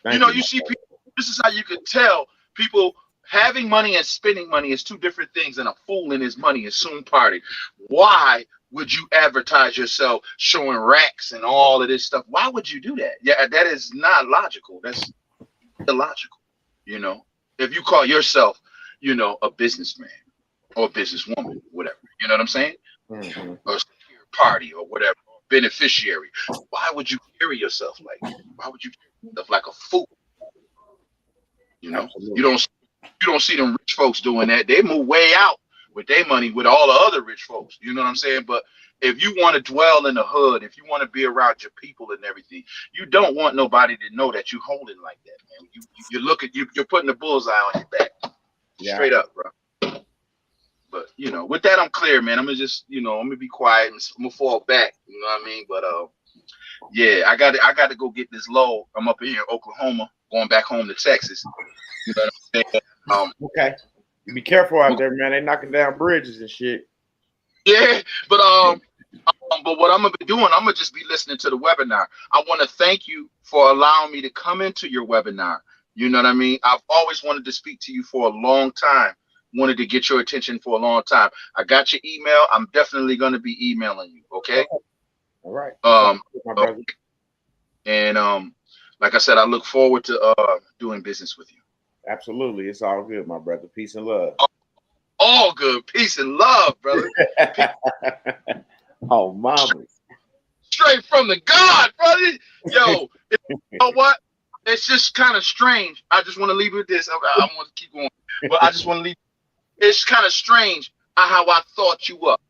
You see people, this is how you could tell people having money and spending money is two different things, and a fool and his money is soon parted. Why would you advertise yourself showing racks and all of this stuff? Why would you do that? Yeah, that is not logical. That's illogical. You know, if you call yourself, you know, a businessman or a businesswoman, whatever, you know what I'm saying? Mm-hmm. Or a secure party or whatever, beneficiary. Why would you carry yourself like that? Why would you carry yourself like a fool? You know, Absolutely. you don't see them rich folks doing that. They move way out with their money with all the other rich folks. You know what I'm saying? But if you want to dwell in the hood, if you want to be around your people and everything, you don't want nobody to know that you holding like that, man. You look at you're putting the bullseye on your back, straight up, bro. But you know, with that, I'm clear, man. I'm gonna just, you know, I'm gonna be quiet and I'm gonna fall back. You know what I mean? But yeah, I got to go get this load. I'm up in here in Oklahoma, going back home to Texas. You know what I'm saying? Okay. You be careful out there, man. They knocking down bridges and shit. Yeah, but what I'm gonna be doing, I'm gonna just be listening to the webinar. I want to thank you for allowing me to come into your webinar. You know what I mean? I've always wanted to speak to you for a long time. Wanted to get your attention for a long time. I got your email. I'm definitely gonna be emailing you. Okay. All right. My brother. And like I said, I look forward to doing business with you. Absolutely. It's all good, my brother. Peace and love. All good. Peace and love, brother. Oh, mama. Straight from the God, brother. Yo, you know what? It's just kind of strange. I just want to leave it with this. I want to keep going, but I just want to leave. It's kind of strange how I thought you up.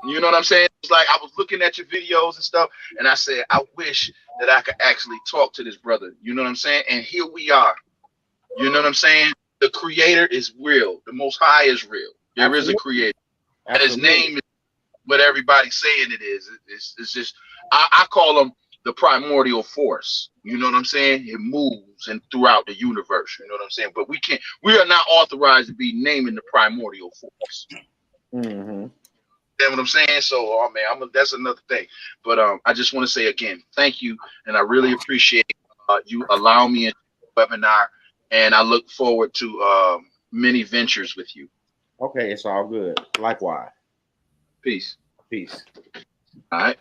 You know what I'm saying? It's like I was looking at your videos and stuff, and I said, I wish that I could actually talk to this brother. You know what I'm saying? And here we are. You know what I'm saying? The creator is real. The Most High is real. There is a creator. And his name is what everybody's saying it is. It's just, I call him the primordial force. You know what I'm saying? It moves and throughout the universe. You know what I'm saying? But we are not authorized to be naming the primordial force. Mm-hmm. You know what I'm saying? So, man, that's another thing. But I just want to say again, thank you. And I really appreciate you allowing me in the webinar. And I look forward to many ventures with you. Okay, it's all good. Likewise. Peace. Peace. All right.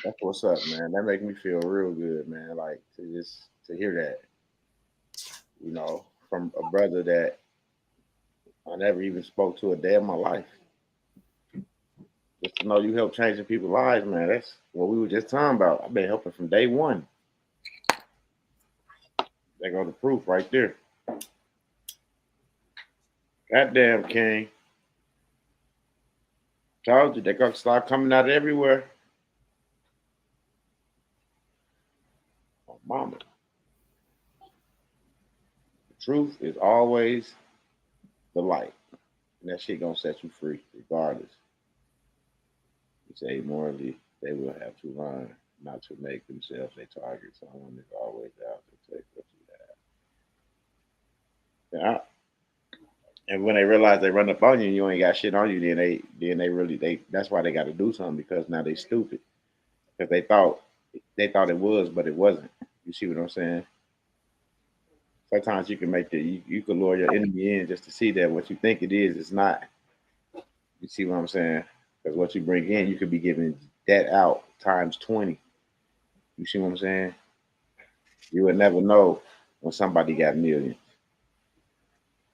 That's what's up, man. That makes me feel real good, man. Like to hear that, you know, from a brother that I never even spoke to a day of my life. Just to know you help changing people's lives, man. That's what we were just talking about. I've been helping from day one. There go the proof right there. Goddamn, King. Told you, they're going to start coming out everywhere. Oh, mama. The truth is always the light. And that shit going to set you free, regardless. You say morally, they will have to learn not to make themselves a target. Someone is always out to take what you have. Yeah. And when they realize they run up on you and you ain't got shit on you, then they really that's why they got to do something, because now they stupid. Because they thought it was, but it wasn't. You see what I'm saying? Sometimes you can you can lure your enemy in just to see that what you think it is, it's not. You see what I'm saying? Because what you bring in, you could be giving that out times 20. You see what I'm saying? You would never know when somebody got millions.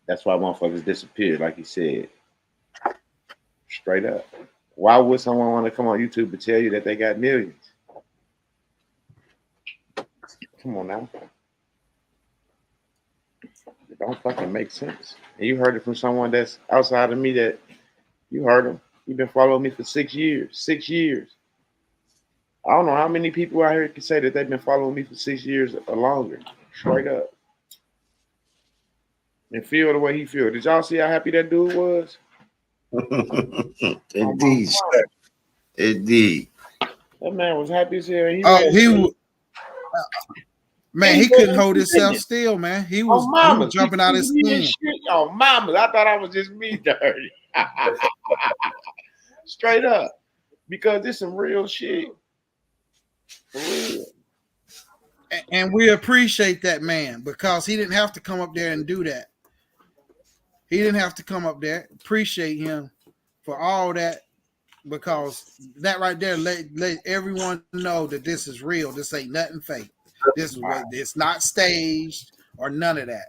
That's why motherfuckers disappeared, like he said. Straight up. Why would someone want to come on YouTube and tell you that they got millions? Come on now. It don't fucking make sense. And you heard it from someone that's outside of me that you heard him. You've been following me for 6 years. 6 years. I don't know how many people out here can say that they've been following me for 6 years or longer. Straight up. And feel the way he feel. Did y'all see how happy that dude was? Indeed, sir. Indeed. That man was happy as hell. He couldn't hold himself still, man. He was jumping out his skin. Oh, mama, I thought I was just me dirty. Straight up. Because this some real shit. For real. And we appreciate that man, because he didn't have to come up there and do that. He didn't have to come up there. Appreciate him for all that because that right there let everyone know that this is real. This ain't nothing fake. This is what it's not staged or none of that.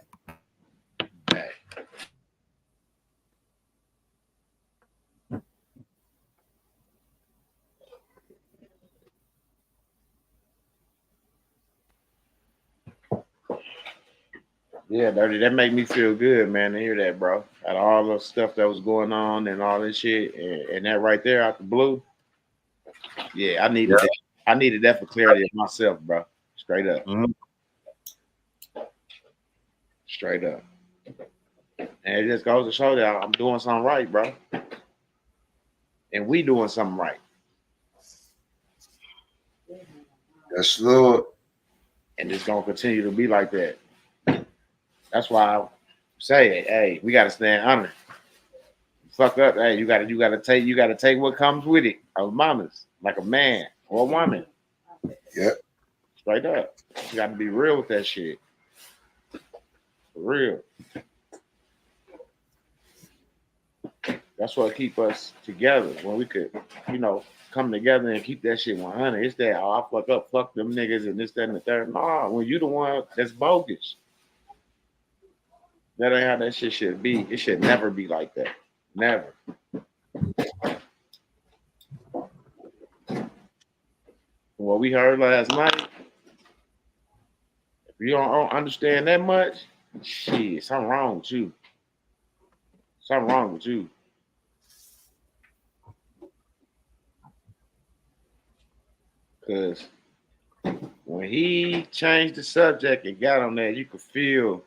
Yeah, Dirty, that make me feel good, man, to hear that, bro. Out of all the stuff that was going on and all this shit, and that right there out the blue, yeah, I needed that. I needed that for clarity of myself, bro. Straight up. Mhm. Straight up. And it just goes to show that I'm doing something right, bro. And we doing something right. Yes, Lord. And it's gonna continue to be like that. That's why I say, hey, we gotta stand honor. Fuck up, hey, you gotta take what comes with it. Of mamas, like a man or a woman. Yep. Straight up. You gotta be real with that shit. For real. That's what keep us together when we could, come together and keep that shit 100. It's that, I fuck up, fuck them niggas and this, that, and the third. Nah, when you the one that's bogus. That ain't how that shit should be. It should never be like that. Never. What we heard last night, if you don't understand that much, shit, something wrong with you. Something wrong with you. Because when he changed the subject and got on there, you could feel,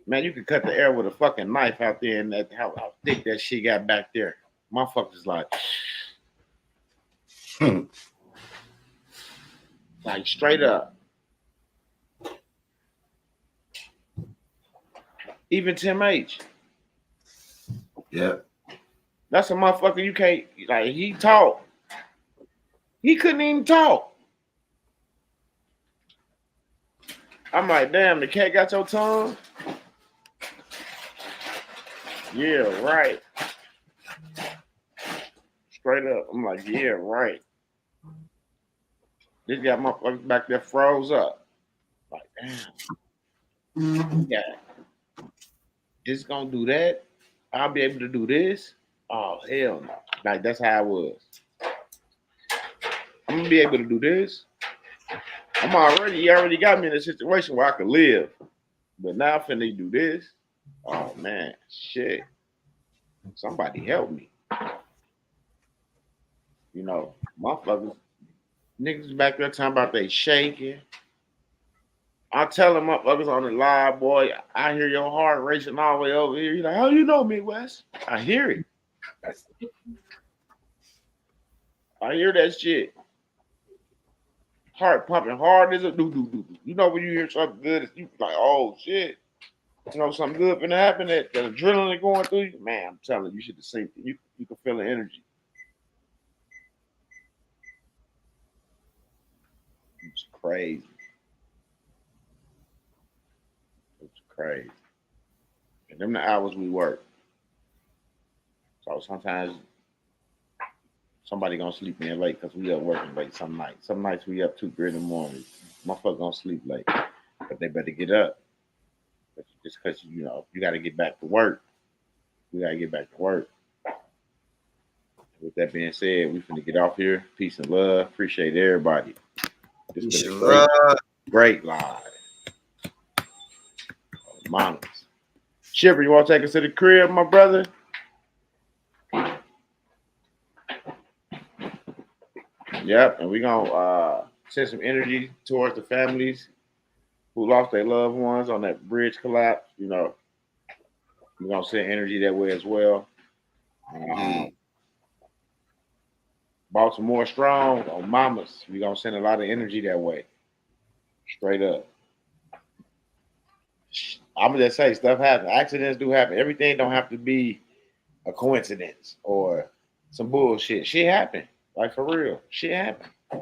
man, you could cut the air with a fucking knife out there, and that how thick that shit got back there. Motherfuckers like, like straight up. Even Tim H. Yeah. That's a motherfucker you can't, like, he talk. He couldn't even talk. I'm like, damn, the cat got your tongue? Yeah, right. Straight up. I'm like, yeah, right. This got motherfuckers back there froze up. Like, damn. Yeah. This gonna do that? I'll be able to do this? Oh, hell no. Like, that's how it was. I'm gonna be able to do this. He already got me in a situation where I could live. But now I'm finna do this. Oh, man. Shit. Somebody help me. Motherfuckers, niggas back there talking about they shaking. I tell them motherfuckers on the live, boy, I hear your heart racing all the way over here. You're like, how you know me, Wes? I hear it. I hear that shit. Heart pumping hard as a do. You know when you hear something good, you like, oh shit. Something good finna happen, that adrenaline going through you. Man, I'm telling you, should have seen it. You can feel the energy. It's crazy. It's crazy. And them the hours we work. So sometimes somebody gonna sleep in late because we up working late some nights. Some nights we up 2, 3 in the morning. Motherfuckers gonna sleep late. But they better get up. But just because you gotta get back to work. We gotta get back to work. With that being said, we finna get off here. Peace and love. Appreciate everybody. This been a great live. Mamas. Shipper, you want to take us to the crib, my brother? Yep, and we're going to send some energy towards the families who lost their loved ones on that bridge collapse. We're going to send energy that way as well. Baltimore strong on mamas. We're going to send a lot of energy that way. Straight up. I'm going to just say stuff happens. Accidents do happen. Everything don't have to be a coincidence or some bullshit. Shit happened. Like, for real. Shit happened. For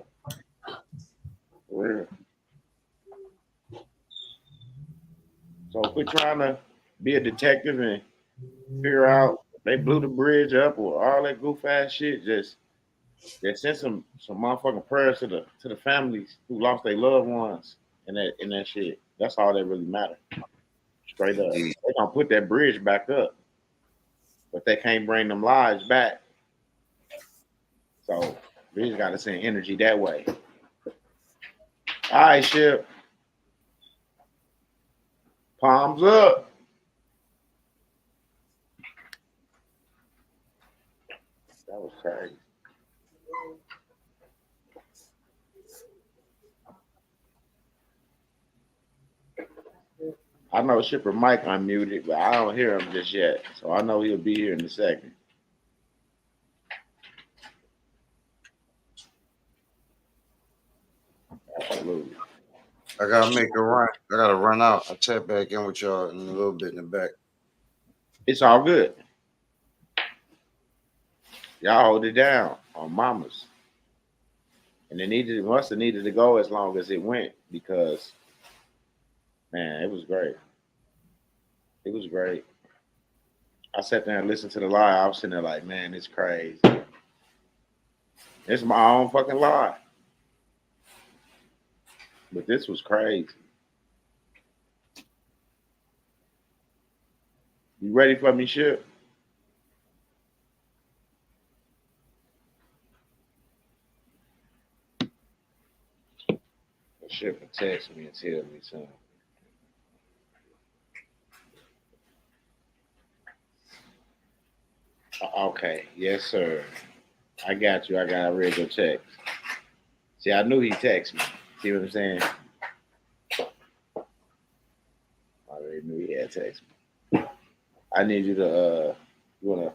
real. So if we're trying to be a detective and figure out They blew the bridge up or all that goof ass shit. Just send some motherfucking prayers to the families who lost their loved ones in that shit. That's all that really matters. Straight up. Indeed. They gonna put that bridge back up, but they can't bring them lives back. So we just gotta send energy that way. All right, Ship. Palms up. That was crazy. I know Shipper Mike unmuted, but I don't hear him just yet. So I know he'll be here in a second. Absolutely. I gotta make a run. I gotta run out. I'll tap back in with y'all in a little bit in the back. It's all good. Y'all hold it down on mamas. And it must have needed to go as long as it went because, man, it was great. It was great. I sat there and listened to the live. I was sitting there like, man, it's crazy. It's my own fucking lie. But this was crazy. You ready for me, Ship? Ship will text me and tell me something. Okay, yes, sir. I got you. I read your text. See, I knew he texted me. See what I'm saying? I already knew he had texted me. I need you to, you want to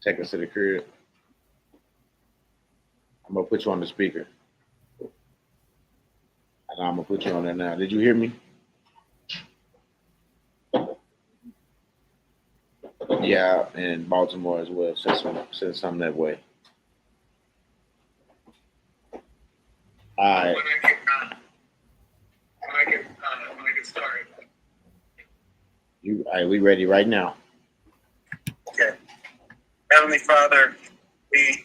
take us to the crib? I'm going to put you on the speaker. And I'm going to put you on there now. Did you hear me? Yeah, in Baltimore as well. Send something that way. All right. When I get started. All right, we ready right now. Okay. Heavenly Father, we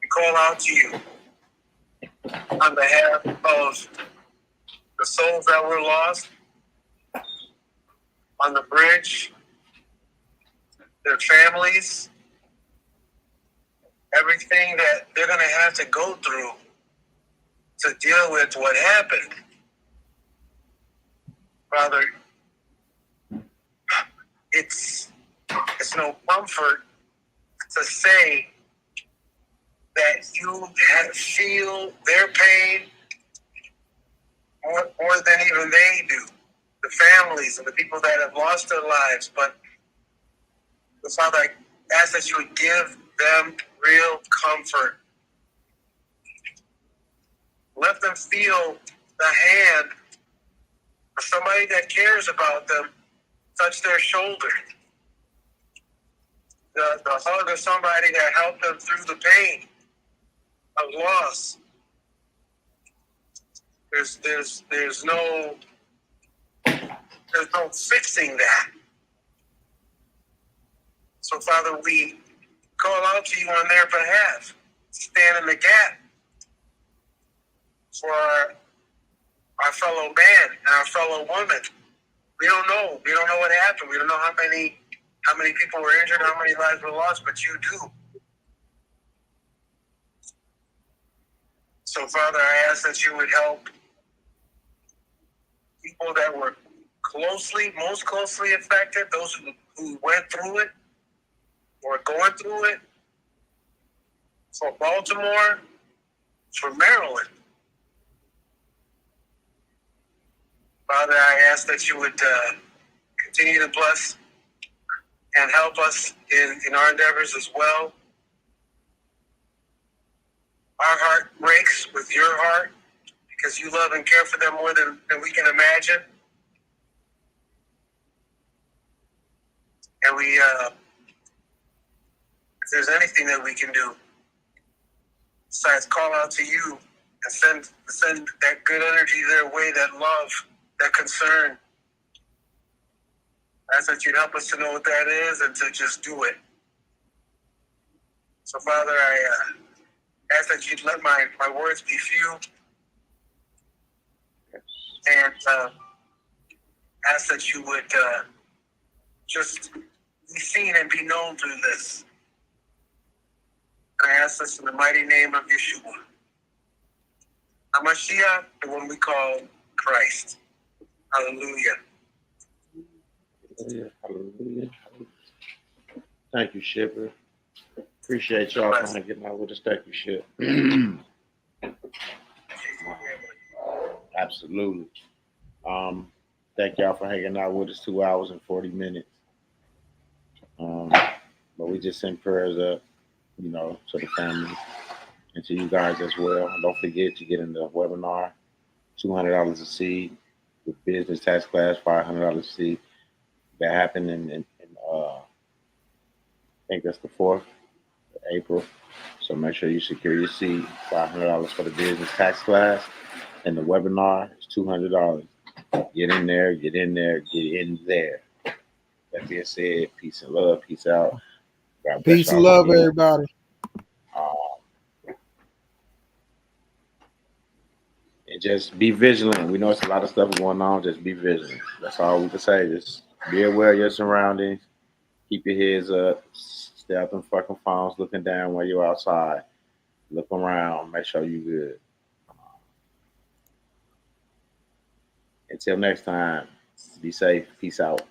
call out to you on behalf of the souls that were lost on the bridge, their families, everything that they're going to have to go through to deal with what happened. Father, it's no comfort to say that you feel their pain more than even they do, the families and the people that have lost their lives. But Father, I ask that you would give them real comfort. Let them feel the hand of somebody that cares about them touch their shoulder. The hug of somebody that helped them through the pain of loss. There's no fixing that. So Father, we call out to you on their behalf. Stand in the gap for our fellow man and our fellow woman. We don't know. We don't know what happened. We don't know how many people were injured, how many lives were lost, but you do. So, Father, I ask that you would help people that were most closely affected, those who went through it or going through it, for Baltimore, for Maryland. Father, I ask that you would continue to bless and help us in our endeavors as well. Our heart breaks with your heart because you love and care for them more than we can imagine. And if there's anything that we can do besides call out to you and send that good energy their way, that love, that concern, I ask that you'd help us to know what that is and to just do it. So, Father, I ask that you'd let my words be few and ask that you would just be seen and be known through this. And I ask this in the mighty name of Yeshua, HaMashiach, the one we call Christ. Hallelujah. Hallelujah. Hallelujah. Thank you, Shipper. Appreciate y'all for getting out with us. Thank you, Ship. Absolutely. Thank y'all for hanging out with us 2 hours and 40 minutes. But we just send prayers up, to the family and to you guys as well. Don't forget to get in the webinar, $200 a seed with business tax class, $500 a seed. That happened in I think that's the 4th of April. So make sure you secure your seat. $500 for the business tax class, and the webinar is $200. Get in there, get in there, get in there. That being said, peace and love. Peace out. God bless Peace and love, everybody. And just be vigilant. We know it's a lot of stuff going on. Just be vigilant. That's all we can say. Just be aware of your surroundings. Keep your heads up. Stay out them fucking phones looking down while you're outside. Look around. Make sure you're good. Until next time, be safe. Peace out.